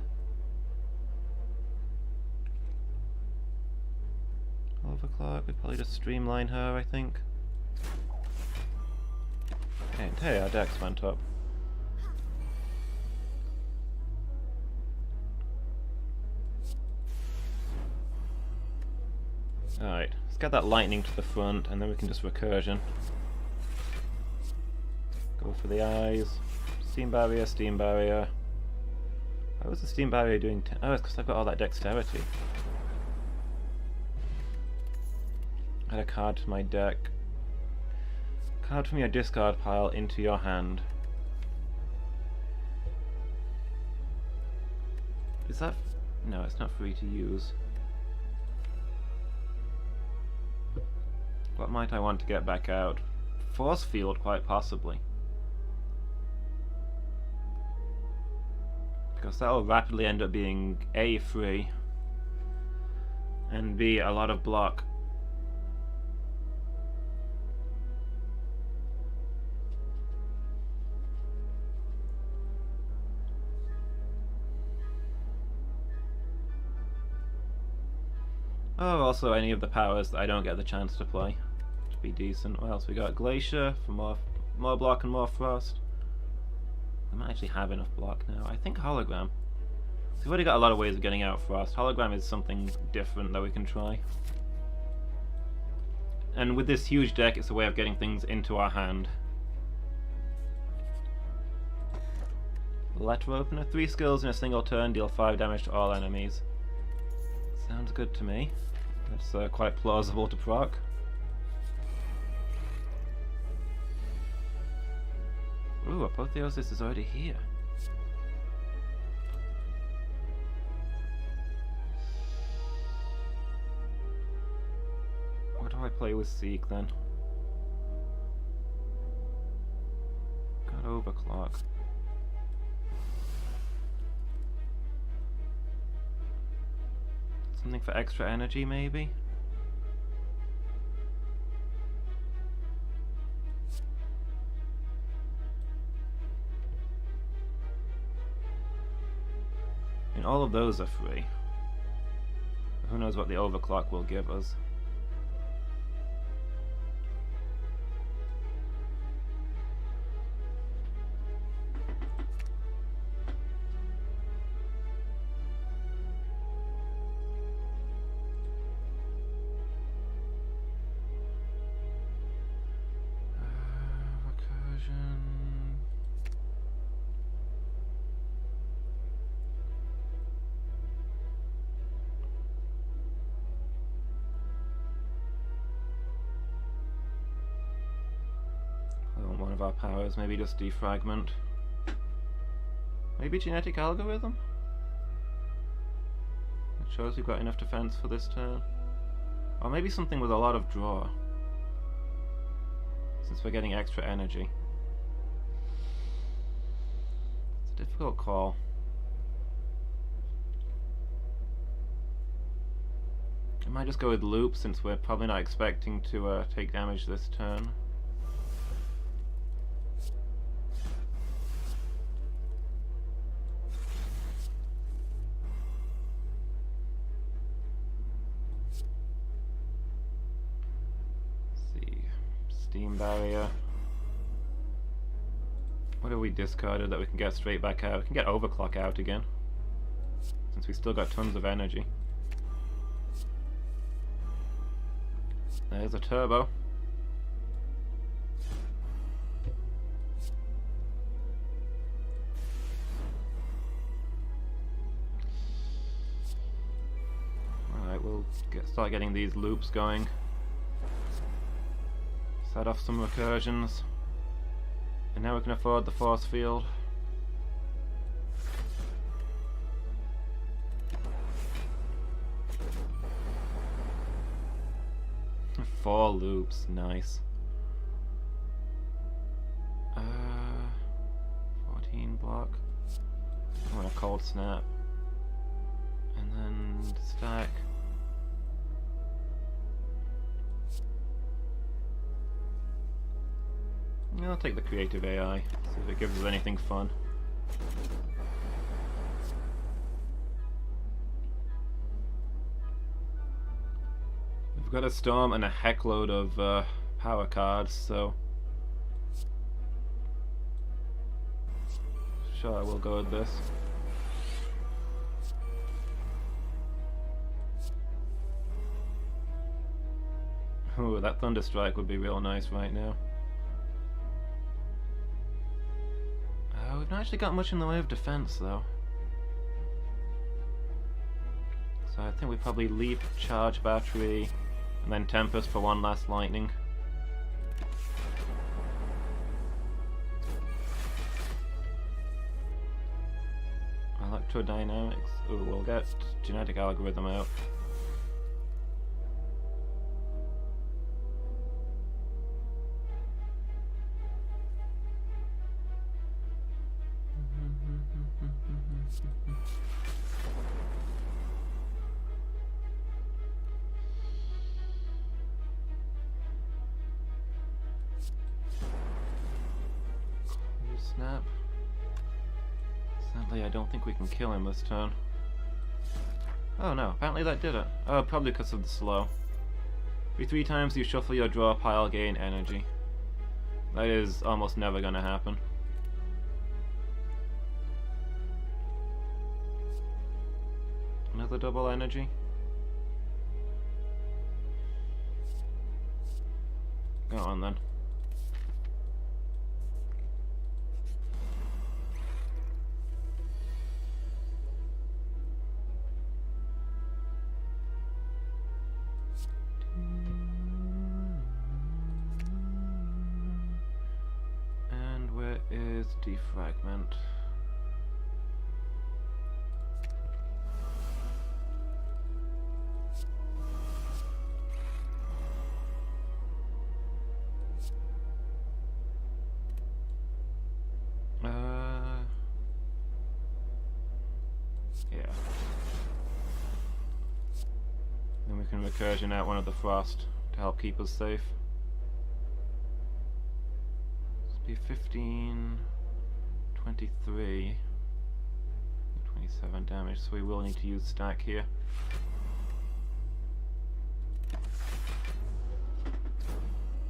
Overclock, we probably just streamline her, I think. And hey, our dex went up. Alright, let's get that lightning to the front, and then we can just recursion. Go for the eyes. Steam barrier, steam barrier. Why was the steam barrier doing? Oh, it's because I've got all that dexterity. Add a card to my deck. Card from your discard pile into your hand. Is that? No, it's not free to use. What might I want to get back out? Force field, quite possibly. Because that will rapidly end up being A, free, and B, a lot of block. Oh, also any of the powers that I don't get the chance to play to be decent. What else we got? Glacier for more block and more frost. We might actually have enough block now. I think hologram. So we've already got a lot of ways of getting out frost. Hologram is something different that we can try. And with this huge deck, it's a way of getting things into our hand. Letter opener. 3 skills in a single turn, deal 5 damage to all enemies. Sounds good to me. That's quite plausible to proc. Ooh, Apotheosis is already here. What do I play with Seek then? Got Overclock. Something for extra energy, maybe? And all of those are free. Who knows what the overclock will give us. One of our powers, maybe just defragment. Maybe genetic algorithm? It shows we've got enough defense for this turn. Or maybe something with a lot of draw, since we're getting extra energy. It's a difficult call. I might just go with loop, since we're probably not expecting to take damage this turn. Steam barrier. What have we discarded that we can get straight back out? We can get overclock out again, since we still got tons of energy. There's a turbo. Alright, we'll start getting these loops going. Set off some recursions. And now we can afford the force field. 4 loops, nice. 14 block. I want a cold snap. And then stack. I'll take the creative AI, see if it gives us anything fun. We've got a storm and a heckload of power cards, so sure I will go with this. Ooh, that Thunder Strike would be real nice right now. We've not actually got much in the way of defense, though. So I think we probably leap, charge battery, and then Tempest for one last lightning. Electrodynamics. Ooh, we'll get genetic algorithm out. Snap. Sadly, I don't think we can kill him this turn. Oh no, apparently that did it. Oh, probably because of the slow. Every 3 times you shuffle your draw pile, gain energy. That is almost never gonna happen. Another double energy. Go on then. Is defragment. Yeah. Then we can recursion out one of the frost to help keep us safe. 15, 23, 27 damage, so we will need to use stack here.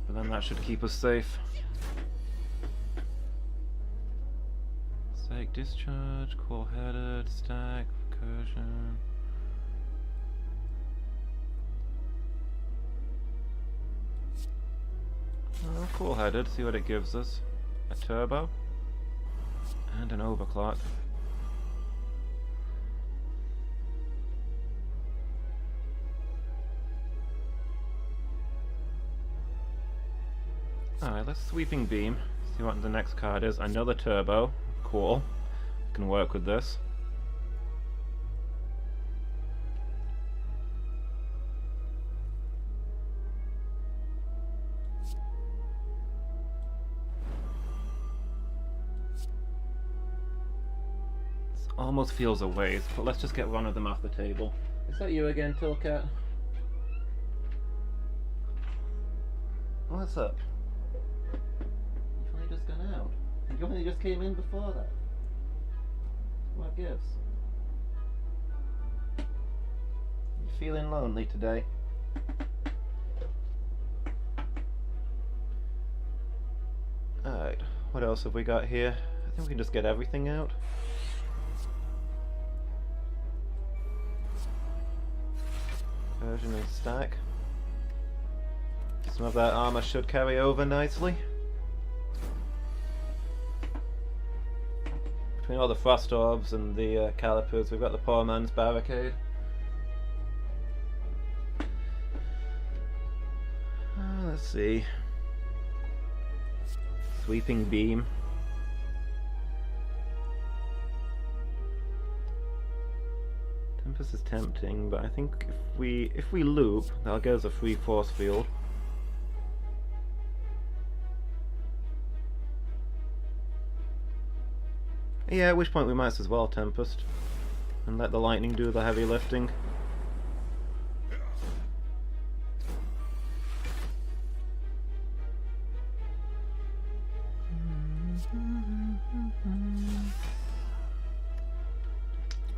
But then that should keep us safe. Stake, discharge, cool-headed, stack, recursion. Oh, cool-headed, see what it gives us. A turbo and an overclock. Alright, let's sweeping beam. See what the next card is. Another turbo. Cool. Can work with this. Almost feels a waste, but let's just get one of them off the table. Is that you again, Tilcat? What's up? You've only just gone out. You only just came in before that. What gives? You feeling lonely today? Alright, what else have we got here? I think we can just get everything out. Version and stack. Some of that armor should carry over nicely. Between all the frost orbs and the calipers, we've got the poor man's barricade. Let's see. Sweeping beam. Tempest is tempting, but I think if we loop, that'll give us a free force field. Yeah, at which point we might as well Tempest. And let the lightning do the heavy lifting.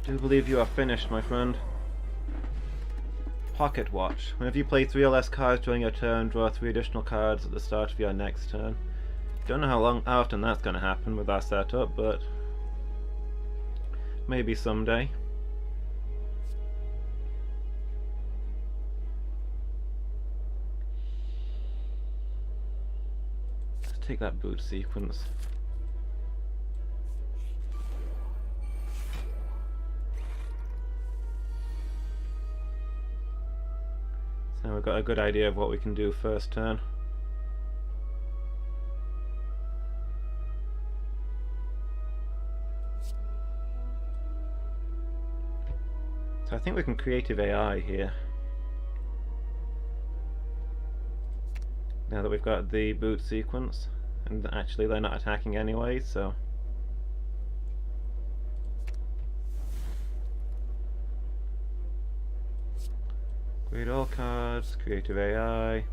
Do believe you are finished, my friend. Pocket Watch. Whenever you play 3 or less cards during your turn, draw 3 additional cards at the start of your next turn. Don't know how often that's going to happen with our setup, but maybe someday. Let's take that boot sequence. So we've got a good idea of what we can do first turn. So I think we can creative AI here. Now that we've got the boot sequence, and actually they're not attacking anyway, so create all cards, creative AI,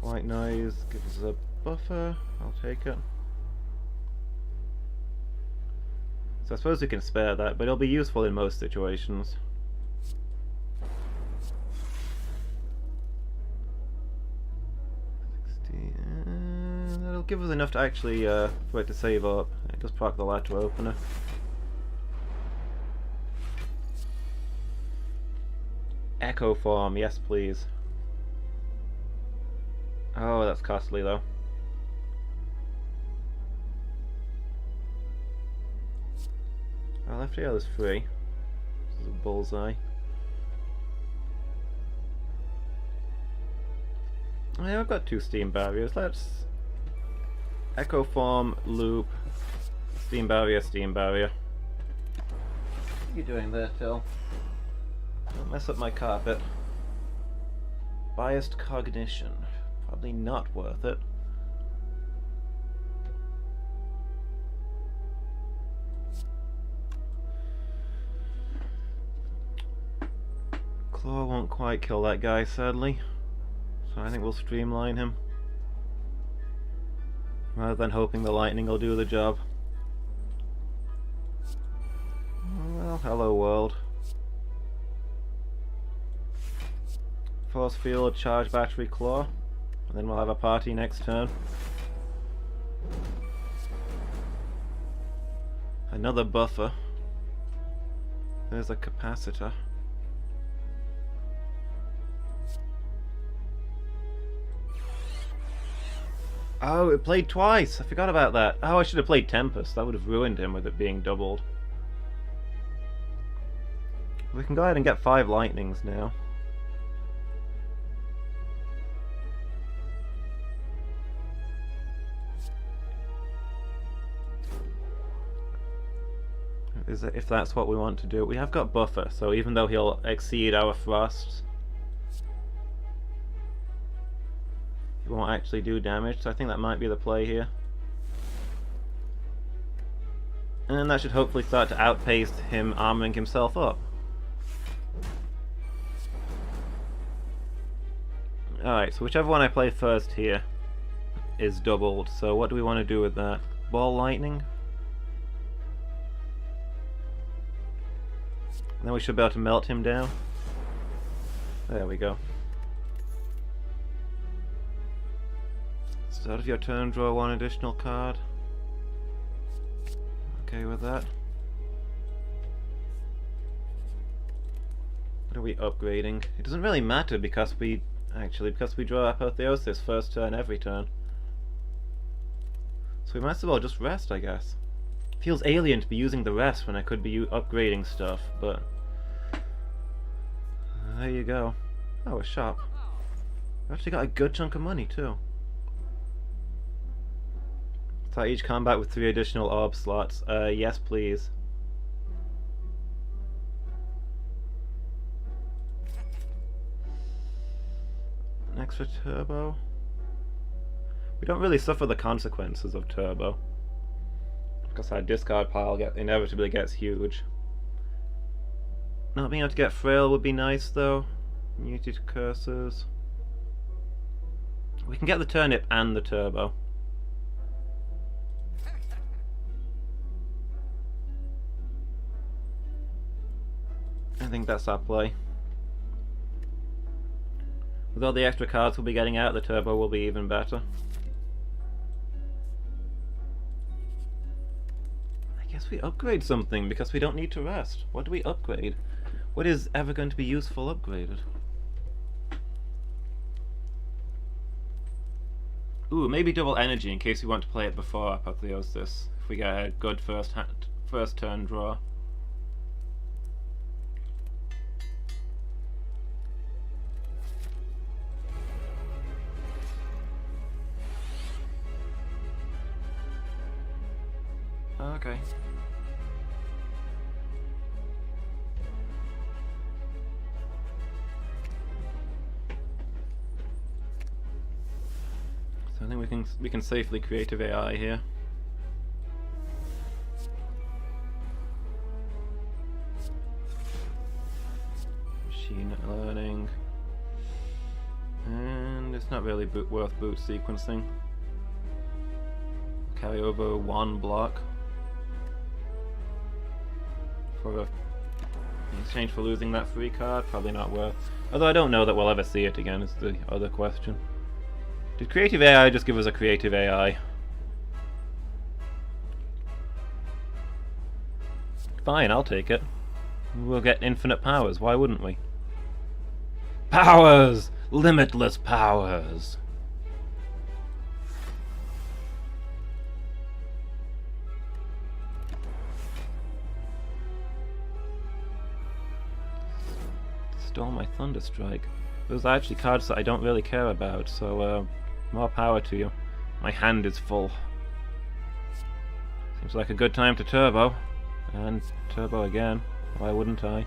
white noise, gives us a buffer, I'll take it. So I suppose we can spare that, but it'll be useful in most situations. That'll give us enough to actually for it to save up. It does proc the ladder opener. Echo form, yes please. Oh, that's costly though. Our left tail is free. This is a bullseye. Yeah, I've got 2 steam barriers. Let's echo form, loop, steam barrier, steam barrier. What are you doing there, Till? Don't mess up my carpet. Biased cognition. Probably not worth it. Claw won't quite kill that guy, sadly. So I think we'll streamline him. Rather than hoping the lightning will do the job. Well, hello world. Force field, charge battery, claw. And then we'll have a party next turn. Another buffer. There's a capacitor. Oh, it played twice! I forgot about that. Oh, I should have played Tempest. That would have ruined him with it being doubled. We can go ahead and get 5 lightnings now. If that's what we want to do. We have got buffer, so even though he'll exceed our thrusts, he won't actually do damage, so I think that might be the play here. And that should hopefully start to outpace him armoring himself up. Alright, so whichever one I play first here is doubled, so what do we want to do with that? Ball lightning? And then we should be able to melt him down. There we go. Start of your turn, draw 1 additional card. Okay with that. What are we upgrading? It doesn't really matter because we draw Apotheosis first turn every turn. So we might as well just rest, I guess. Feels alien to be using the rest when I could be upgrading stuff, but there you go. Oh, a shop. I've actually got a good chunk of money too. Start each combat with 3 additional orb slots. Yes please. An extra turbo. We don't really suffer the consequences of turbo. Because our discard pile inevitably gets huge. Not being able to get frail would be nice though. Muted cursors. We can get the turnip and the turbo. I think that's our play. With all the extra cards we'll be getting out, the turbo will be even better. I guess we upgrade something because we don't need to rest. What do we upgrade? What is ever going to be useful upgraded? Ooh, maybe double energy in case we want to play it before Apotheosis. If we get a good first turn draw. Okay. So I think we can safely creative AI here. Machine learning, and it's not really worth boot sequencing. Carry over one block. For in exchange for losing that free card, probably not worth. Although I don't know that we'll ever see it again, is the other question. Did creative AI just give us a creative AI? Fine, I'll take it. We'll get infinite powers, why wouldn't we? Powers! Limitless powers! Stole my Thunderstrike. Those are actually cards that I don't really care about, so more power to you. My hand is full. Seems like a good time to turbo. And turbo again. Why wouldn't I?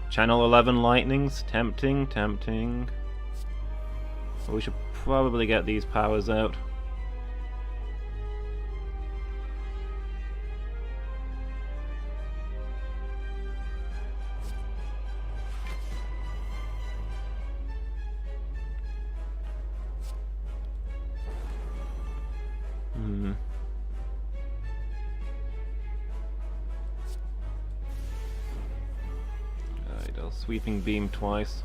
Channel 11 lightnings. Tempting, tempting. Well, we should probably get these powers out. Alright, I'll sweeping beam twice.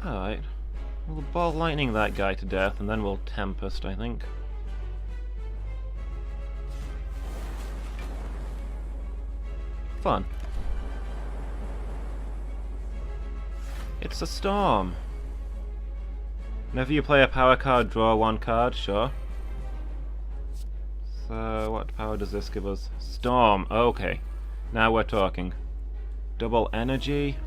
Alright. We'll ball lightning that guy to death and then we'll Tempest, I think. Fun. It's a storm. Whenever you play a power card, draw one card, sure. So, what power does this give us? Storm, okay. Now we're talking. Double energy.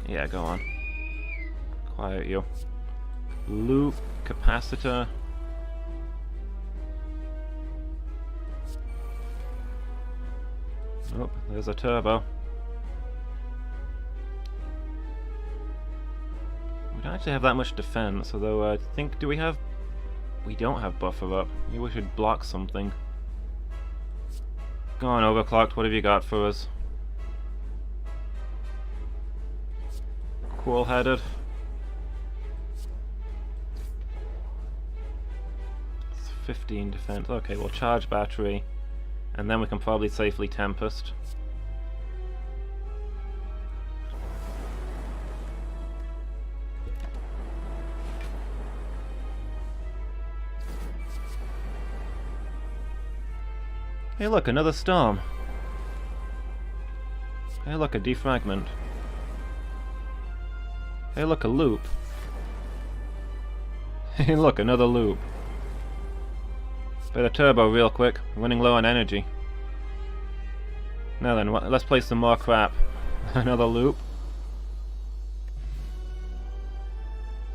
Yeah, go on. Quiet you. Loop, capacitor. Oh, there's a turbo. We don't actually have that much defense, although I think, do we have... We don't have buffer up. Maybe we should block something. Go on, Overclocked, what have you got for us? Cool-headed. It's 15 defense. Okay, we'll charge battery. And then we can probably safely Tempest. Hey look, another storm. Hey look, a defragment. Hey look, a loop. Hey look, another loop. Better turbo real quick, running low on energy. Now then, let's play some more crap. Another loop.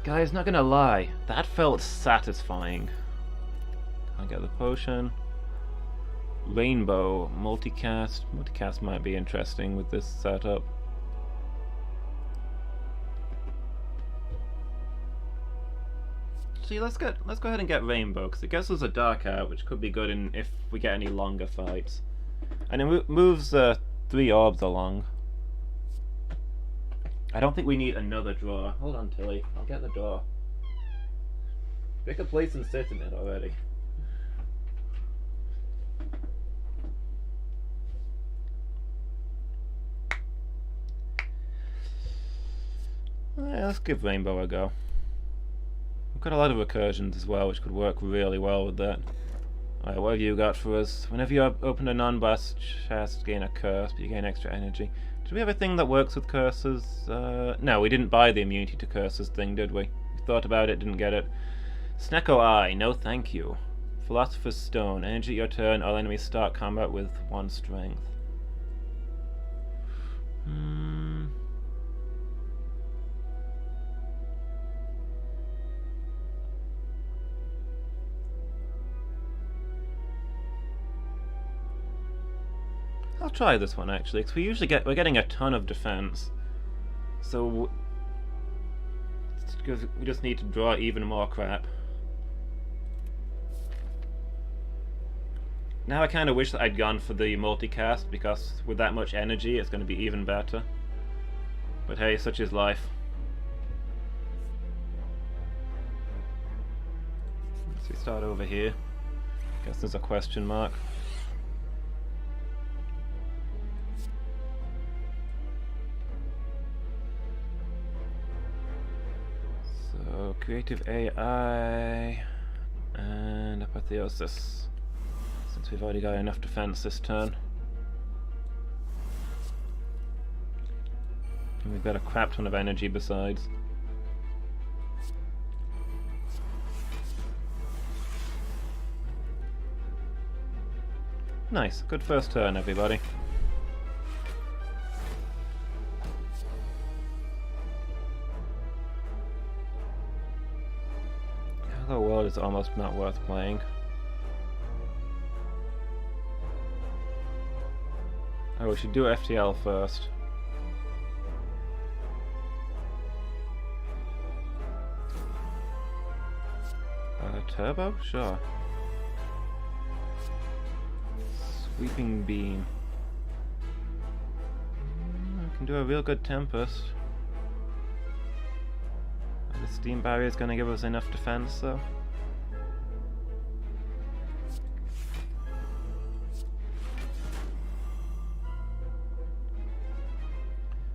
Guys, not gonna lie, that felt satisfying. Can't get the potion. Rainbow, multicast. Multicast might be interesting with this setup. See, let's go ahead and get Rainbow, because it gets us a Dark Out, which could be good if we get any longer fights. And it moves 3 orbs along. I don't think we need another draw. Hold on, Tilly. I'll get the door. Pick a place and sit in it already. Let's give Rainbow a go. We've got a lot of recursions as well, which could work really well with that. Alright, what have you got for us? Whenever you open a non-boss chest, gain a curse, but you gain extra energy. Did we have a thing that works with curses? No, we didn't buy the immunity to curses thing, did we? We thought about it, didn't get it. Snecko Eye, no thank you. Philosopher's Stone, energy your turn, all enemies start combat with 1 strength. I'll try this one actually, because we're getting a ton of defense, so we just need to draw even more crap. Now I kind of wish that I'd gone for the multicast, because with that much energy it's going to be even better. But hey, such is life. So we start over here. Guess there's a question mark. So, creative AI and apotheosis, since we've already got enough defense this turn. And we've got a crap ton of energy besides. Nice, good first turn, everybody. The world is almost not worth playing. Oh, we should do FTL first. Turbo? Sure. Sweeping Beam. I can do a real good Tempest. The steam barrier is going to give us enough defense, though.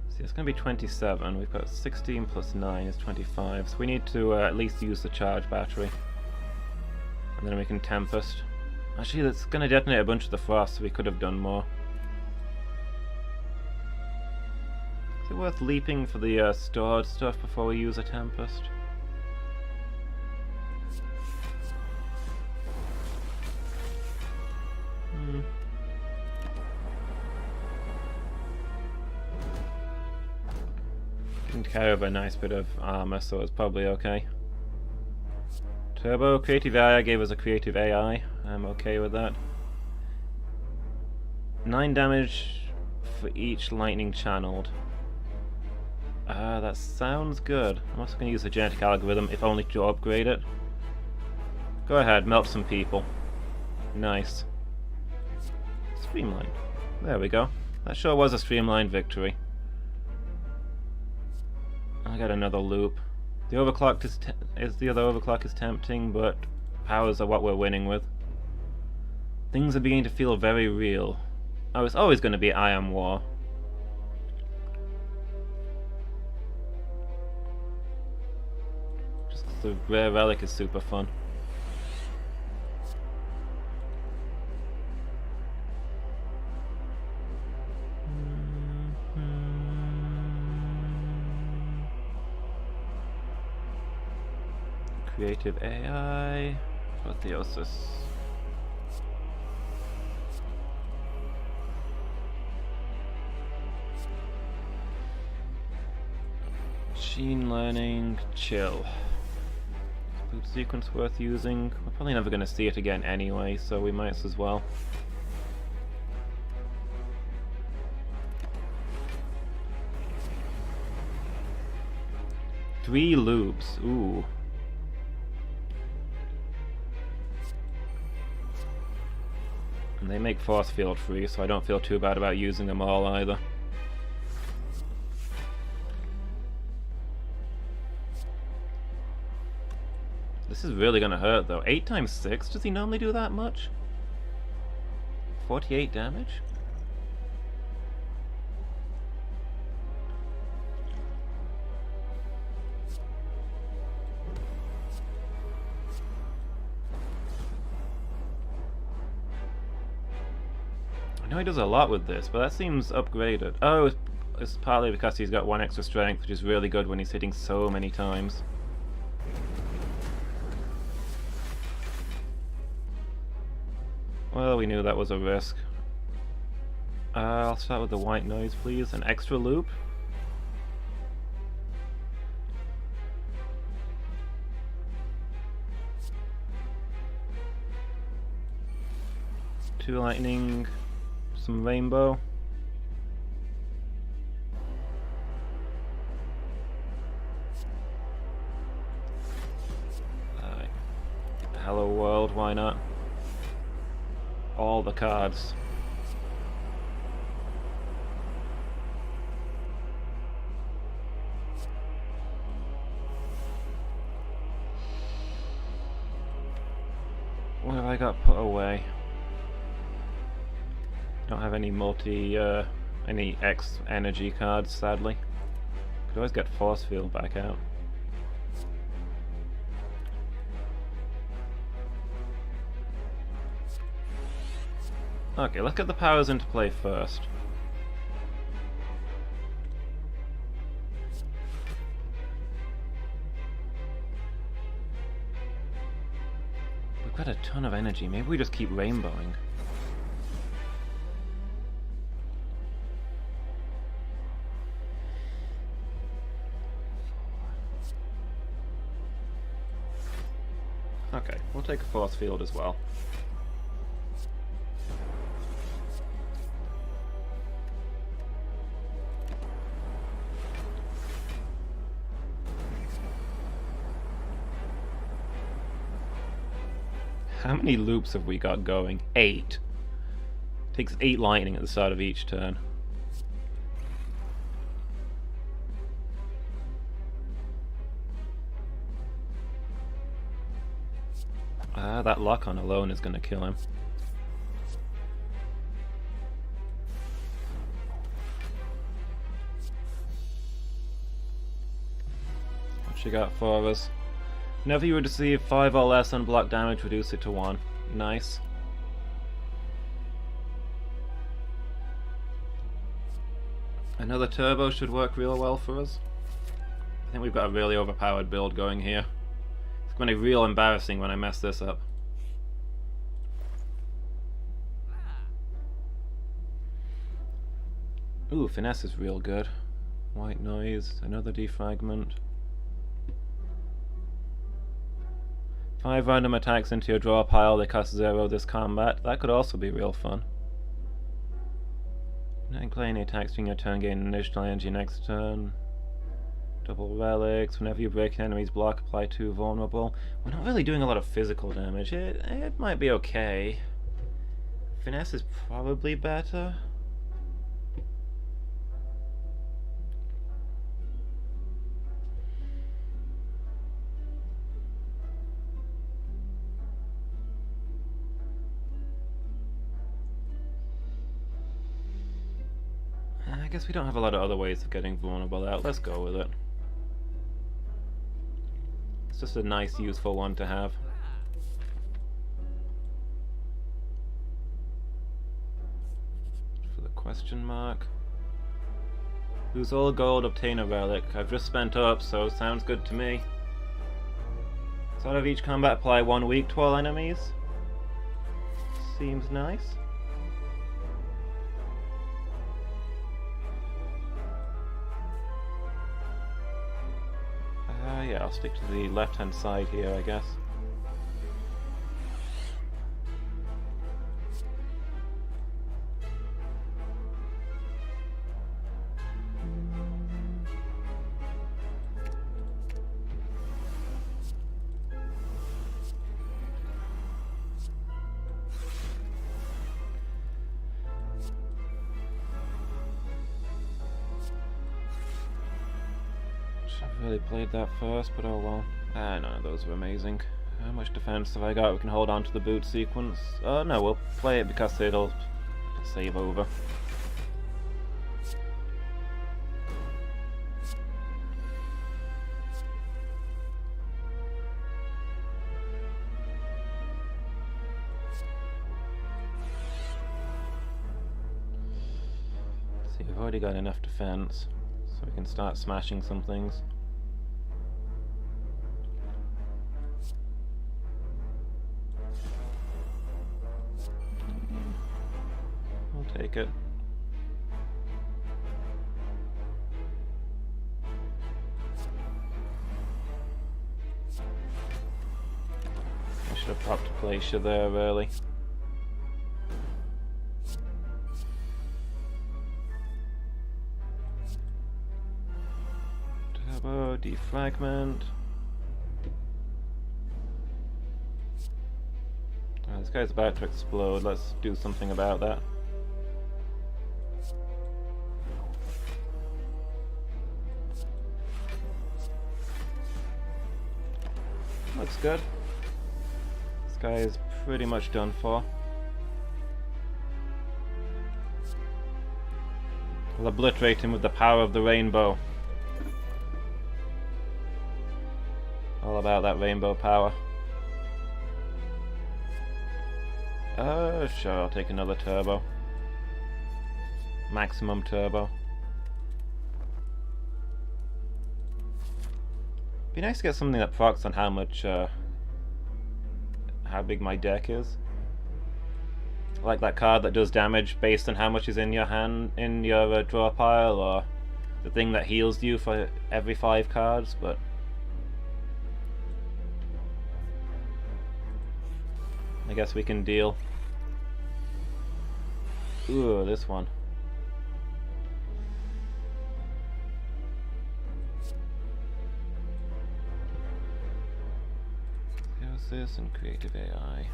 See, it's going to be 27. We've got 16 plus 9 is 25, so we need to at least use the charge battery. And then we can Tempest. Actually, that's going to detonate a bunch of the frost, so we could have done more. Is it worth leaping for the stored stuff before we use a Tempest? Didn't carry over a nice bit of armor, so it's probably okay. Turbo, Creative AI gave us a Creative AI. I'm okay with that. 9 damage for each lightning channeled. That sounds good. I'm also going to use the genetic algorithm, if only to upgrade it. Go ahead, melt some people. Nice. Streamlined. There we go. That sure was a streamlined victory. I got another loop. The overclock is tempting, but powers are what we're winning with. Things are beginning to feel very real. Oh, it's always going to be I Am War. Just the rare relic is super fun. Creative AI, apotheosis. Machine learning, chill. Loop sequence worth using. We're probably never going to see it again anyway, so we might as well. 3 loops. Ooh. And they make force field free, so I don't feel too bad about using them all either. This is really gonna hurt though. 8 times 6? Does he normally do that much? 48 damage? I know he does a lot with this, but that seems upgraded. Oh, it's partly because he's got 1 extra strength, which is really good when he's hitting so many times. Well, we knew that was a risk. I'll start with the white noise, please. An extra loop. Two lightning, some rainbow. Hello world, why not? All the cards. What have I got put away? Don't have any any X energy cards, sadly. Could always get force field back out. Okay, let's get the powers into play first. We've got a ton of energy, maybe we just keep rainbowing. Okay, we'll take a force field as well. How many loops have we got going? 8. Takes 8 lightning at the start of each turn. That lock-on alone is going to kill him. What you got for us? Whenever you receive 5 or less unblocked damage, reduce it to 1. Nice. Another turbo should work real well for us. I think we've got a really overpowered build going here. It's going to be real embarrassing when I mess this up. Ooh, finesse is real good. White noise, another defragment. 5 random attacks into your draw pile, they cost 0 this combat. That could also be real fun. Not play any attacks during your turn, gain additional energy next turn. Double relics, whenever you break an enemy's block, apply 2 vulnerable. We're not really doing a lot of physical damage. It might be okay. Finesse is probably better. I guess we don't have a lot of other ways of getting vulnerable out. Let's go with it. It's just a nice, useful one to have. For the question mark. Lose all gold, obtain a relic. I've just spent up, so sounds good to me. Start of each combat, apply 1 weak to all enemies. Seems nice. Yeah, I'll stick to the left-hand side here, I guess. Should have really played that first, but oh well. Ah, none of those were amazing. How much defense have I got? We can hold on to the boot sequence. No, we'll play it because it'll save over. See, we've already got enough defense, so we can start smashing some things. Take it. I should have popped a glacier there really. Turbo, defragment. Oh, this guy's about to explode. Let's do something about that. Looks good. This guy is pretty much done for. We'll obliterate him with the power of the rainbow. All about that rainbow power. Sure, I'll take another turbo. Maximum turbo. Be nice to get something that procs on how much, how big my deck is. Like that card that does damage based on how much is in your hand, in your draw pile, or the thing that heals you for every 5 cards, but... I guess we can deal. Ooh, this one. This and creative AI.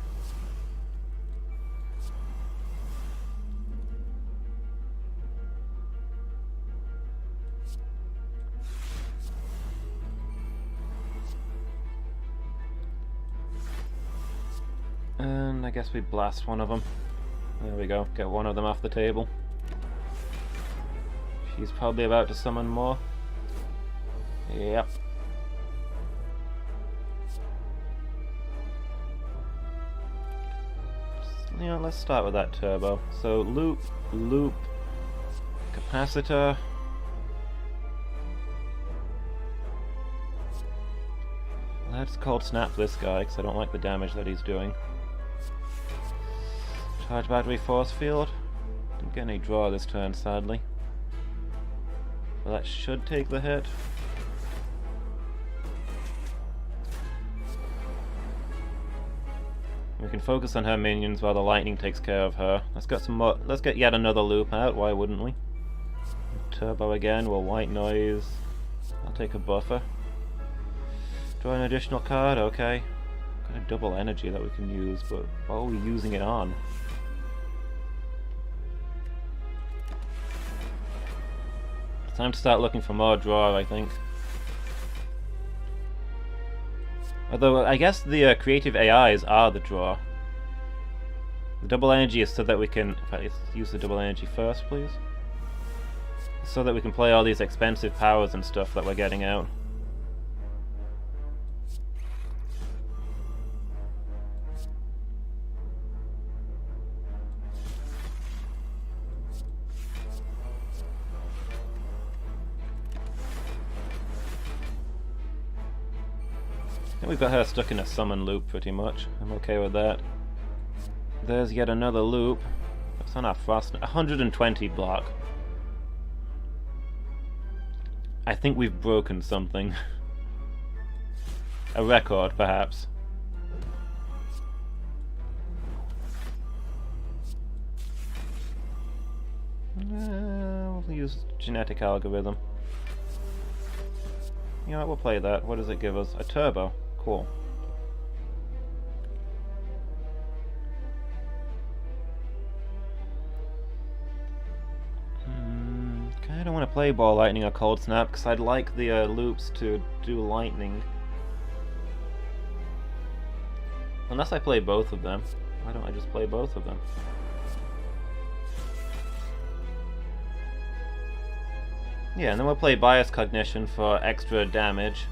And I guess we blast one of them. There we go, get one of them off the table. She's probably about to summon more. Yep. You know, let's start with that turbo. So loop, capacitor. Let's cold snap this guy because I don't like the damage that he's doing. Charge battery, force field. Didn't get any draw this turn, sadly. But that should take the hit. We can focus on her minions while the lightning takes care of her. Let's get some more. Let's get yet another loop out. Why wouldn't we? Turbo again. Well, white noise. I'll take a buffer. Draw an additional card. Okay. Got a double energy that we can use, but what are we using it on? It's time to start looking for more draw, I think. Although, I guess the creative AIs are the draw. The double energy is so that we can... Let's use the double energy first, please. So that we can play all these expensive powers and stuff that we're getting out. We've got her stuck in a summon loop pretty much. I'm okay with that. There's yet another loop. It's on our frost. 120 block. I think we've broken something. A record, perhaps. We'll use genetic algorithm. You know what, we'll play that. What does it give us? A turbo. Cool. Kinda don't want play Ball Lightning or Cold Snap because I'd like the loops to do lightning. Unless I play both of them. Why don't I just play both of them? Yeah, and then we'll play Bias Cognition for extra damage.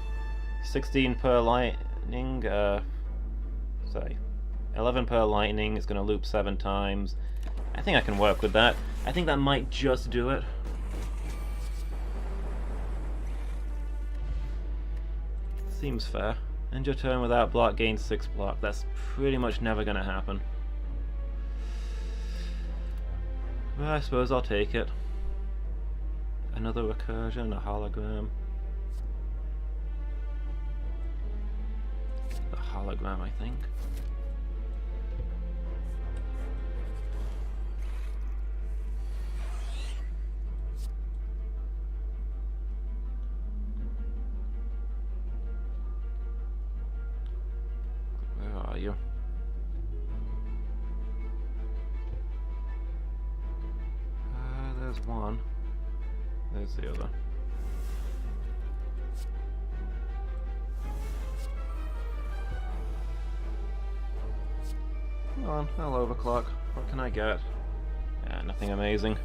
16 per lightning, sorry. 11 per lightning, it's gonna loop 7 times. I think I can work with that. I think that might just do it. Seems fair. End your turn without block, gain 6 block. That's pretty much never gonna happen. But I suppose I'll take it. Another recursion, a hologram. The hologram, I think. Where are you? There's one. There's the other. Come on, I'll overclock. What can I get? Yeah, nothing amazing.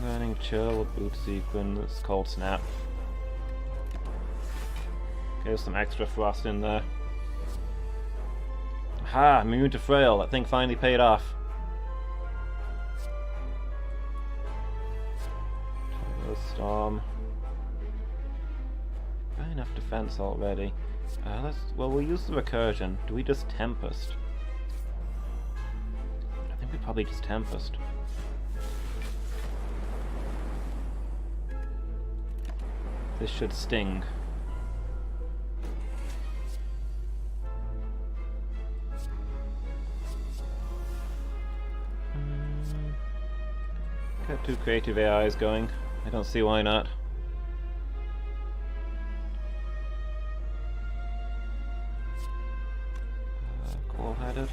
Learning chill, boot sequence, cold snap. There's some extra frost in there. Aha! I'm immune to frail. That thing finally paid off. Storm. Got enough defense already. Well, we'll use the recursion. Do we just Tempest? I think we probably just Tempest. This should sting. Got 2 creative AIs going. I don't see why not. Cool-headed.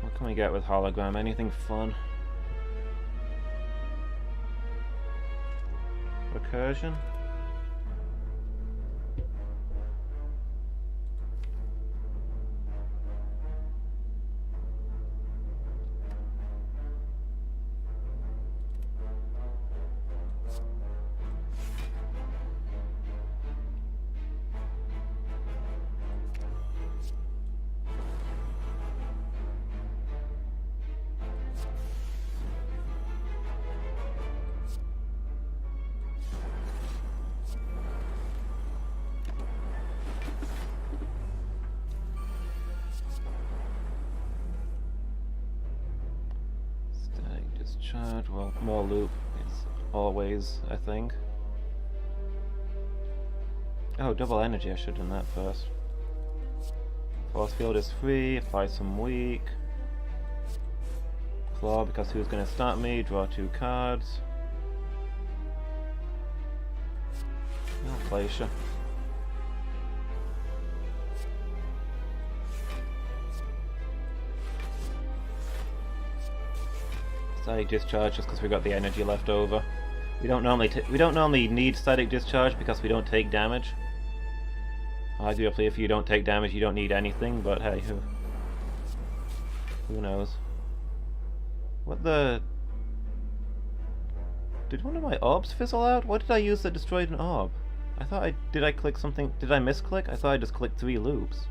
What can we get with hologram? Anything fun? Recursion? Discharge, well, more loop is always a thing. Oh, double energy, I should have done that first. Force field is free, apply some weak. Claw, because who's going to stop me? Draw 2 cards. I'll place you. Static discharge just because we got the energy left over. We don't normally need static discharge because we don't take damage. Arguably, if you don't take damage, you don't need anything. But hey, who knows? What the? Did one of my orbs fizzle out? What did I use that destroyed an orb? I thought did I click something? Did I misclick? I thought I just clicked 3 loops.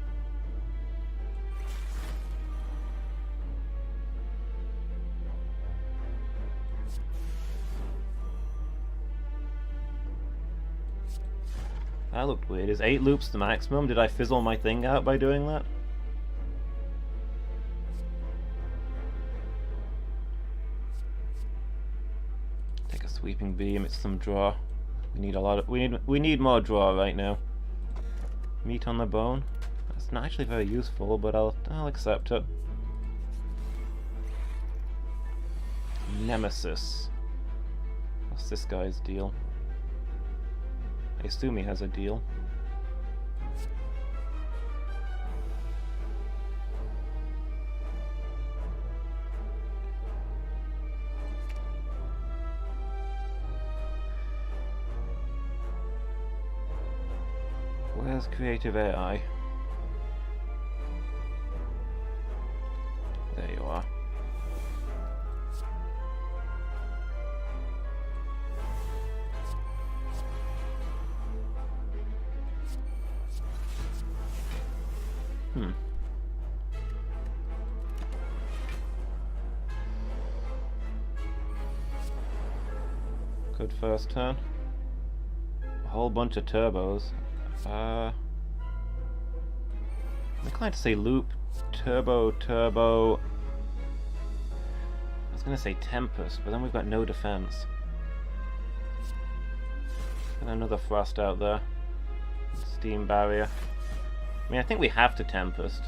That looked weird. Is 8 loops the maximum? Did I fizzle my thing out by doing that? Take a sweeping beam. It's some draw. We need a lot of. We need more draw right now. Meat on the bone. That's not actually very useful, but I'll accept it. Nemesis. What's this guy's deal? I assume he has a deal. Where's creative AI? There you are. Good first turn. A whole bunch of turbos. I'm inclined to say loop, turbo. I was gonna say Tempest, but then we've got no defense. And another Frost out there. Steam barrier. I mean, I think we have to Tempest.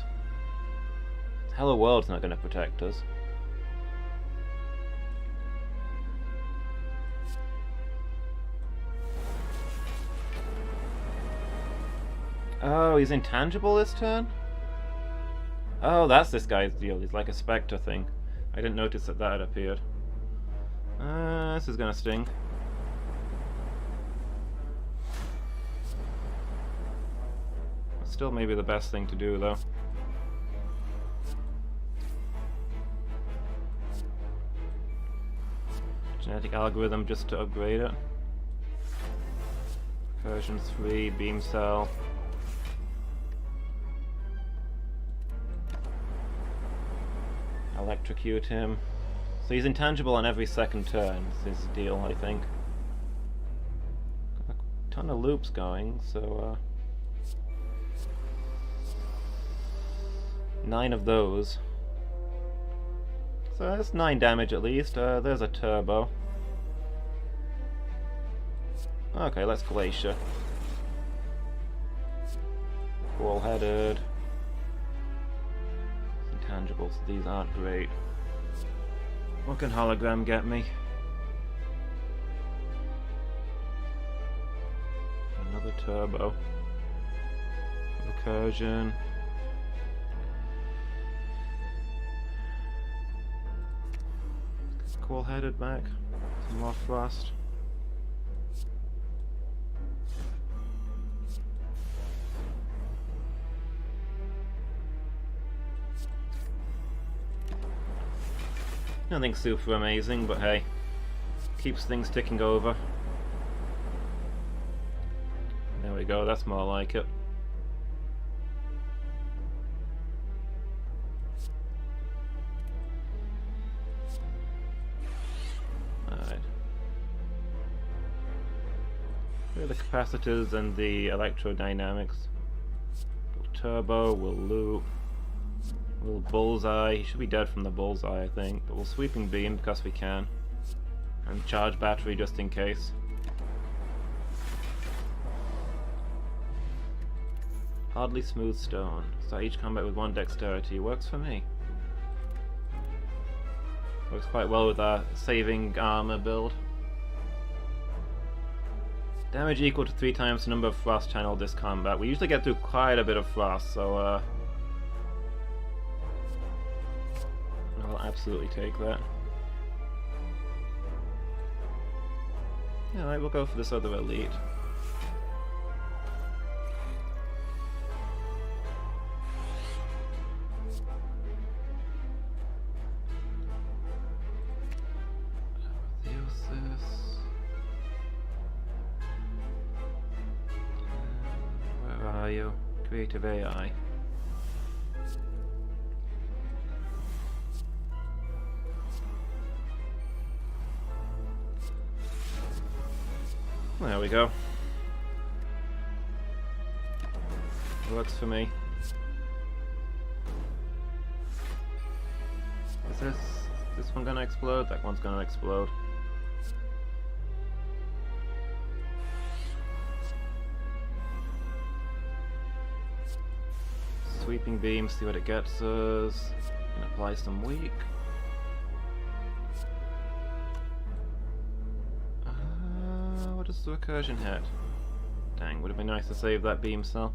Hello World's not gonna protect us. Oh, he's intangible this turn? Oh, that's this guy's deal. He's like a Spectre thing. I didn't notice that that had appeared. This is gonna sting. Still maybe the best thing to do, though. Genetic algorithm just to upgrade it. Version 3, beam cell. Electrocute him. So he's intangible on every second turn, is his deal, I think. Got a ton of loops going, so 9 of those. So that's 9 damage at least. There's a turbo. Okay, let's Glacier. Wall-headed. Intangibles, these aren't great. What can Hologram get me? Another turbo. Recursion. Cool-headed back. Some more Frost. Nothing super amazing, but hey, keeps things ticking over. There we go, that's more like it. Alright. Here are the capacitors and the electrodynamics. We'll turbo, we'll loop. Little bullseye. He should be dead from the bullseye, I think. But we'll sweeping beam because we can. And charge battery just in case. Hardly smooth stone. Start each combat with 1 dexterity. Works for me. Works quite well with our saving armor build. Damage equal to 3 times the number of Frost channeled this combat. We usually get through quite a bit of Frost, so I'll absolutely take that. Alright, we'll go for this other elite. Where are you? Creative AI. There we go. Works for me. Is this one gonna explode? That one's gonna explode. Sweeping beam, see what it gets us. And apply some weak. What does the recursion hit? Dang, would have been nice to save that beam cell.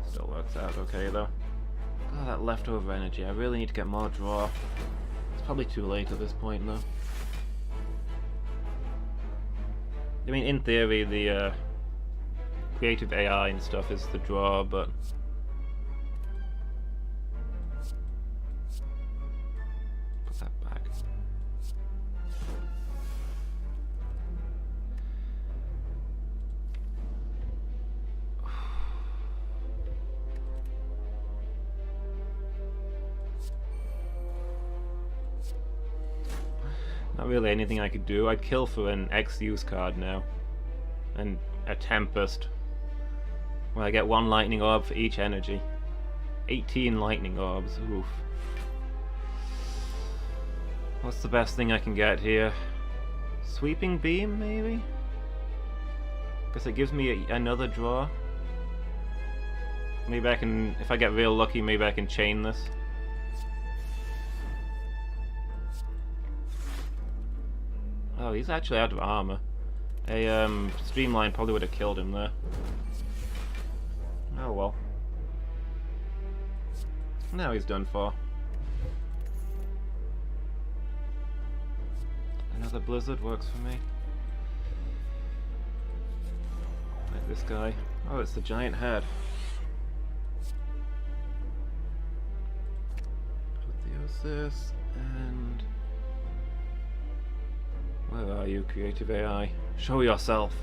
Still works out okay though. Oh, that leftover energy. I really need to get more draw. It's probably too late at this point though. I mean, in theory, the creative AI and stuff is the draw, but put that back. Not really anything I could do. I'd kill for an X-use card now. And a Tempest. Where I get 1 lightning orb for each energy. 18 lightning orbs, oof. What's the best thing I can get here? Sweeping Beam, maybe? Because it gives me another draw. Maybe I can, if I get real lucky, maybe I can chain this. Oh, he's actually out of armor. A streamline probably would have killed him there. Oh well. Now he's done for. Another blizzard works for me. Like this guy. Oh, it's the giant head. Apotheosis and... Where are you, creative AI? Show yourself!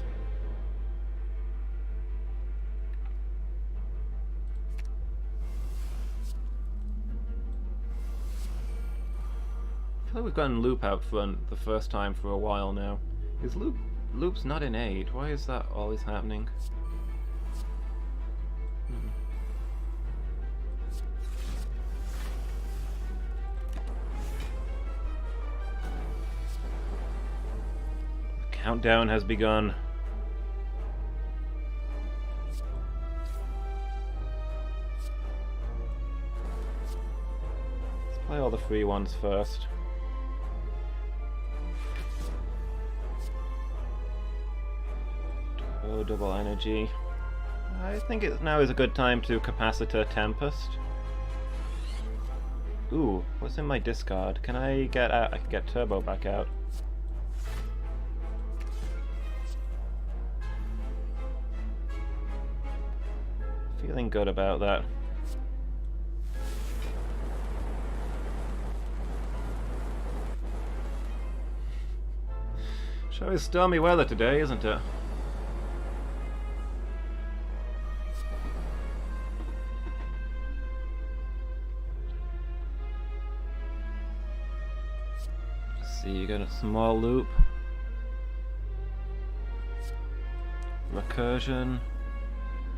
I feel like we've gotten Loop out front the first time for a while now. Is Loop's not in 8? Why is that always happening? Countdown has begun. Let's play all the free ones first. Oh, double energy. I think now is a good time to Capacitor Tempest. Ooh, what's in my discard? Can I get out? I can get Turbo back out. Feeling good about that. Sure is stormy weather today, isn't it? Let's see, you got a small loop. Recursion.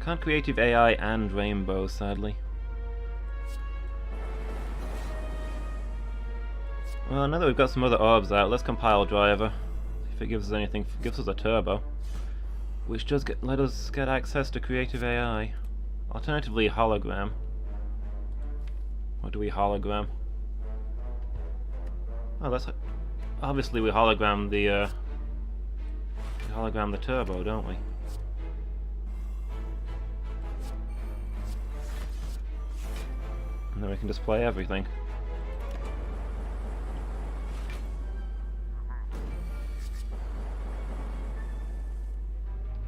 Can't creative AI and Rainbow, sadly. Well, now that we've got some other orbs out, let's compile driver. See if it gives us anything. If it gives us a turbo, which does let us get access to creative AI. Alternatively, hologram. What do we hologram? Oh, that's obviously we hologram the turbo, don't we? And then we can display everything.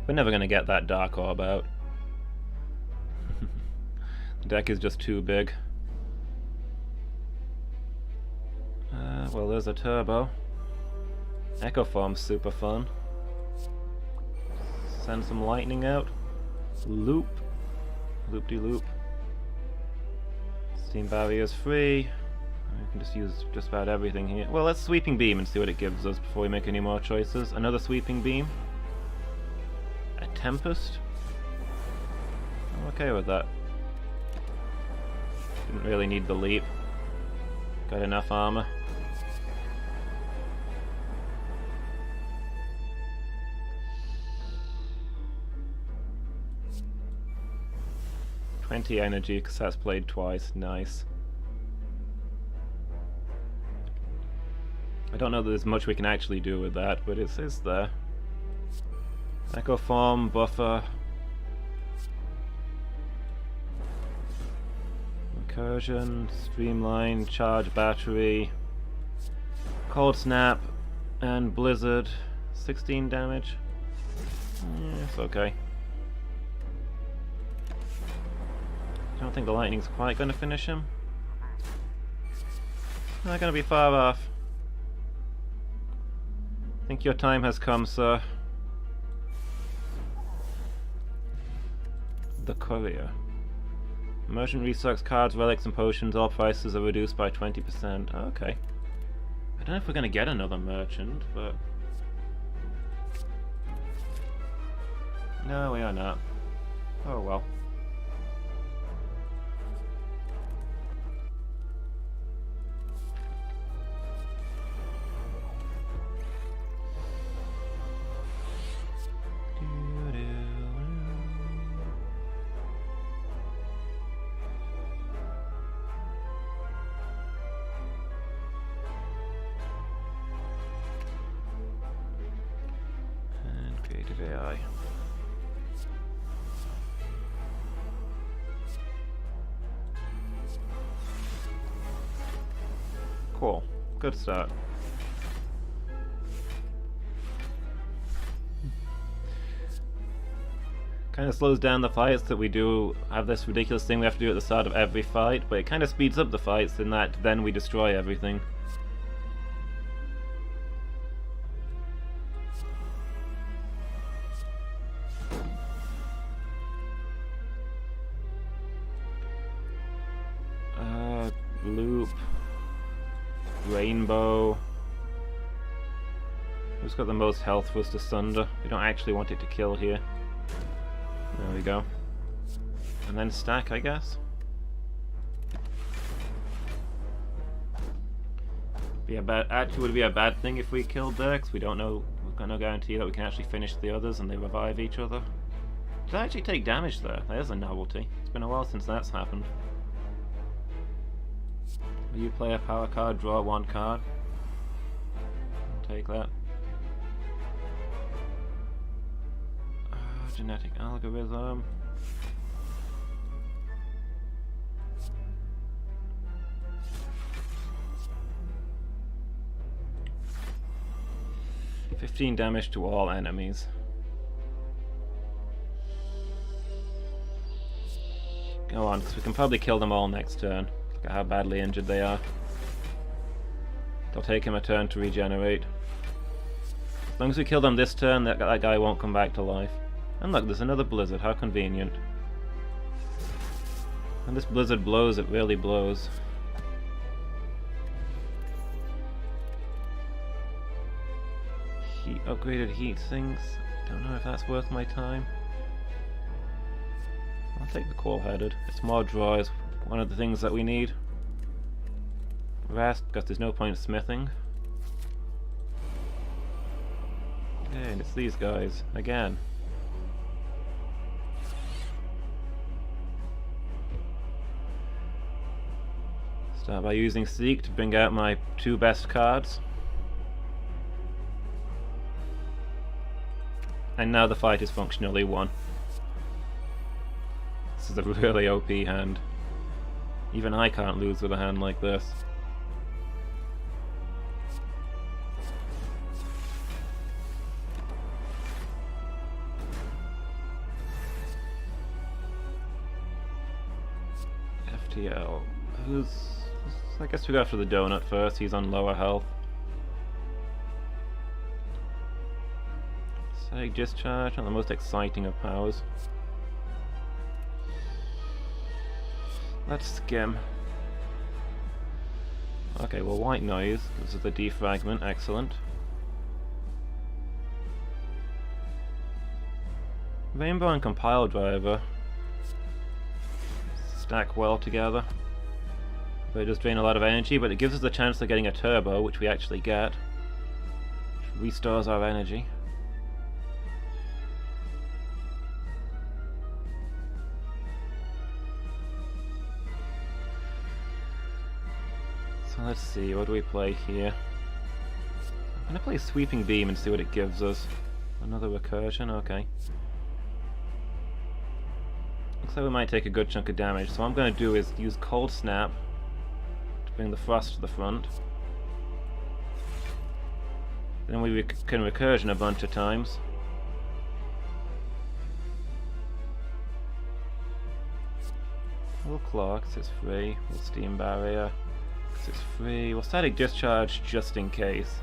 We're never going to get that Dark Orb out. The deck is just too big. Well, there's a turbo. Echo Form's super fun. Send some lightning out. Loop. Loop-de-loop. Steam barrier's free. We can just use just about everything here. Well, let's Sweeping Beam and see what it gives us before we make any more choices. Another Sweeping Beam. A Tempest. I'm okay with that. Didn't really need the leap. Got enough armor. Energy, because that's played twice. Nice. I don't know that there's much we can actually do with that, but it is there. Echo Form, Buffer. Recursion, Streamline, Charge Battery. Cold Snap, and Blizzard. 16 damage. It's okay. I don't think the lightning's quite going to finish him. Not going to be far off. I think your time has come, sir. The courier. Merchant restocks cards, relics, and potions. All prices are reduced by 20%. Okay. I don't know if we're going to get another merchant, but... No, we are not. Oh well. And creative AI. Cool. Good start. Kind of slows down the fights that we do have this ridiculous thing we have to do at the start of every fight, but it kind of speeds up the fights in that then we destroy everything. Loop. Rainbow. Who's got the most health for us to sunder? We don't actually want it to kill here. There we go. And then stack, I guess. Actually would be a bad thing if we killed there, because we don't know, we've got no guarantee that we can actually finish the others and they revive each other. Did I actually take damage there? There's a novelty. It's been a while since that's happened. Will you play a power card, draw one card? I'll take that. Genetic algorithm. $15 damage to all enemies. Go on, because we can probably kill them all next turn. Look at how badly injured they are. It'll take him a turn to regenerate. As long as we kill them this turn, that guy won't come back to life. And look, there's another blizzard, how convenient. When this blizzard blows, it really blows. Upgraded heat sinks. Don't know if that's worth my time. I'll take the coal-headed. It's more draw is one of the things that we need. Rest, because there's no point smithing. Yeah, and it's these guys, again. Start by using Seek to bring out my two best cards. And now the fight is functionally won. This is a really OP hand. Even I can't lose with a hand like this. FTL. I guess we go after the donut first, he's on lower health. Static Discharge, not the most exciting of powers. Let's skim. Okay, well, White Noise, this is the defragment, excellent. Rainbow and Compile Driver stack well together. But it does drain a lot of energy, but it gives us the chance of getting a turbo, which we actually get. Which restores our energy. So let's see, what do we play here? I'm gonna play Sweeping Beam and see what it gives us. Another recursion, okay. Looks like we might take a good chunk of damage, so what I'm gonna do is use Cold Snap to bring the frost to the front. Then we can recursion a bunch of times. We'll claw because it's free. We'll steam barrier because it's free. We'll static discharge just in case.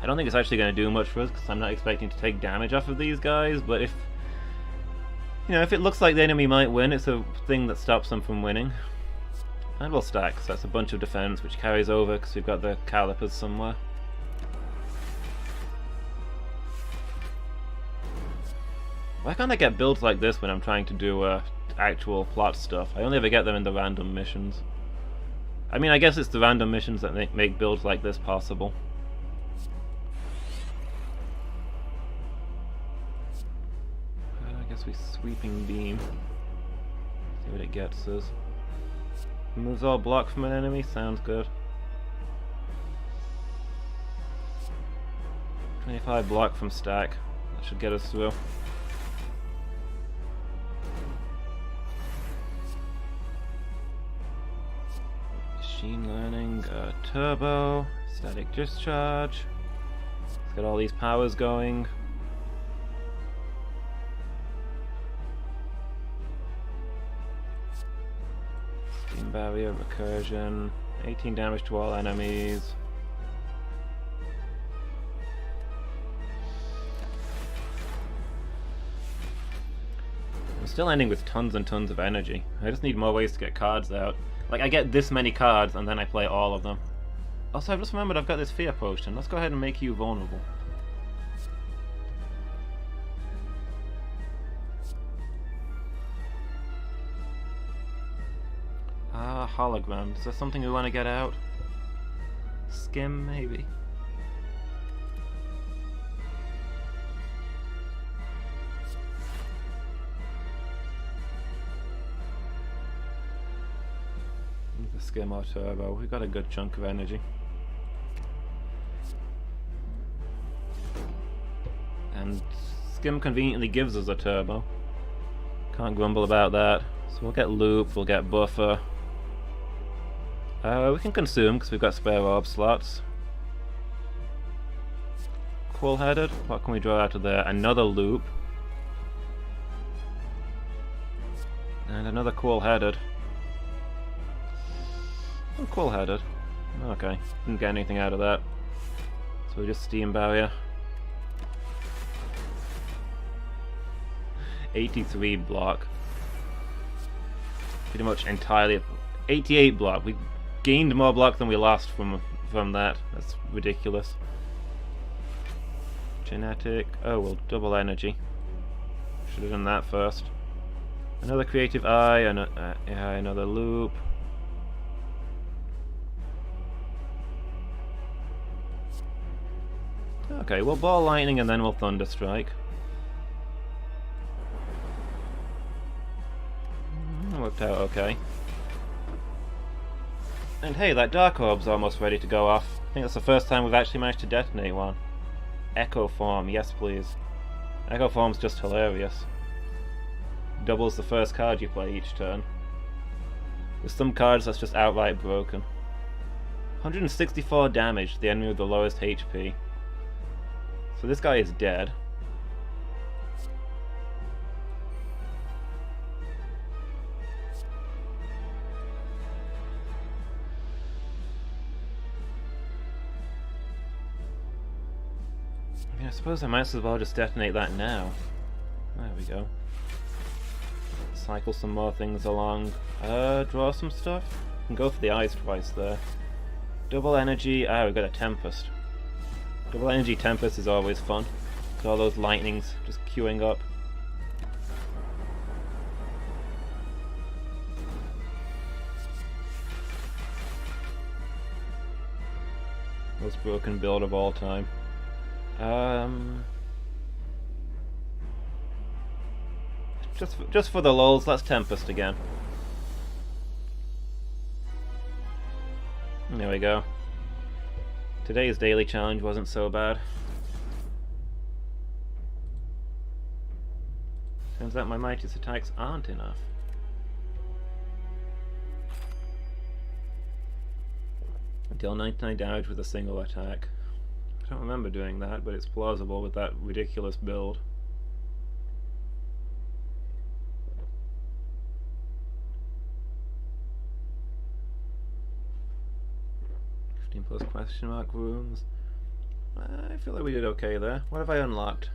I don't think it's actually going to do much for us because I'm not expecting to take damage off of these guys, but if, you know, if it looks like the enemy might win, it's a thing that stops them from winning. And we'll stack, so that's a bunch of defense which carries over because we've got the calipers somewhere. Why can't I get builds like this when I'm trying to do actual plot stuff? I only ever get them in the random missions. I mean, I guess it's the random missions that make builds like this possible. I guess we sweeping beam. See what it gets us. Moves all block from an enemy, sounds good. 25 block from stack. That should get us through. Machine learning, turbo, static discharge. Let's get all these powers going. Steam barrier, recursion, 18 damage to all enemies. I'm still ending with tons and tons of energy. I just need more ways to get cards out. Like, I get this many cards and then I play all of them. Also, I've just remembered I've got this fear potion. Let's go ahead and make you vulnerable. Ah, hologram. Is there something we want to get out? Skim, maybe? Skim or turbo. We've got a good chunk of energy. And Skim conveniently gives us a turbo. Can't grumble about that. So we'll get loop, we'll get buffer. We can consume because we've got spare orb slots. Quill-headed. What can we draw out of there? Another loop. And another quill-headed. Oh, quill-headed. Okay, didn't get anything out of that. So we just steam barrier. 83 block. Pretty much entirely. 88 block. We gained more block than we lost from that. That's ridiculous. Genetic. Oh, well, double energy. Should have done that first. Another creative eye, and yeah, another loop. Okay, we'll ball lightning and then we'll thunder strike. Worked out okay. And hey, that dark orb's almost ready to go off. I think that's the first time we've actually managed to detonate one. Echo form, yes please. Echo form's just hilarious. Doubles the first card you play each turn. With some cards that's just outright broken. 164 damage to the enemy with the lowest HP. So this guy is dead. I mean, I suppose I might as well just detonate that now. There we go. Cycle some more things along. Draw some stuff? Can go for the eyes twice there. Double energy. Ah, we've got a Tempest. Double energy Tempest is always fun. Got all those lightnings just queuing up. Most broken build of all time. Just for the lulz, let's Tempest again. There we go. Today's daily challenge wasn't so bad. Turns out my mightiest attacks aren't enough. Deal 99 damage with a single attack. I don't remember doing that, but it's plausible with that ridiculous build. 15 plus question mark rooms. I feel like we did okay there. What have I unlocked?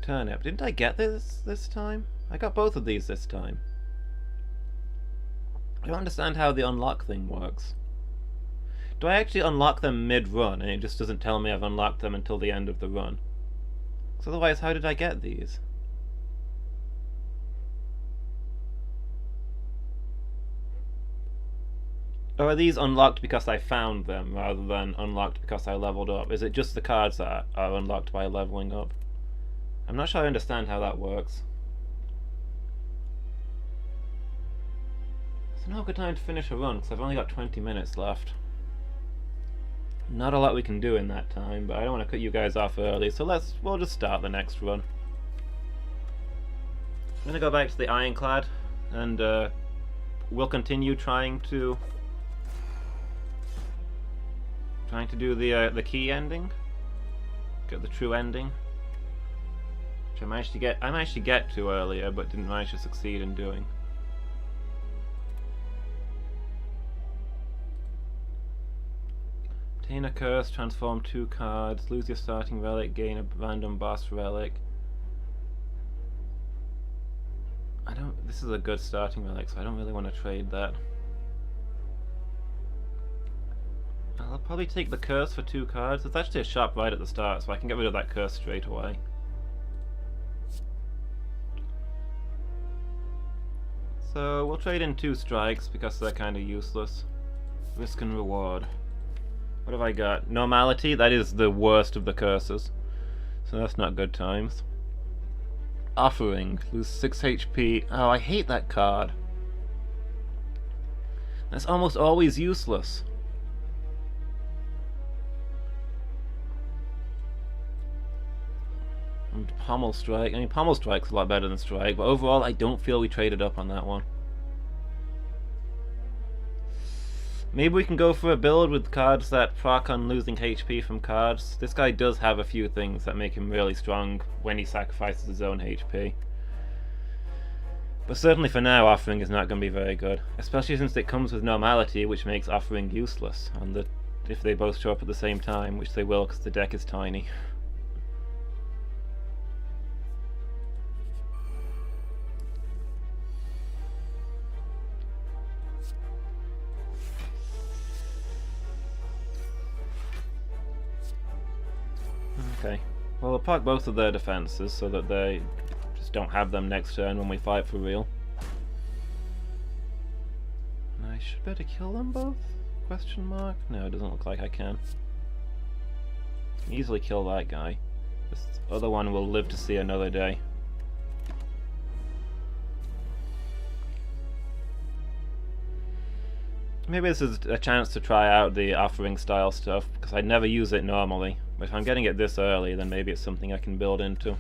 Turnip. Didn't I get this time? I got both of these this time. I don't understand how the unlock thing works. Do I actually unlock them mid-run and it just doesn't tell me I've unlocked them until the end of the run? Because otherwise, how did I get these? Or are these unlocked because I found them rather than unlocked because I leveled up? Is it just the cards that are unlocked by leveling up? I'm not sure I understand how that works. It's not a good time to finish a run because I've only got 20 minutes left. Not a lot we can do in that time, but I don't want to cut you guys off early, so we'll just start the next run. I'm gonna go back to the Ironclad, and we'll continue trying to do the key ending, get the true ending, which I managed to get to earlier, but didn't manage to succeed in doing. Obtain a curse, transform 2 cards, lose your starting relic, gain a random boss relic. This is a good starting relic, so I don't really want to trade that. I'll probably take the curse for 2 cards. It's actually a sharp right at the start, so I can get rid of that curse straight away. So we'll trade in 2 strikes because they're kind of useless. Risk and reward. What have I got? Normality, that is the worst of the curses. So that's not good times. Offering, lose 6 HP. Oh, I hate that card. That's almost always useless. And Pommel Strike. I mean, Pommel Strike's a lot better than Strike, but overall I don't feel we traded up on that one. Maybe we can go for a build with cards that proc on losing HP from cards. This guy does have a few things that make him really strong when he sacrifices his own HP. But certainly for now, Offering is not going to be very good. Especially since it comes with Normality, which makes Offering useless if they both show up at the same time, which they will because the deck is tiny. Okay, well we'll park both of their defenses so that they just don't have them next turn when we fight for real. And I should better kill them both? Question mark? No, it doesn't look like I can. Easily kill that guy. This other one will live to see another day. Maybe this is a chance to try out the Offering style stuff, because I'd never use it normally. But if I'm getting it this early, then maybe it's something I can build into.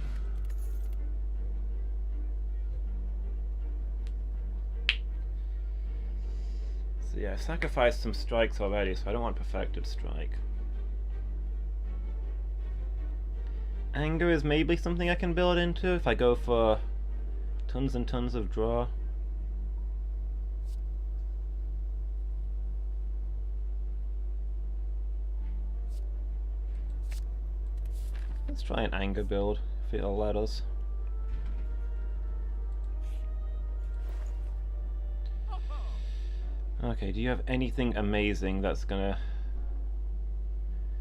So yeah, I've sacrificed some strikes already, so I don't want Perfected Strike. Anger is maybe something I can build into if I go for tons and tons of draw. Let's try an anger build, if it'll let us. Okay, do you have anything amazing that's gonna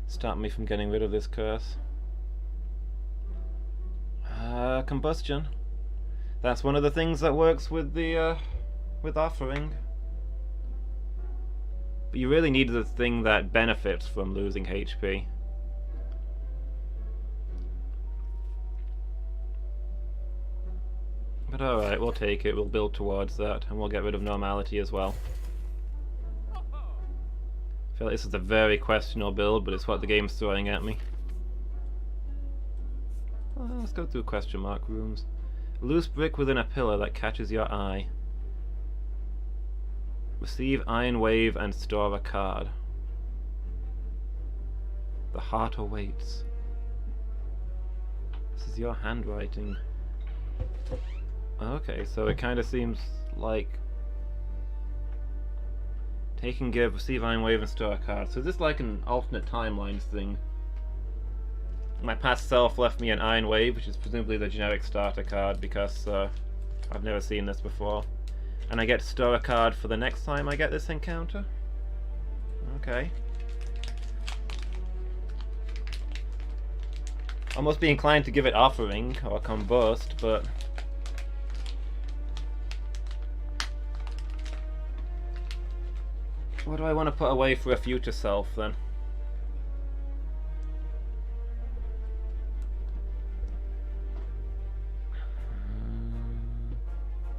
stop me from getting rid of this curse? Combustion. That's one of the things that works with the with Offering. But you really need the thing that benefits from losing HP. But alright, we'll take it, we'll build towards that, and we'll get rid of Normality as well. I feel like this is a very questionable build, but it's what the game's throwing at me. Well, let's go through question mark rooms. Loose brick within a pillar that catches your eye. Receive Iron Wave and store a card. The heart awaits. This is your handwriting. Okay, so it kind of seems like Take and give, receive Iron Wave and store a card. So is this like an alternate timelines thing? My past self left me an Iron Wave, which is presumably the generic starter card, because I've never seen this before. And I get to store a card for the next time I get this encounter? Okay. Almost be inclined to give it Offering or Combust, but... what do I want to put away for a future self, then?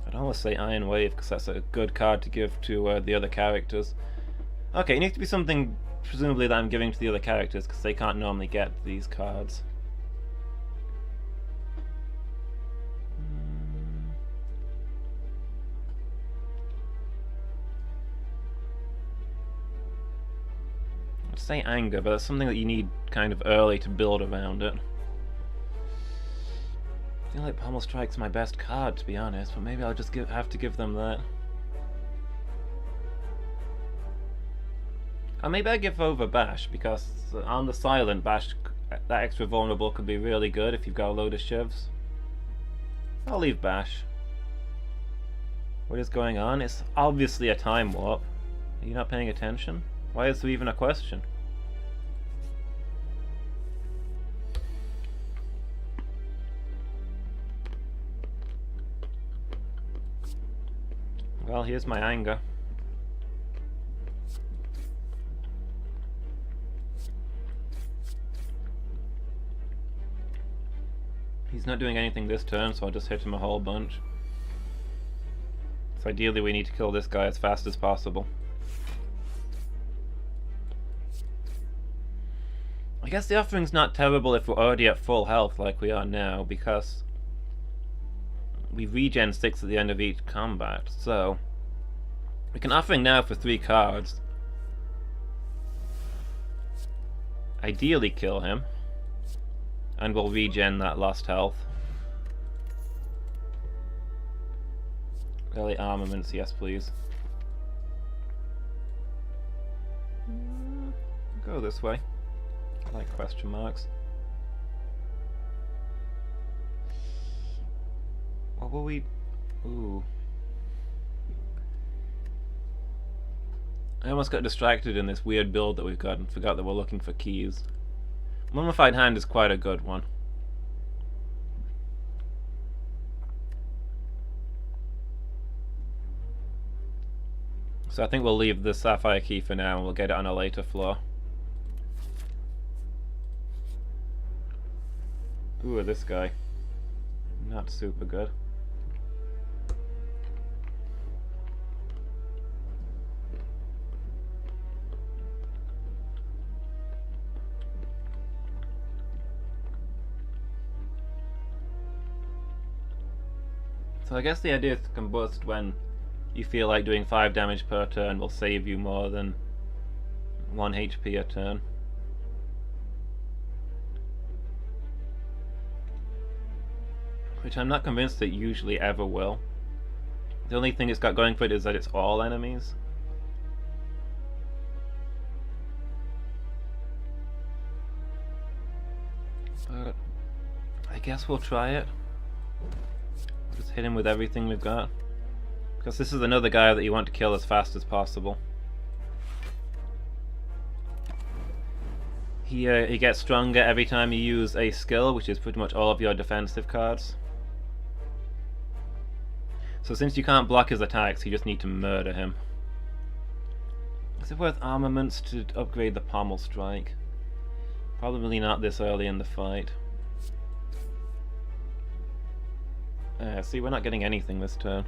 I'd almost say Iron Wave, because that's a good card to give to the other characters. Okay, it needs to be something, presumably, that I'm giving to the other characters, because they can't normally get these cards. I'd say Anger, but that's something that you need kind of early to build around it. I feel like Pommel Strike's my best card, to be honest, but maybe I'll just have to give them that. Or maybe I give over Bash, because on the silent Bash, that extra vulnerable could be really good if you've got a load of shivs. I'll leave Bash. What is going on? It's obviously a time warp. Are you not paying attention? Why is there even a question? Well, here's my Anger. He's not doing anything this turn, so I'll just hit him a whole bunch. So ideally we need to kill this guy as fast as possible. I guess the Offering's not terrible if we're already at full health like we are now, because we regen 6 at the end of each combat, so we can Offering now for 3 cards. Ideally kill him, and we'll regen that lost health. Early armaments, yes please. Go this way. I like question marks. What will we... ooh. I almost got distracted in this weird build that we've got and forgot that we're looking for keys. Mummified Hand is quite a good one. So I think we'll leave the Sapphire Key for now and we'll get it on a later floor. Ooh, this guy. Not super good. So I guess the idea is to combust when you feel like doing 5 damage per turn will save you more than 1 HP a turn. Which I'm not convinced it usually ever will. The only thing it's got going for it is that it's all enemies. But I guess we'll try it. Just hit him with everything we've got. Because this is another guy that you want to kill as fast as possible. He gets stronger every time you use a skill, which is pretty much all of your defensive cards. So since you can't block his attacks, you just need to murder him. Is it worth armaments to upgrade the Pommel Strike? Probably not this early in the fight. See, we're not getting anything this turn.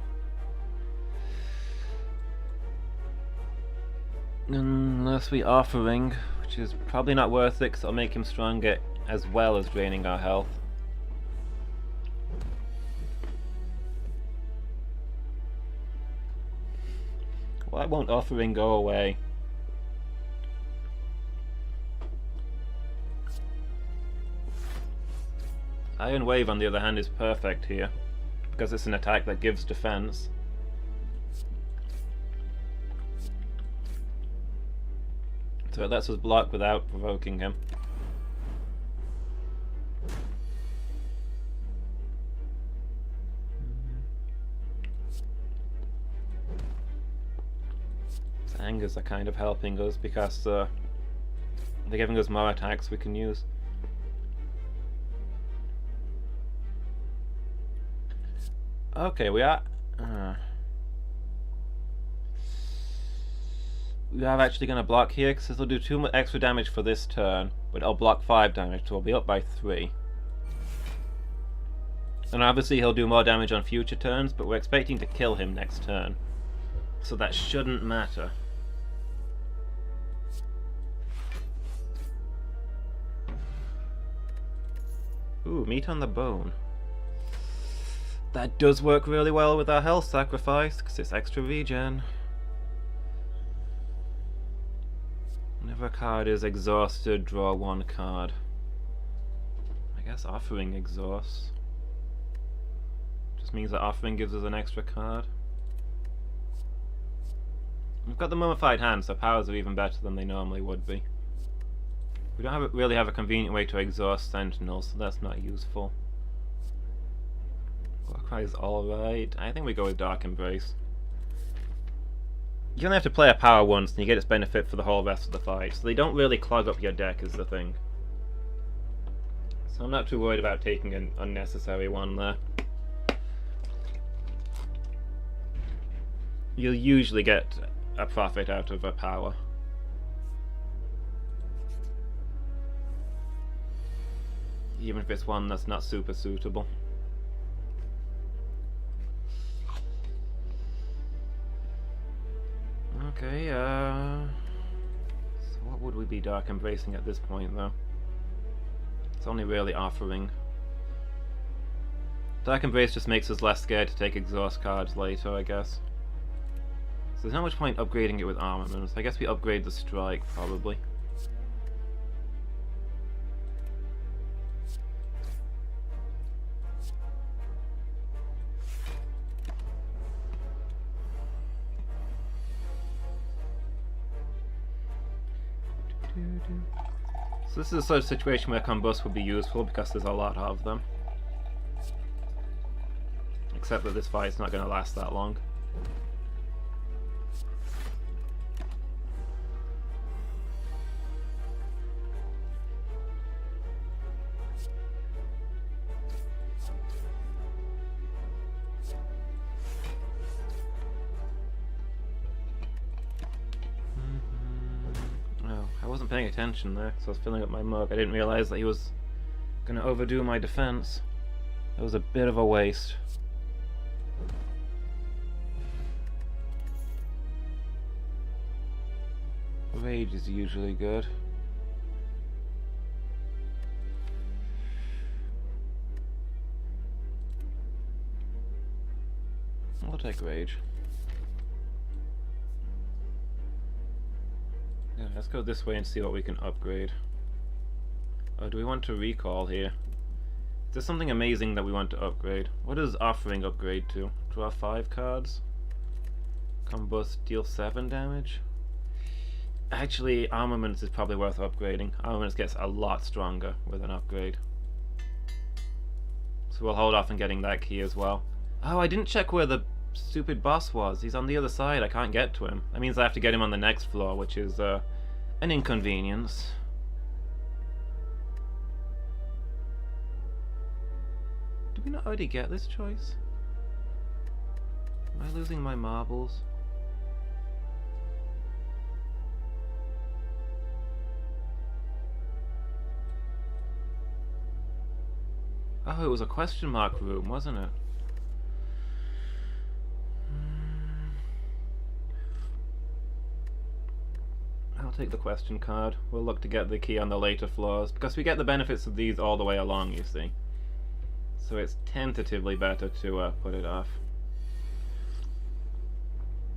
Unless we Offering, which is probably not worth it because it'll make him stronger as well as draining our health. Why won't Offering go away? Iron Wave, on the other hand, is perfect here, because it's an attack that gives defense. So it lets us block without provoking him. His angers are kind of helping us because they're giving us more attacks we can use. Okay, we are actually going to block here because this will do 2 extra damage for this turn, but it'll block 5 damage, so we'll be up by 3. And obviously he'll do more damage on future turns, but we're expecting to kill him next turn, so that shouldn't matter. Ooh, meat on the bone. That does work really well with our health sacrifice, because it's extra regen. Whenever a card is exhausted, draw 1 card. I guess offering exhausts. Just means that offering gives us an extra card. We've got the mummified hand, so powers are even better than they normally would be. We don't really have a convenient way to exhaust sentinels, so that's not useful. Warcry is alright. I think we go with Dark Embrace. You only have to play a power once and you get its benefit for the whole rest of the fight, so they don't really clog up your deck is the thing. So I'm not too worried about taking an unnecessary one there. You'll usually get a profit out of a power. Even if it's one that's not super suitable. Okay, so what would we be Dark Embracing at this point, though? It's only really offering. Dark Embrace just makes us less scared to take exhaust cards later, I guess. So there's not much point upgrading it with armaments. I guess we upgrade the strike, probably. So this is the sort of situation where Combust would be useful because there's a lot of them. Except that this fight's not going to last that long. I wasn't paying attention there, so I was filling up my mug. I didn't realize that he was going to overdo my defense. That was a bit of a waste. Rage is usually good. I'll take Rage. Yeah, let's go this way and see what we can upgrade. Oh, do we want to recall here? Is there something amazing that we want to upgrade? What does offering upgrade to? Draw 5 cards? Combust, deal 7 damage? Actually, Armaments is probably worth upgrading. Armaments gets a lot stronger with an upgrade. So we'll hold off on getting that key as well. Oh, I didn't check where the stupid boss was. He's on the other side. I can't get to him. That means I have to get him on the next floor, which is an inconvenience. Did we not already get this choice? Am I losing my marbles? Oh, it was a question mark room, wasn't it? I'll take the question card. We'll look to get the key on the later floors, because we get the benefits of these all the way along, you see. So it's tentatively better to put it off.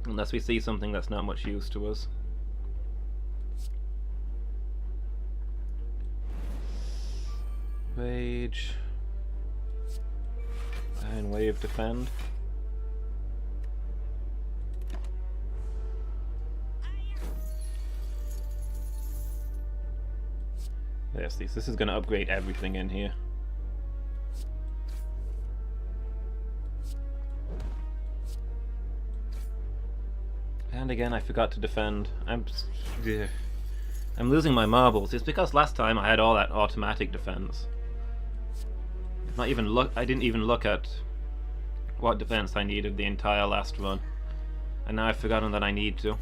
Unless we see something that's not much use to us. Rage. And Wave Defend. This is going to upgrade everything in here. And again, I forgot to defend. I'm losing my marbles. It's because last time I had all that automatic defense. I didn't even look at what defense I needed the entire last run. And now I've forgotten that I need to.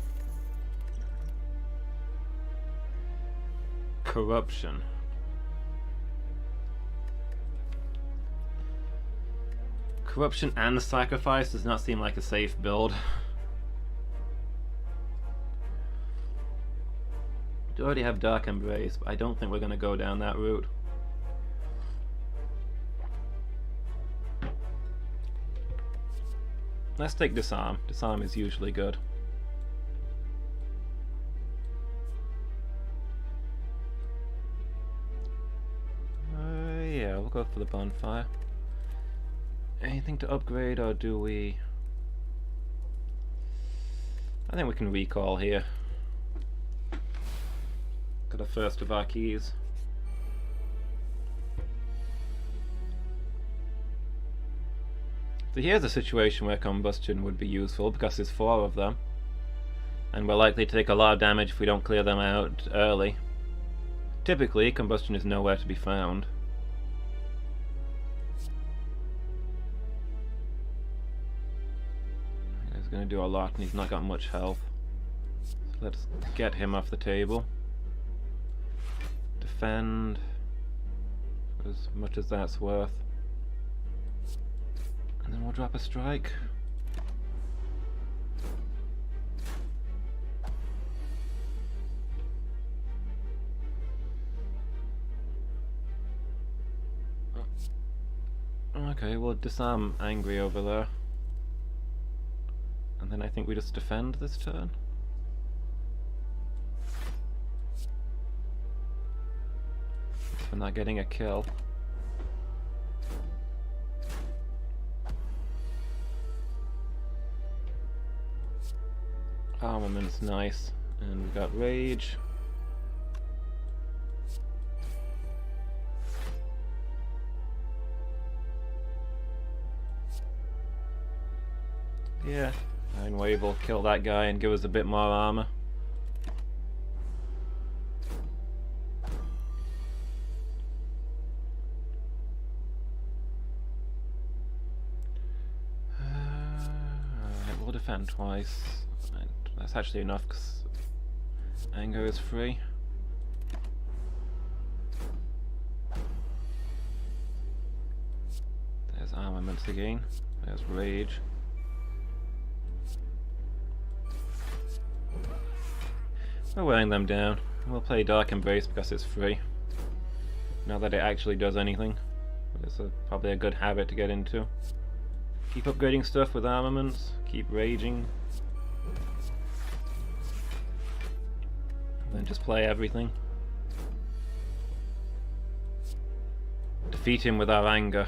Corruption. Corruption and sacrifice does not seem like a safe build. We do already have Dark Embrace, but I don't think we're going to go down that route. Let's take Disarm. Disarm is usually good. Yeah, we'll go for the bonfire. Anything to upgrade, or do we... I think we can recall here. Got the first of our keys. So here's a situation where combustion would be useful because there's 4 of them. And we're likely to take a lot of damage if we don't clear them out early. Typically, combustion is nowhere to be found. He's going to do a lot and he's not got much health. So let's get him off the table. Defend as much as that's worth. And then we'll drop a strike. Okay, we'll disarm Angry over there. And then I think we just defend this turn. We're not getting a kill. Armament's nice. And we got Rage. Yeah, Iron Wave will kill that guy and give us a bit more armor. We'll defend twice. That's actually enough because anger is free. There's armaments again. There's rage. We're wearing them down. We'll play Dark Embrace because it's free. Not that it actually does anything. But it's probably a good habit to get into. Keep upgrading stuff with armaments. Keep raging. And then just play everything. Defeat him with our anger.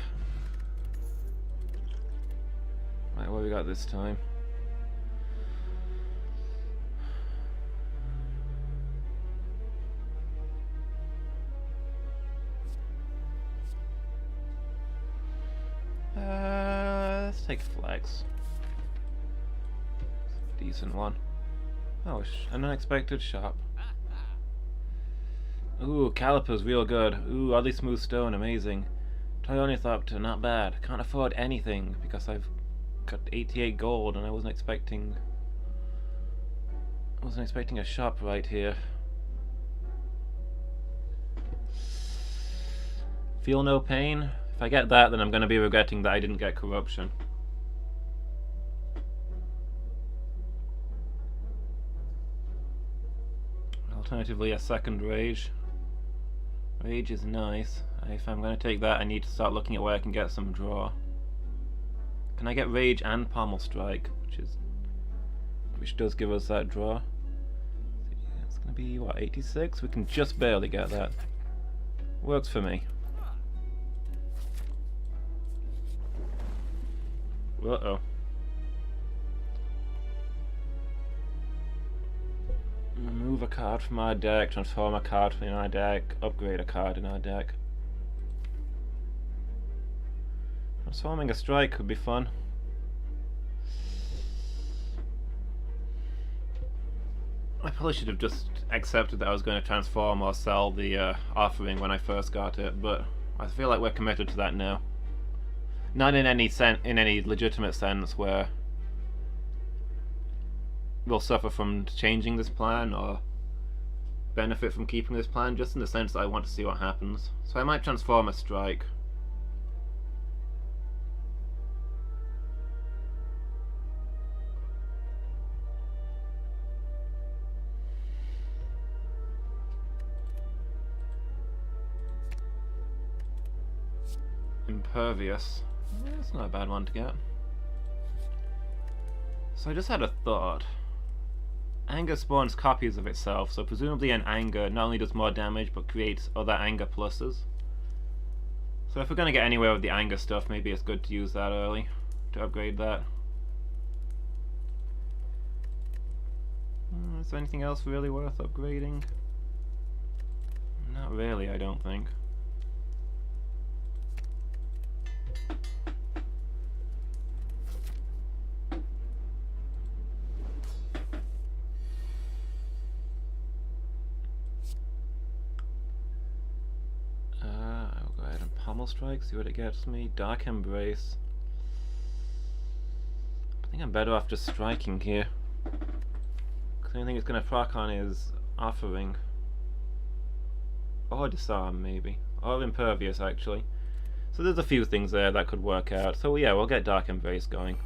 Right, what we got this time? Let's take Flex. Decent one. Oh, an unexpected shop. Ooh, Caliper's real good. Ooh, oddly smooth stone, amazing. Tyrionithopter, not bad. Can't afford anything because I've got 88 gold and I wasn't expecting a shop right here. Feel no pain. If I get that, then I'm going to be regretting that I didn't get corruption. Alternatively, a second rage. Rage is nice. If I'm going to take that, I need to start looking at where I can get some draw. Can I get rage and pommel strike, which does give us that draw? It's going to be what, 86? We can just barely get that. Works for me. Uh-oh. Move a card from our deck, transform a card in our deck, upgrade a card in our deck. Transforming a strike could be fun. I probably should have just accepted that I was going to transform or sell the offering when I first got it, but I feel like we're committed to that now. Not in any legitimate sense where we'll suffer from changing this plan or benefit from keeping this plan, just in the sense that I want to see what happens. So I might transform a strike. Impervious. That's not a bad one to get. So I just had a thought. Anger spawns copies of itself, so presumably an anger not only does more damage but creates other anger pluses. So if we're going to get anywhere with the anger stuff, maybe it's good to use that early to upgrade that. Is there anything else really worth upgrading? Not really, I don't think. Pommel Strike, see what it gets me. Dark Embrace. I think I'm better off just striking here. Because the only thing it's going to proc on is Offering. Or Disarm, maybe. Or Impervious, actually. So there's a few things there that could work out. So yeah, we'll get Dark Embrace going.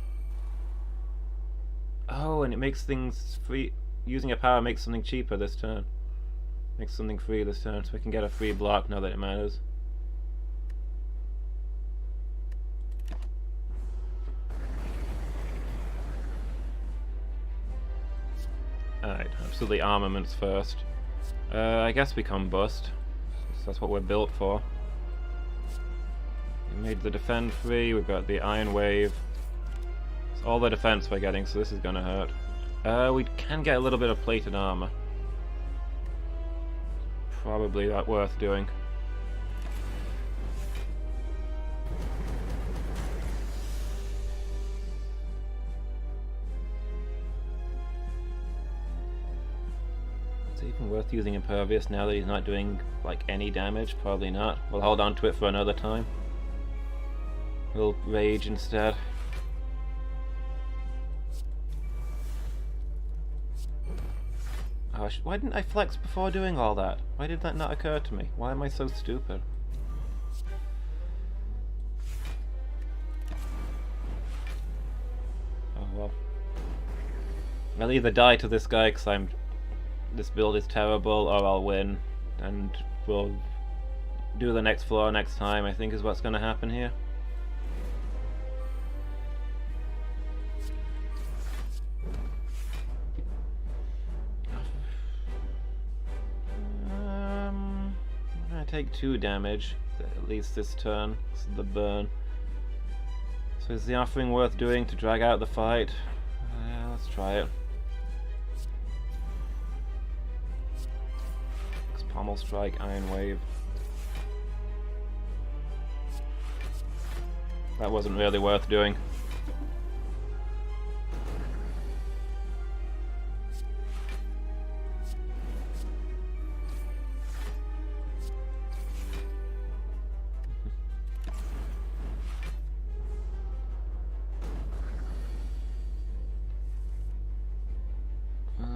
Oh, and it makes things free. Using a power makes something cheaper this turn. Makes something free this turn, so we can get a free block now that it matters. Alright, absolutely armaments first. I guess we combust. That's what we're built for. We made the defend free, we've got the Iron Wave. It's all the defense we're getting, so this is gonna hurt. We can get a little bit of plated armor. Probably that worth doing. Is it even worth using Impervious now that he's not doing like any damage? Probably not. We'll hold on to it for another time. We'll Rage instead. Oh, why didn't I flex before doing all that? Why did that not occur to me? Why am I so stupid? Oh well. I'll either die to this guy because this build is terrible, or I'll win, and we'll do the next floor next time, I think is what's going to happen here. I'm going to take 2 damage, at least this turn, this is the burn. So is the offering worth doing to drag out the fight? Let's try it. Pommel Strike, Iron Wave. That wasn't really worth doing.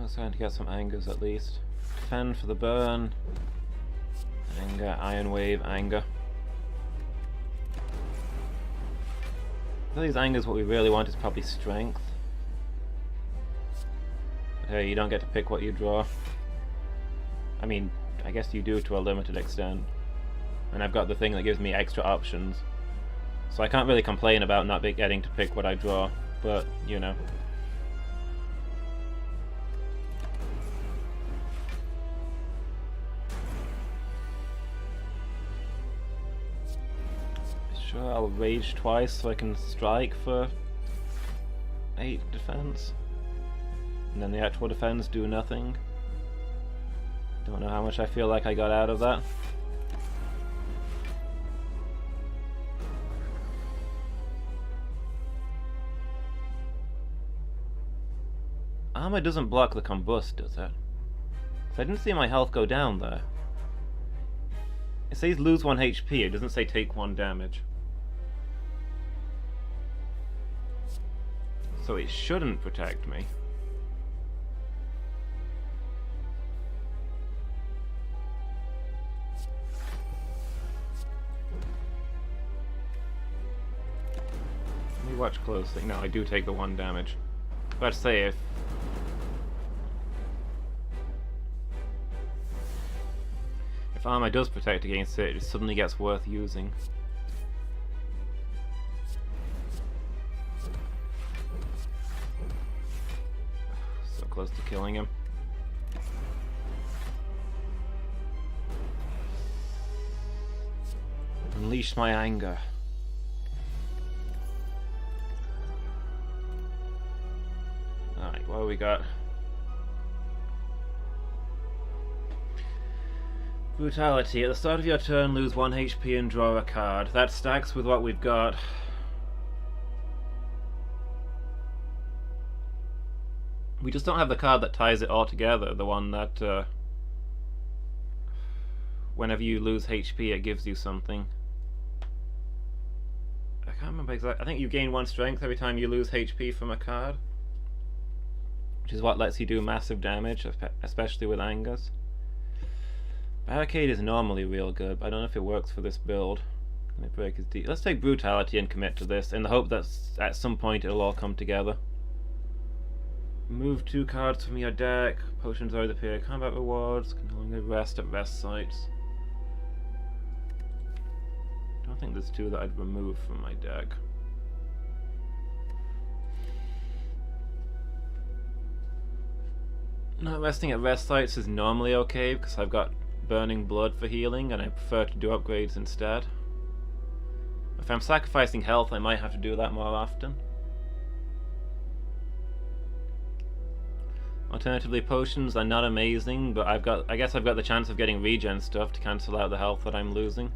Starting to get some angers at least. Defend for the burn. Anger, Iron Wave, Anger. I these angers, what we really want is probably Strength. But hey, you don't get to pick what you draw. I mean, I guess you do to a limited extent. And I've got the thing that gives me extra options. So I can't really complain about not getting to pick what I draw, but, you know. Sure, I'll Rage twice so I can strike for 8 defense. And then the actual defense do nothing. Don't know how much I feel like I got out of that. Armor doesn't block the combust, does it? So I didn't see my health go down there. It says lose 1 HP, it doesn't say take 1 damage. So it shouldn't protect me. Let me watch closely. No, I do take the 1 damage. Let's say if armor does protect against it, it suddenly gets worth using. So close to killing him. Unleash my anger. Alright, what do we got? Brutality. At the start of your turn, lose 1 HP and draw a card. That stacks with what we've got. We just don't have the card that ties it all together. The one that, whenever you lose HP, it gives you something. I can't remember exactly. I think you gain 1 strength every time you lose HP from a card, which is what lets you do massive damage, especially with angers. Barricade is normally real good, but I don't know if it works for this build. Let me break his D. Let's take Brutality and commit to this, in the hope that at some point it'll all come together. Move 2 cards from your deck. Potions always appear. Combat rewards. Can only rest at rest sites. I don't think there's 2 that I'd remove from my deck. Not resting at rest sites is normally okay because I've got Burning Blood for healing and I prefer to do upgrades instead. If I'm sacrificing health, I might have to do that more often. Alternatively, potions are not amazing, but I guess I've got the chance of getting regen stuff to cancel out the health that I'm losing.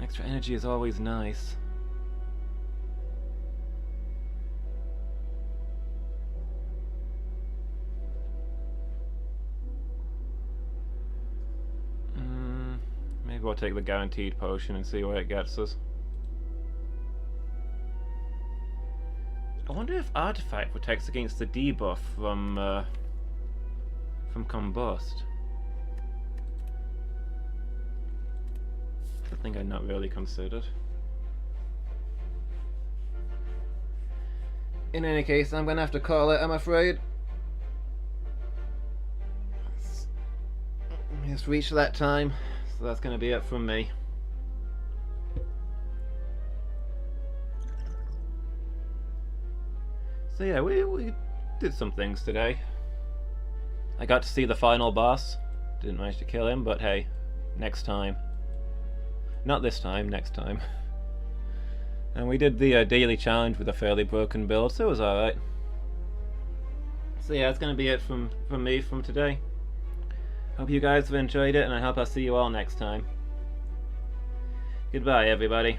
Extra energy is always nice. Maybe we'll take the guaranteed potion and see where it gets us. I wonder if Artifact protects against the debuff from Combust. I think I'd not really considered. In any case, I'm gonna have to call it, I'm afraid. It's reached that time, so that's gonna be it from me. So yeah, we did some things today. I got to see the final boss. Didn't manage to kill him, but hey, next time. Not this time, next time. And we did the daily challenge with a fairly broken build, so it was alright. So yeah, that's going to be it from me from today. Hope you guys have enjoyed it, and I hope I'll see you all next time. Goodbye, everybody.